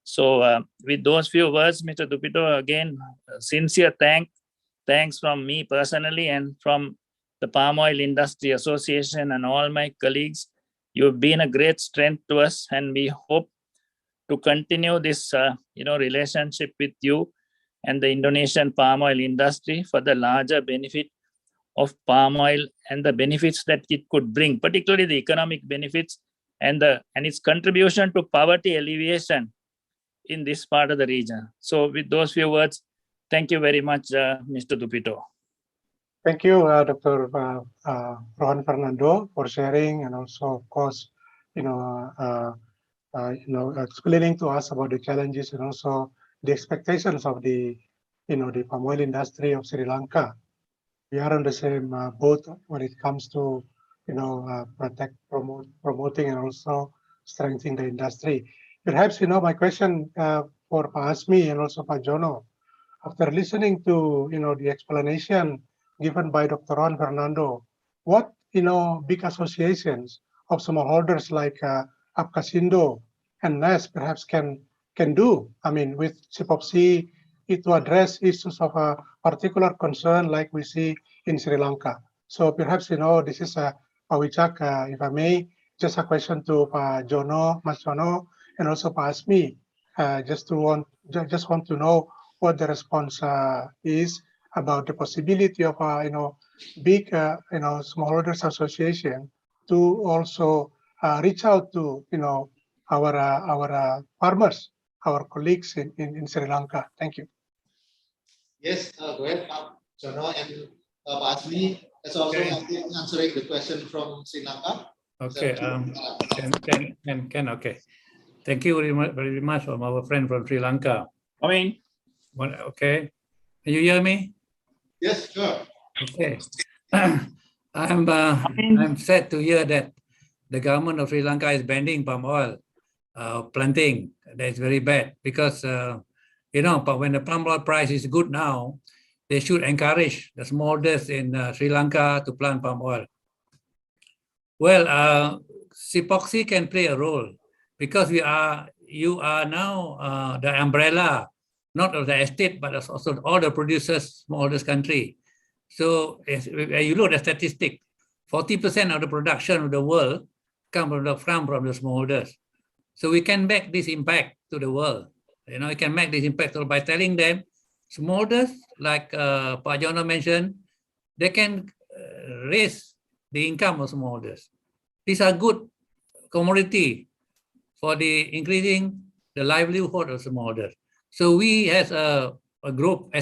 So with those few words, Mr. Dupito, again, sincere thanks from me personally and from the Palm Oil Industry Association and all my colleagues. You've been a great strength to us, and we hope to continue this relationship with you and the Indonesian palm oil industry for the larger benefit of palm oil and the benefits that it could bring, particularly the economic benefits and its contribution to poverty alleviation in this part of the region. So with those few words, thank you very much, Mr. Dupito. Thank you, Dr. Juan Fernando, for sharing, and also, of course, explaining to us about the challenges and also the expectations of the palm oil industry of Sri Lanka. We are on the same boat when it comes to promoting and also strengthening the industry. Perhaps my question for Pak Asmi and also Pak Jono, after listening to the explanation given by Dr. Juan Fernando, what big associations of smallholders like Apkasindo and NES perhaps can do, with CPOPC, to address issues of a particular concern like we see in Sri Lanka. So perhaps this is Pak Wicak, if I may, just a question to Pak Jono, Mas Jono, and also Pak Asmi. Just want to know what the response is about the possibility of big smallholders association to also reach out to our farmers, our colleagues in Sri Lanka. Thank you. Yes, go ahead, Pak Jono and Pak Asmi. That's also answering the question from Sri Lanka. Okay. Okay. Thank you very much from our friend from Sri Lanka. Okay. Can you hear me? Yes, sure. Okay. I'm sad to hear that the government of Sri Lanka is banning palm oil planting. That's very bad because but when the palm oil price is good now, they should encourage the smallholders in Sri Lanka to plant palm oil. Well, CPOPC can play a role because you are now the umbrella, not of the estate, but also all the producers, smallholders country. So if you look at the statistic, 40% of the production of the world come from the smallholders. So we can make this impact to the world. We can make this impact by telling them, smallholders, like Pak Jono mentioned, they can raise the income of smallholders. These are good commodity for the increasing the livelihood of smallholders. So we as a group,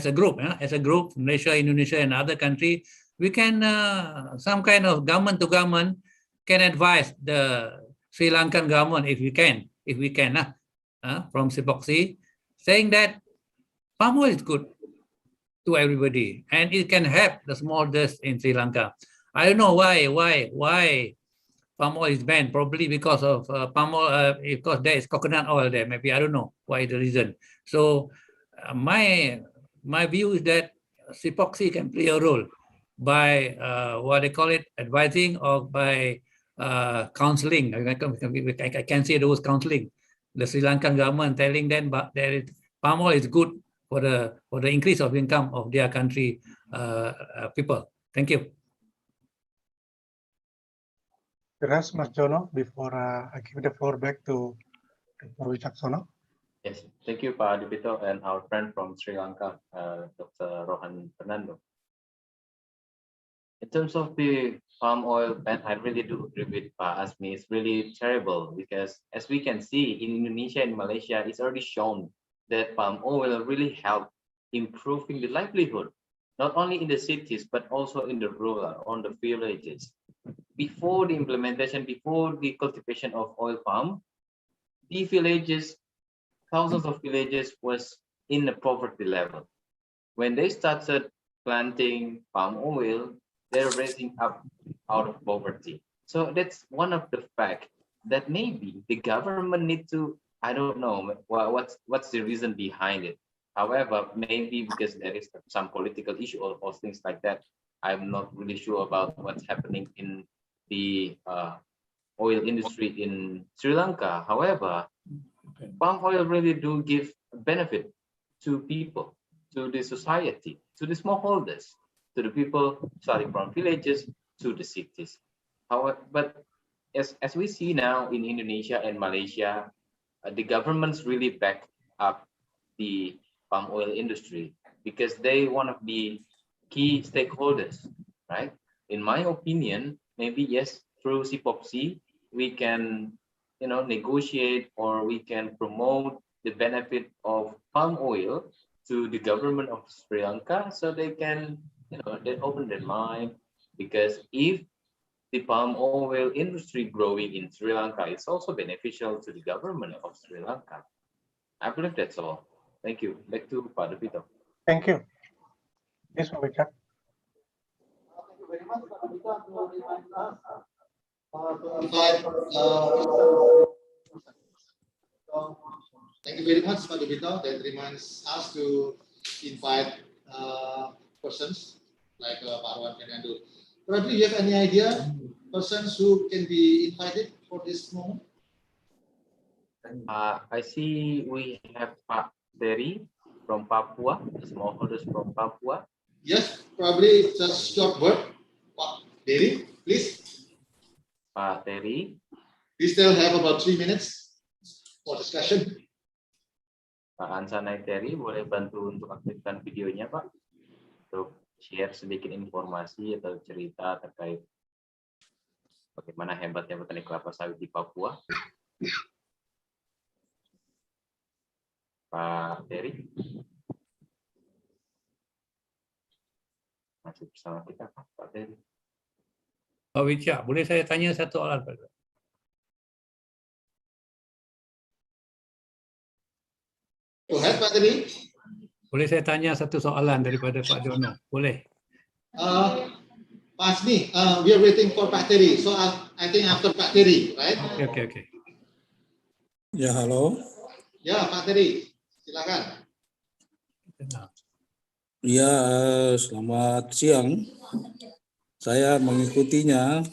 Malaysia, Indonesia, and other countries, we can some kind of government to government can advise the Sri Lankan government if we can from CPOPC, saying that palm oil is good to everybody and it can help the smallholders in Sri Lanka. I don't know why palm oil is banned. Probably because of palm oil, because there is coconut oil there. Maybe I don't know why the reason. So my view is that CPOPC can play a role by what they call it, advising, or by counseling. I can say those counseling the Sri Lankan government, telling them that palm oil is good for the increase of income of their country people. Thank you. Perhaps, Mas Jono, before I give the floor back to Dr. Wicaksono. Yes, thank you, Pak Adipito, and our friend from Sri Lanka, Dr. Rohan Fernando. In terms of the palm oil ban, I really do agree with Pak Asmi. It's really terrible because, as we can see in Indonesia and Malaysia, it's already shown that palm oil really help improving the livelihood, not only in the cities but also in the rural, on the villages. Before the implementation, before the cultivation of oil palm, the villages, thousands of villages was in the poverty level. When they started planting palm oil, they're raising up out of poverty. So that's one of the facts that maybe the government need to, I don't know what's the reason behind it. However, maybe because there is some political issue or things like that. I'm not really sure about what's happening in the oil industry in Sri Lanka. However, palm oil really do give benefit to people, to the society, to the smallholders, to the people starting from villages to the cities. However, but as we see now in Indonesia and Malaysia, the governments really back up the palm oil industry because they want to be key stakeholders, right? In my opinion, maybe yes, through CPOPC, we can, negotiate or we can promote the benefit of palm oil to the government of Sri Lanka so they can, they open their mind, because if the palm oil industry growing in Sri Lanka, it's also beneficial to the government of Sri Lanka. I believe that's all. Thank you. Back to Pak Adipito. Thank you. Yes, Pak Wicak. Thank you very much, Pak Adipito, to remind us thank you very much, Pak Adipito. That reminds us to invite persons like Pak Rohan Fernando. Probably you have any idea persons who can be invited for this moment? I see we have Pak Terry from Papua, the smallholders from Papua. Yes, probably just short word. Pak Terry, please. Pak Terry. We still have about 3 minutes for discussion. Pak Ansanai Terry, boleh bantu untuk aktifkan videonya, Pak, untuk share sedikit informasi atau cerita terkait bagaimana hebatnya petani kelapa sawit di Papua. Pak Terry masih bersama kita, Pak Terry. Pak Wicak, boleh saya tanya satu soalan, Pak? Go ahead, Pak Terry. Boleh saya tanya satu soalan daripada Pak Dono? Boleh. Pak Asmi, we are waiting for Pak Terry. So I think after Pak Terry, right? Okay. Ya, halo. Ya, Pak Terry, silakan. Ya, selamat siang. Saya mengikutinya.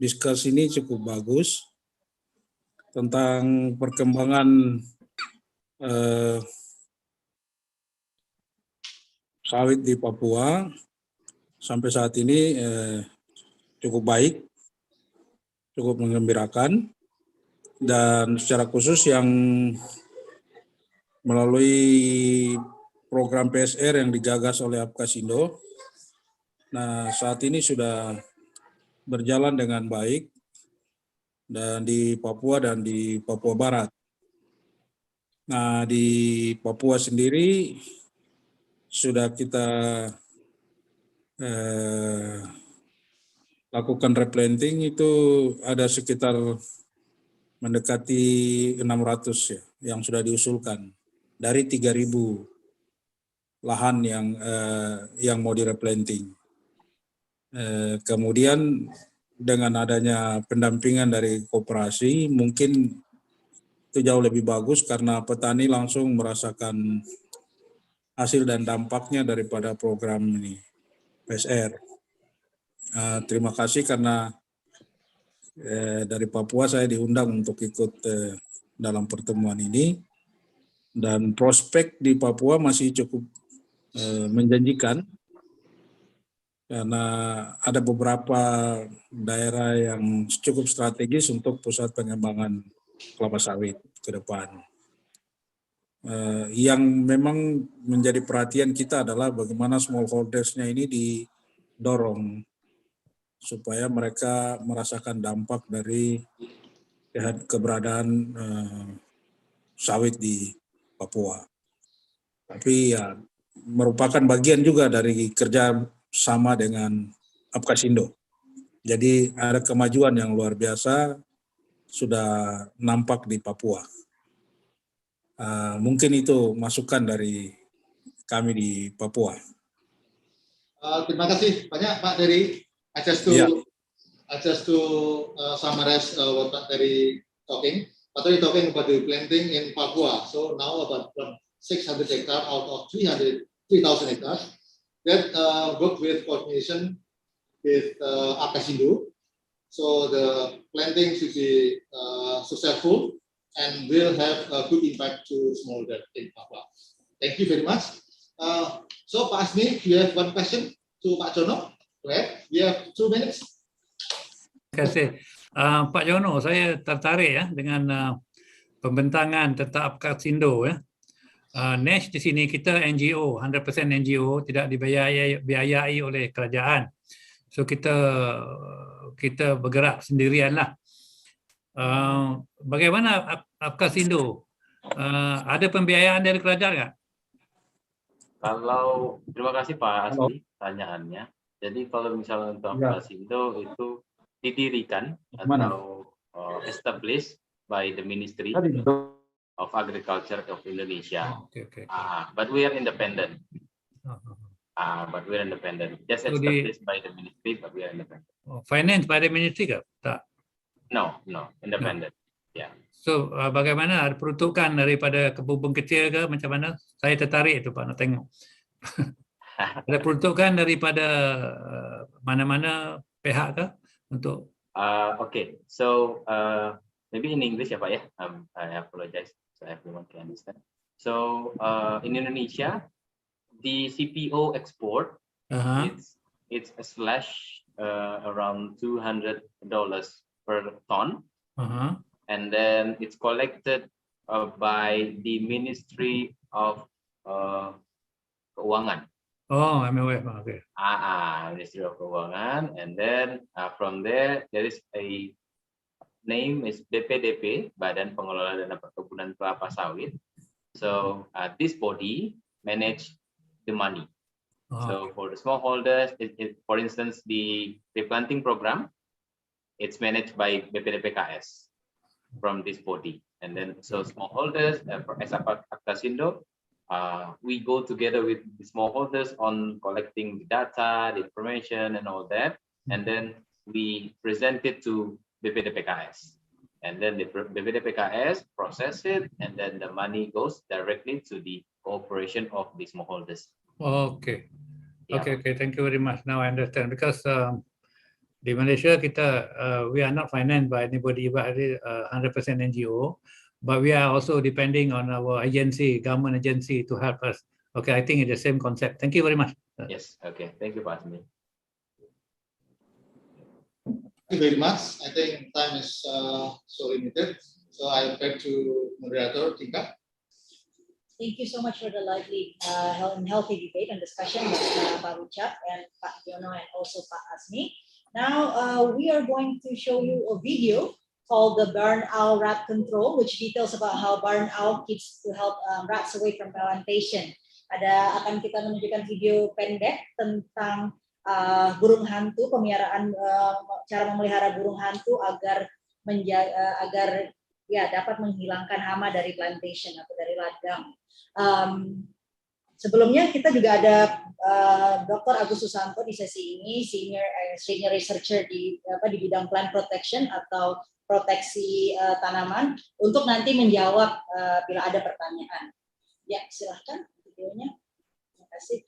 Diskusi ini cukup bagus tentang perkembangan sawit di Papua. Sampai saat ini cukup baik, cukup menggembirakan, dan secara khusus yang melalui program PSR yang digagas oleh Apkasindo. Nah, saat ini sudah berjalan dengan baik dan di Papua dan di Papua Barat. Nah, di Papua sendiri sudah kita lakukan replanting, itu ada sekitar mendekati 600 ya, yang sudah diusulkan dari 3.000 lahan yang mau direplanting. Kemudian dengan adanya pendampingan dari koperasi, mungkin itu jauh lebih bagus karena petani langsung merasakan hasil dan dampaknya daripada program ini, PSR. Terima kasih karena dari Papua saya diundang untuk ikut dalam pertemuan ini, dan prospek di Papua masih cukup menjanjikan karena ada beberapa daerah yang cukup strategis untuk pusat pengembangan kelapa sawit ke depan. Yang memang menjadi perhatian kita adalah bagaimana smallholdersnya ini didorong supaya mereka merasakan dampak dari keberadaan sawit di Papua. Tapi ya merupakan bagian juga dari kerja sama dengan Apkasindo. Jadi ada kemajuan yang luar biasa sudah nampak di Papua. Mungkin itu masukan dari kami di Papua. Terima kasih banyak Pak Dery. Just to summarize what Pak Dery talking. Pak Dery talking about the planting in Papua. So now about 600 hectares out of 3,000 hectares that work with coordination with Apkasindo. So the planting should be successful and will have a good impact to smallholder in Papua. Thank you very much. So Pak Asmi, you have one question to Pak Jono. Go ahead. We have 2 minutes. Terima kasih. Pak Jono, saya tertarik ya dengan pembentangan tentang Apkasindo ya. NESH di sini kita NGO, 100% NGO, tidak dibiayai oleh kerajaan. So kita bergerak sendirian lah. Bagaimana Apkasindo? Ada pembiayaan dari kerajaan nggak? Terima kasih Pak Asmi pertanyaannya. Jadi kalau misalnya untuk Apkasindo itu didirikan atau established by the Ministry of Agriculture of Indonesia. But we are independent. Just established by the Ministry, but we are independent. Finance by the Ministry ke? Tak. No, independent. Yeah. So bagaimana peruntukan daripada kebubung kecil ke macam mana? Saya tertarik itu Pak nak tengok. Ada peruntukan daripada mana-mana pihak ke untuk? Okay, so maybe in English ya Pak ya. I apologize so everyone can understand. So in Indonesia, the CPO export it's a slash around $200 per ton, and then it's collected by the Ministry of Keuangan. Oh, I'm aware. Okay. Ministry of Keuangan, and then from there is a name is BPDP, Badan Pengelola Dana Perkebunan Kelapa Sawit. So this body manage the money. So for the smallholders, for instance, the replanting program, it's managed by BPDPKS from this body, and then so smallholders as Apkasindo. We go together with the smallholders on collecting the data, the information, and all that, and then we present it to BPDPKS, and then the BPDPKS process it, and then the money goes directly to the cooperation of the smallholders. Okay. Okay. Thank you very much. Now I understand because di Malaysia kita we are not financed by anybody, but 100% NGO. But we are also depending on our agency, government agency, to help us. Okay, I think it's the same concept. Thank you very much. Yes. Okay. Thank you, Pak Asmi. Thank you very much. I think time is so limited. So I'll back to moderator Tingka. Thank you so much for the lively and healthy debate and discussion with Pak Richard and Pak Jono and also Pak Asmi. Now we are going to show you a video called the barn owl rat control, which details about how barn owl keeps to help rats away from plantation. Akan kita menunjukkan video pendek tentang burung hantu, pemeliharaan cara memelihara burung hantu agar dapat menghilangkan hama dari plantation atau dari ladang. Sebelumnya kita juga ada Dr. Agus Susanto di sesi ini, senior researcher di bidang plant protection atau proteksi tanaman untuk nanti menjawab bila ada pertanyaan. Ya, silahkan videonya. Terima kasih.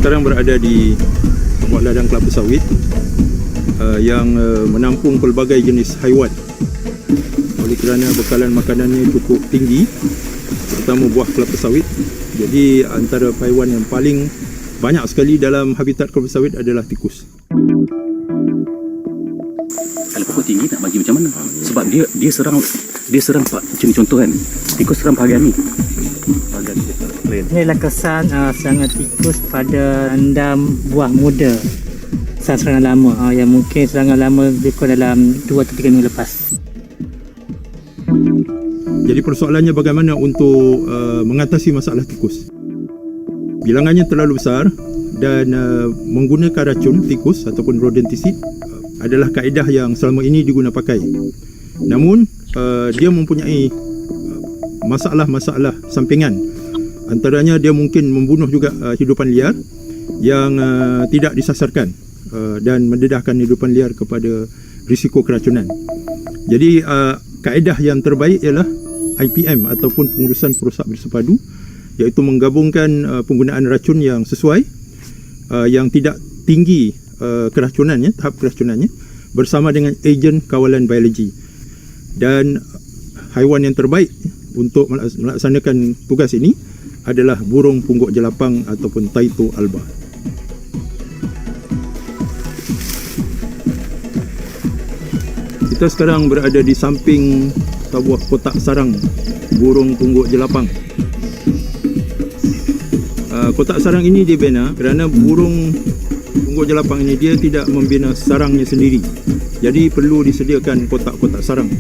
sekarang berada di sebuah ladang kelapa sawit yang menampung pelbagai jenis haiwan. Oleh kerana bekalan makanannya cukup tinggi, terutama buah kelapa sawit. Jadi antara haiwan yang paling banyak sekali dalam habitat kelapa sawit adalah tikus. Kalau pokok tinggi nak bagi macam mana? Sebab dia serang Pak. Macam contoh kan, tikus serang bahagian ni. Inilah kesan serangan tikus pada andam buah muda. Serangan lama yang mungkin serangan lama berlaku dalam 2 atau 3 minggu lepas. Jadi persoalannya bagaimana untuk mengatasi masalah tikus. Bilangannya terlalu besar dan menggunakan racun tikus ataupun rodenticide adalah kaedah yang selama ini diguna pakai. Namun dia mempunyai masalah-masalah sampingan. Antaranya dia mungkin membunuh juga hidupan liar yang tidak disasarkan dan mendedahkan hidupan liar kepada risiko keracunan. Jadi kaedah yang terbaik ialah IPM ataupun pengurusan perosak bersepadu, iaitu menggabungkan penggunaan racun yang sesuai, yang tidak tinggi keracunannya, tahap keracunannya, bersama dengan ejen kawalan biologi. Dan haiwan yang terbaik untuk melaksanakan tugas ini adalah burung pungguk jelapang ataupun Taito alba. Kita sekarang berada di samping sebuah kotak sarang burung pungguk jelapang. Kotak sarang ini dibina kerana burung pungguk jelapang ini dia tidak membina sarangnya sendiri. Jadi perlu disediakan kotak-kotak sarang.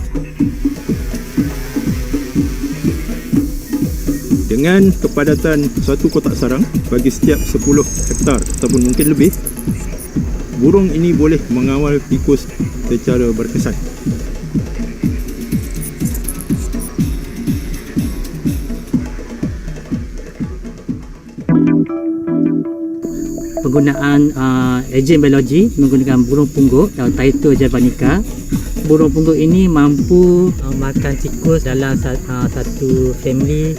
Dengan kepadatan satu kotak sarang bagi setiap 10 hektar ataupun mungkin lebih, burung ini boleh mengawal tikus secara berkesan. Penggunaan ejen biologi menggunakan burung pungguk atau Taito javanica. Burung pungguk ini mampu makan tikus dalam satu family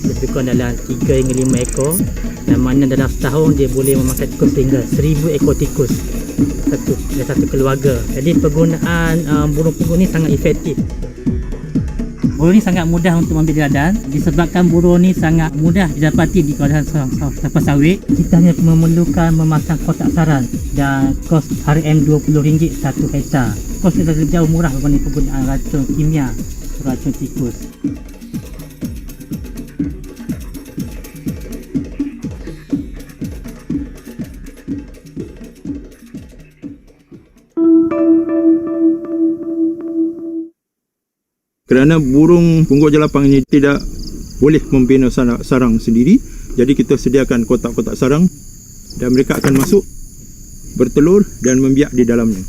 lebih kurang dalam 3 hingga 5 ekor, dan mana dalam setahun dia boleh memakan tikus sehingga 1000 ekor tikus satu keluarga. Jadi penggunaan burung pungguk ini sangat efektif. Burung ini sangat mudah untuk mengambil ladan disebabkan burung ini sangat mudah didapati di kawasan kelapa sawit. Kita hanya memerlukan memasang kotak sarang dan kos RM20 satu hektar. Kos sudah jauh murah berbanding penggunaan racun kimia, racun tikus. Kerana burung pungguk jelapang ini tidak boleh membina sarang sendiri, jadi kita sediakan kotak-kotak sarang dan mereka akan masuk, bertelur dan membiak di dalamnya.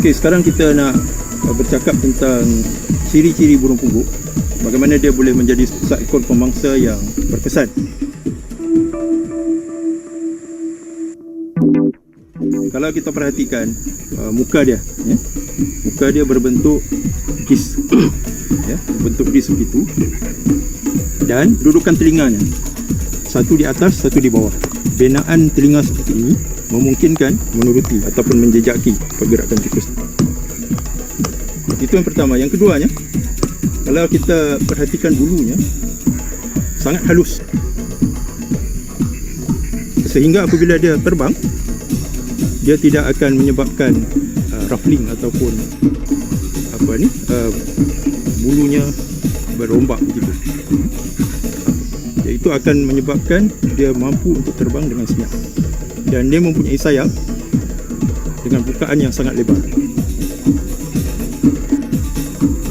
Okey, sekarang kita nak bercakap tentang ciri-ciri burung pungguk. Bagaimana dia boleh menjadi seekor pemangsa yang berkesan. Kalau kita perhatikan muka dia, muka dia berbentuk dis, bentuk dis begitu. Dan dudukan telinganya, satu di atas, satu di bawah. Binaan telinga seperti ini memungkinkan menuruti ataupun menjejaki pergerakan tikus. Itu yang pertama. Yang keduanya, kalau kita perhatikan bulunya sangat halus, sehingga apabila dia terbang, dia tidak akan menyebabkan ruffling ataupun bulunya berombak begitu. Itu akan menyebabkan dia mampu untuk terbang dengan senyap. Dan dia mempunyai sayap dengan bukaan yang sangat lebar,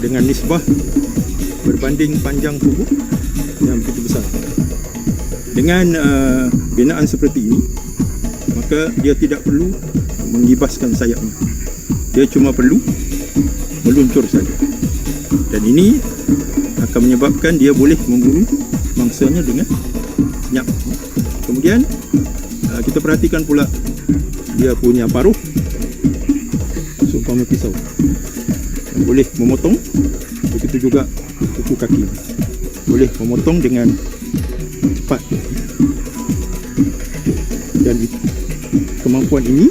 dengan nisbah berbanding panjang tubuh yang begitu besar. Dengan binaan seperti ini, maka dia tidak perlu mengibaskan sayapnya. Dia cuma perlu meluncur saja. Dan ini akan menyebabkan dia boleh memburu mangsanya dengan senyap. Kemudian kita perhatikan pula dia punya paruh seumpama pisau yang boleh memotong. Begitu juga kuku kaki boleh memotong dengan cepat. Dan kemampuan ini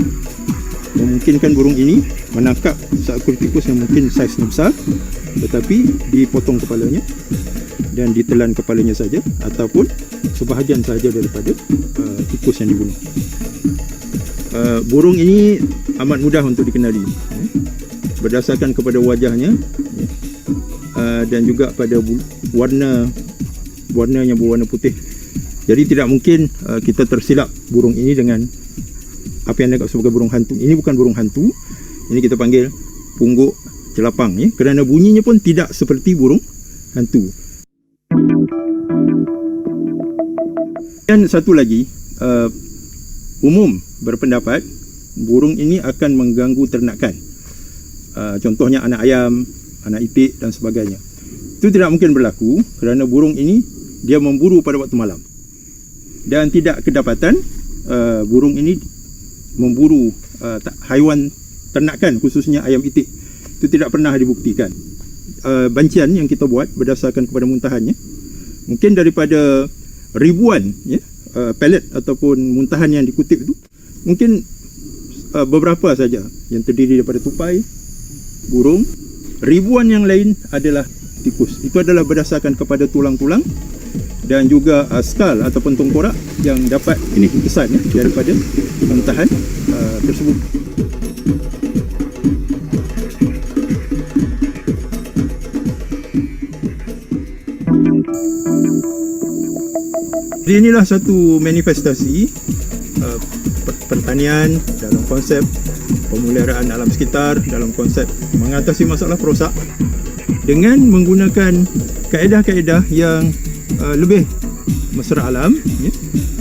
memungkinkan burung ini menangkap seekor tikus yang mungkin saiznya besar, tetapi dipotong kepalanya dan ditelan kepalanya saja, ataupun sebahagian saja daripada tikus yang dibunuh. Burung ini amat mudah untuk dikenali berdasarkan kepada wajahnya dan juga pada warnanya berwarna putih. Jadi tidak mungkin kita tersilap burung ini dengan apa yang dianggap sebagai burung hantu. Ini bukan burung hantu, ini kita panggil pungguk jelapang, kerana bunyinya pun tidak seperti burung hantu. Dan satu lagi, umum berpendapat burung ini akan mengganggu ternakan. Contohnya anak ayam, anak itik dan sebagainya. Itu tidak mungkin berlaku kerana burung ini dia memburu pada waktu malam. Dan tidak kedapatan burung ini memburu haiwan ternakan, khususnya ayam itik. Itu tidak pernah dibuktikan. Bancian yang kita buat berdasarkan kepada muntahannya, mungkin daripada ribuan pelet ataupun muntahan yang dikutip itu, mungkin beberapa saja yang terdiri daripada tupai, burung. Ribuan yang lain adalah tikus. Itu adalah berdasarkan kepada tulang-tulang dan juga skal ataupun tengkorak yang dapat kesan daripada muntahan tersebut. Jadi inilah satu manifestasi pertanian dalam konsep pemeliharaan alam sekitar, dalam konsep mengatasi masalah perosak dengan menggunakan kaedah-kaedah yang lebih mesra alam,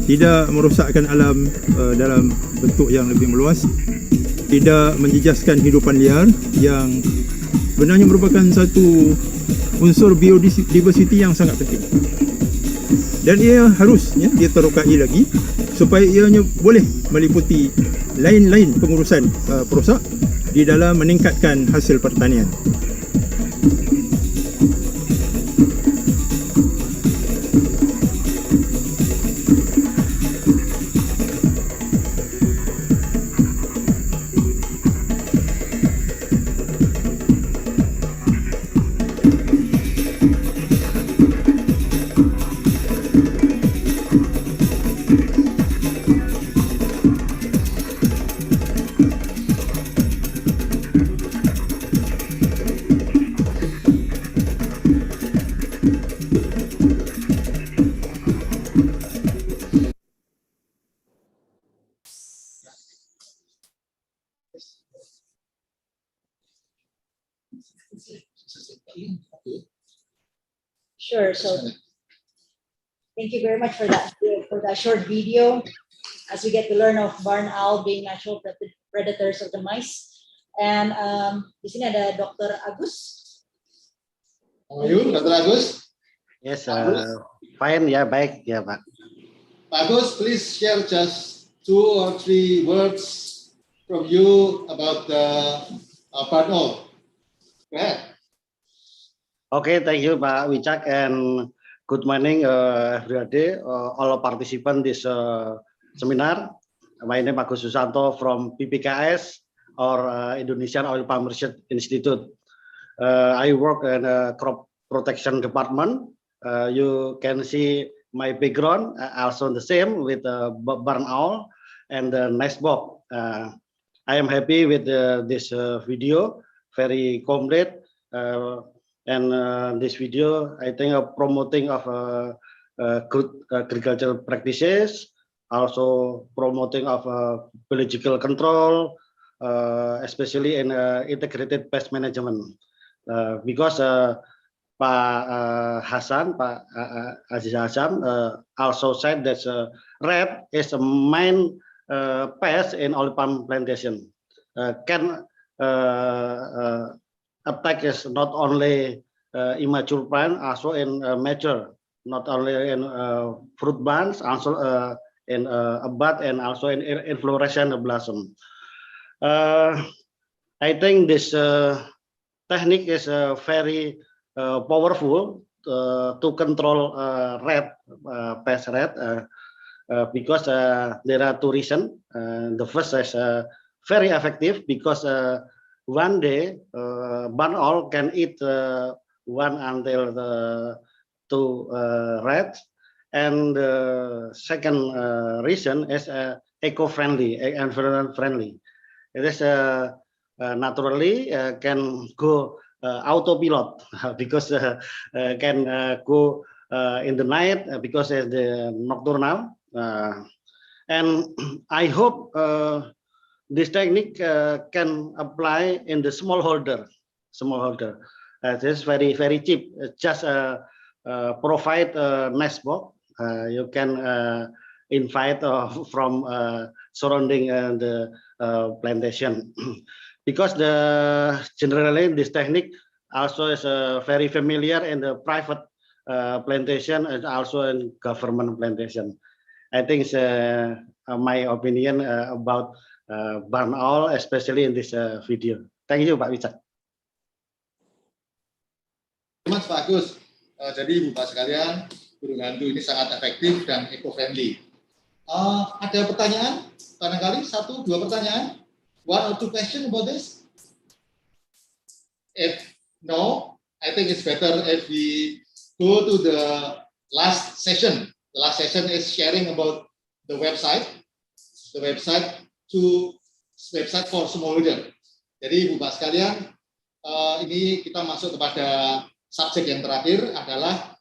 tidak merosakkan alam dalam bentuk yang lebih meluas, tidak menjejaskan hidupan liar yang sebenarnya merupakan satu unsur biodiversity yang sangat penting. Dan ia harus dia terokai lagi supaya ianya boleh meliputi lain-lain pengurusan perosak di dalam meningkatkan hasil pertanian. Sure. So thank you very much for that short video, as we get to learn of barn owl being natural predators of the mice. And di sini ada Dr. Agus. How are you, Dr. Agus? Yes, fine. Ya, baik ya, Pak. Pak Agus, please share just 2 or 3 words from you about the barn owl. Go ahead. Okay, thank you, Pak Wicak, and good morning, everybody, all participants this seminar. My name is Agus Susanto from PPKS, or Indonesian Oil Palm Research Institute. I work in a crop protection department. You can see my background, also the same with barn owl and the nest box. I am happy with this video, very complete. And this video, I think, promoting of good agricultural practices, also promoting of biological control, especially in integrated pest management. Because Pak Aziz Hasan also said that rat is a main pests in olive palm plantation can attack is not only immature plant, also in mature, not only in fruit bunch, also in a bud and also in inflorescence blossom. I think this technique is very powerful to control pest rat because there are two reasons. The first is very effective because one day barn owl can eat 1 until 2 rats, and the second reason is eco-friendly, environment friendly. It is naturally can go autopilot because can go in the night because it's the nocturnal. And I hope this technique can apply in the smallholder. It is very cheap. Just provide a nest box. You can invite from surrounding the plantation, because generally this technique also is very familiar in the private plantation and also in government plantation. I think it's my opinion about barn owl, especially in this video. Thank you, Pak Wicak. Mas Pak Agus, jadi Bapak sekalian, burung hantu ini sangat efektif dan eco-friendly. Ada pertanyaan? Barangkali 1-2 pertanyaan? 1 or 2 questions about this? If no, I think it's better if we go to the last session. The last session is sharing about the website for smallholder. Jadi Bapak sekalian, ini kita masuk kepada subjek yang terakhir adalah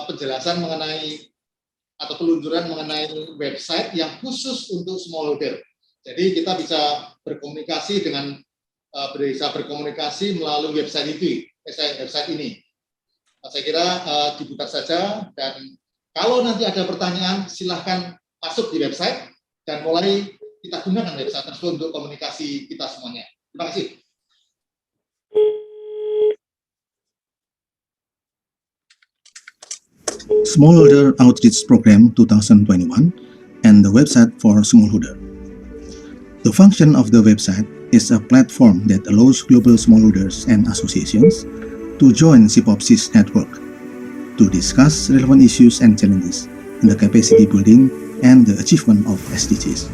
penjelasan mengenai atau peluncuran mengenai website yang khusus untuk smallholder. Jadi kita bisa berkomunikasi melalui website ini. Saya kira dibuka saja, dan kalau nanti ada pertanyaan silahkan masuk di website dan mulai kita gunakan website tersebut untuk komunikasi kita semuanya. Terima kasih. Smallholder Outreach Program 2021 and the website for smallholder. The function of the website is a platform that allows global smallholders and associations to join CPOPC's network to discuss relevant issues and challenges in the capacity building and the achievement of SDGs.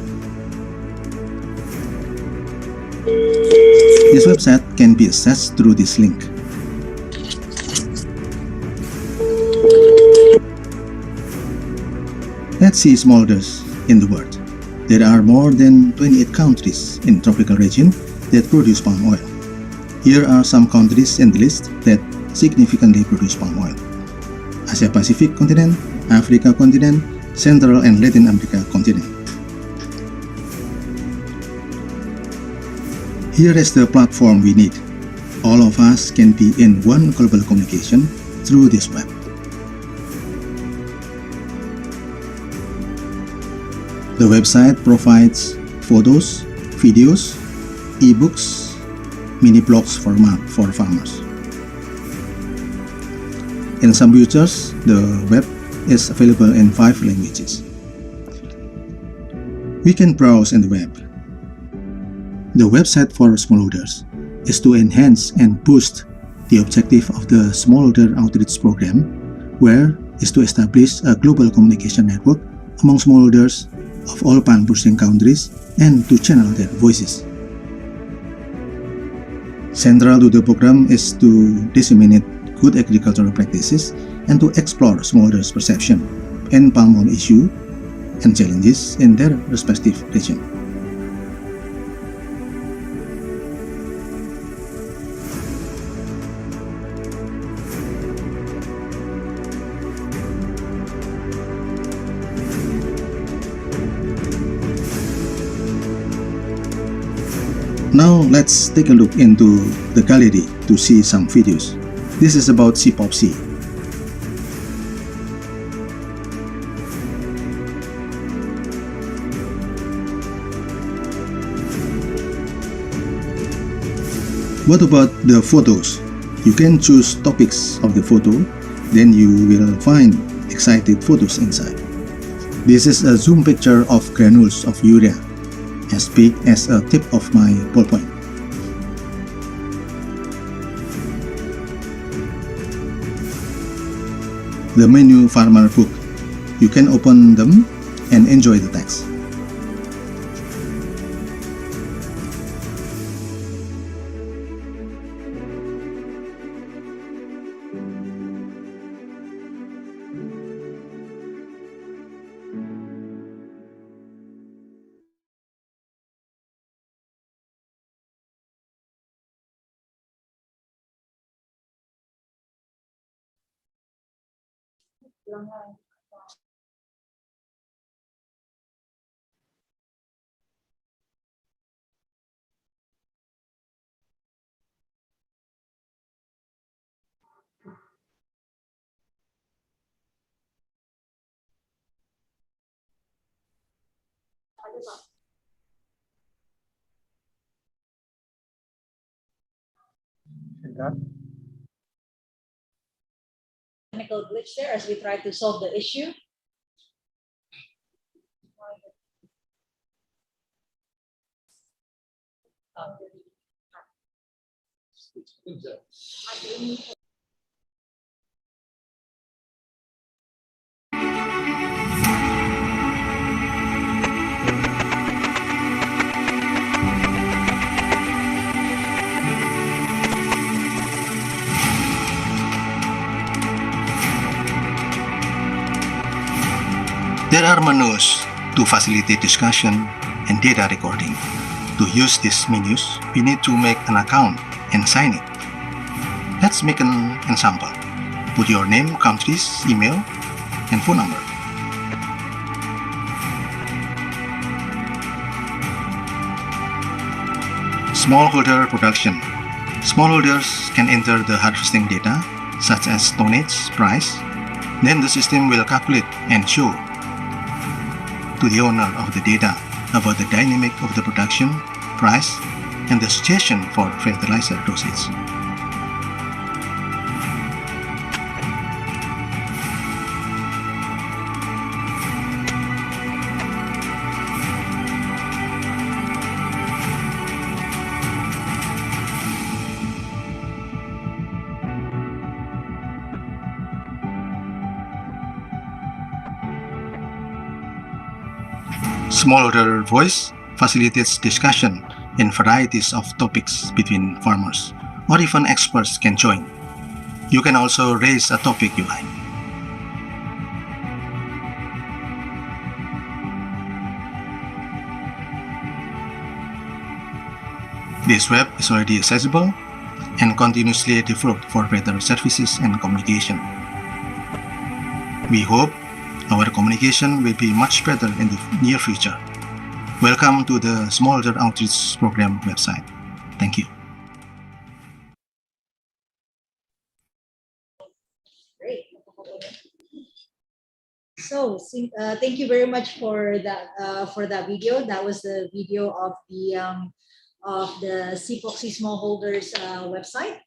This website can be accessed through this link. Let's see smallholders in the world. There are more than 28 countries in tropical region that produce palm oil. Here are some countries in the list that significantly produce palm oil: Asia Pacific continent, Africa continent, Central and Latin America continent. Here is the platform we need. All of us can be in one global communication through this web. The website provides photos, videos, ebooks, mini blogs for farmers. In some users, the web is available in 5 languages. We can browse in the web. The website for smallholders is to enhance and boost the objective of the Smallholder Outreach Program, where is to establish a global communication network among smallholders of all palm-producing countries and to channel their voices. Central to the program is to disseminate good agricultural practices and to explore smallholders' perception and palm oil issue and challenges in their respective region. Now let's take a look into the gallery to see some videos. This is about CPOPC. What about the photos? You can choose topics of the photo, then you will find excited photos inside. This is a zoom picture of granules of urea, as big as a tip of my ballpoint. The menu farmer book. You can open them and enjoy the text. Technical glitch there as we try to solve the issue. There are menus to facilitate discussion and data recording. To use these menus, we need to make an account and sign it. Let's make an example. Put your name, countries, email, and phone number. Smallholder production. Smallholders can enter the harvesting data, such as tonnage, price. Then the system will calculate and show to the owner of the data about the dynamic of the production, price, and the suggestion for fertilizer dosage. Smallholder voice facilitates discussion in varieties of topics between farmers, or even experts can join. You can also raise a topic you like. This web is already accessible and continuously developed for better services and communication. We hope our communication will be much better in the near future. Welcome to the Smallholder Outreach Program website. Thank you. Great. So thank you very much for that video. That was the video of the CPOPC smallholders website.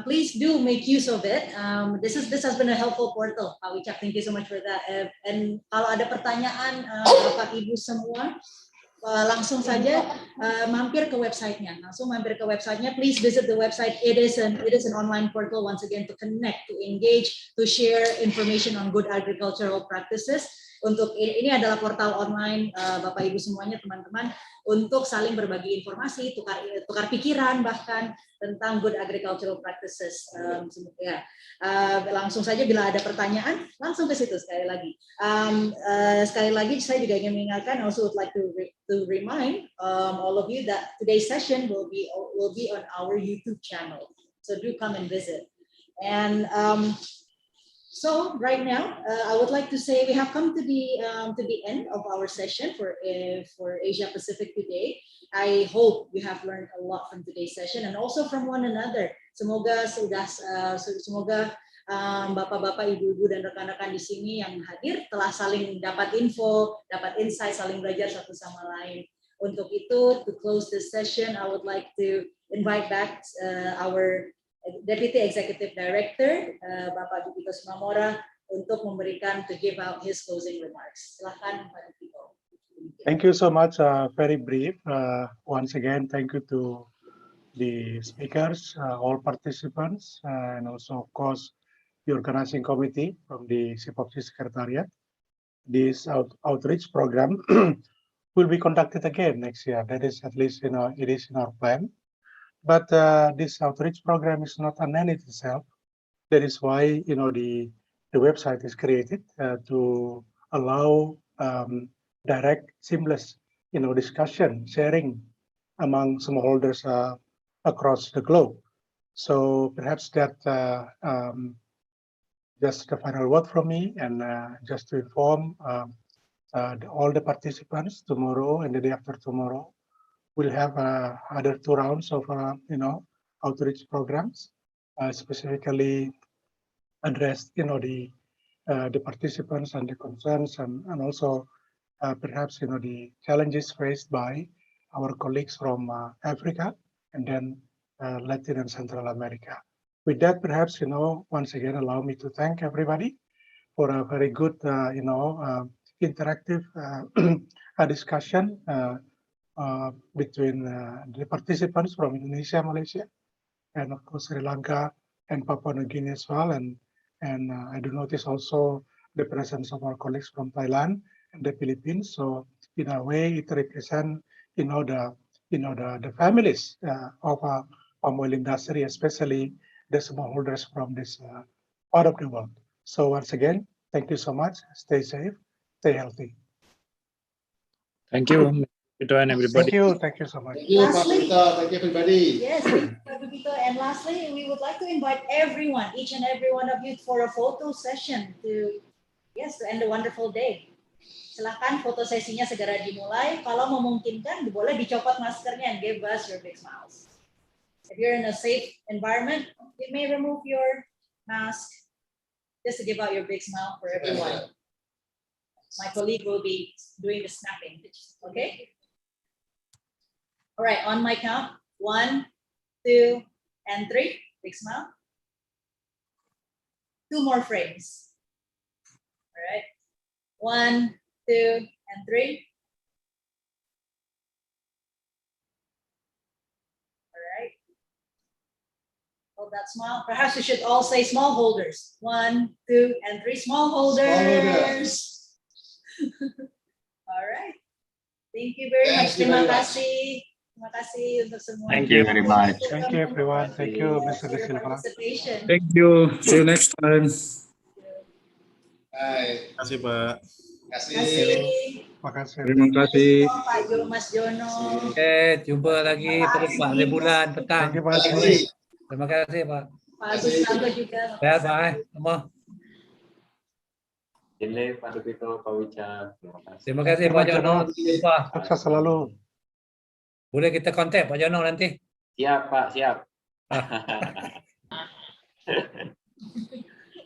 Please do make use of it. This has been a helpful portal, Pak Wicak. Thank you so much for that. And kalau ada pertanyaan, Bapak Ibu semua, langsung saja mampir ke websitenya. Please visit the website. It is an online portal once again to connect, to engage, to share information on good agricultural practices. Untuk ini adalah portal online Bapak Ibu semuanya, teman-teman, untuk saling berbagi informasi, tukar pikiran bahkan tentang good agricultural practices. Langsung saja bila ada pertanyaan, langsung ke situ sekali lagi. Sekali lagi saya juga ingin mengingatkan, also would like to remind all of you that today's session will be on our YouTube channel. So do come and visit. And so right now, I would like to say we have come to the end of our session for Asia Pacific today. I hope you have learned a lot from today's session and also from one another. Semoga bapak-bapak, ibu-ibu dan rekan-rekan di sini yang hadir telah saling dapat info, dapat insight, saling belajar satu sama lain. Untuk itu, to close this session, I would like to invite back our Deputy Executive Director, Bapak Dupito Sumamora, untuk memberikan to give out his closing remarks. Silakan, Pak Dupito. Thank you so much. Very brief. Once again, thank you to the speakers, all participants, and also, of course, the organizing committee from the CPOPC Secretariat. This outreach program will be conducted again next year. That is at least, it is in our plan. But this outreach program is not an end in itself. That is why, the website is created to allow direct, seamless, discussion, sharing among smallholders across the globe. So perhaps that just the final word from me, and just to inform all the participants, tomorrow and the day after tomorrow, we'll have other 2 rounds of outreach programs, specifically addressed the participants and the concerns, and also perhaps the challenges faced by our colleagues from Africa and then Latin and Central America. With that, perhaps once again allow me to thank everybody for a very good interactive discussion between the participants from Indonesia, Malaysia, and of course Sri Lanka and Papua New Guinea as well. And I do notice also the presence of our colleagues from Thailand and the Philippines. So in a way, it represents the families of palm oil industry, especially the smallholders from this part of the world. So once again, thank you so much. Stay safe, stay healthy. Thank you, Dupito and everybody. Thank you so much. Thank you, Pak Dupito. Thank you, everybody. Yes, thank you, Pak Dupito. And lastly, we would like to invite everyone, each and every one of you, for a photo session to end a wonderful day. Silakan foto sesinya segera dimulai. Kalau memungkinkan, boleh dicopot maskernya and give us your big smiles. If you're in a safe environment, you may remove your mask just to give out your big smile for everyone. My colleague will be doing the snapping. Okay? All right, on my count, 1, 2, and 3. Big smile. 2 more frames. All right. 1, 2, and 3. All right. Hold that smile. Perhaps we should all say smallholders. 1, 2, and 3. Smallholders. All right. Thank you very much. Terima kasih. Terima kasih untuk semua. Thank you very much. Thank you, everyone. Thank you, Mr. De Silva. Thank you. See you next time. Terima kasih, Pak. Terima kasih. Makasih. Terima kasih. Pak Mas Jono. Jumpa lagi pada Pak bulan petang. Thank you, Pak Asri. Terima kasih, Pak. Pak Susanto juga. Bye. Semua. Jile, Pak Dupito, Pak Wicak. Terima kasih, Pak Jono. Jumpa. Sukses selalu. Boleh kita kontak Pak Jono nanti? Siap, Pak, siap.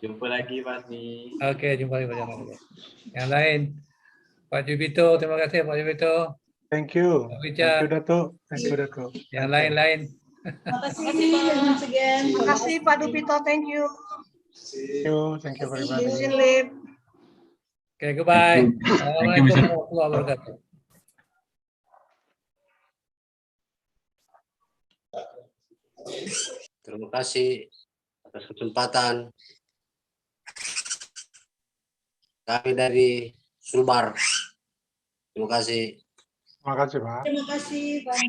Jumpa lagi, Pak Asmi. Oke, jumpa lagi Pak Jono. Yang lain, Pak Dupito, terima kasih Pak Dupito. Thank you. Pak Wicak. Thank you, Datuk. Thank you, Datuk. Yang lain-lain. Terima kasih once again. Terima kasih Pak Dupito, thank you. Thank you very much. Oke, goodbye. Assalamualaikum warahmatullahi wabarakatuh. Terima kasih atas kesempatan kami dari Sulbar. Terima kasih. Terima kasih, Pak. Terima kasih, Pak.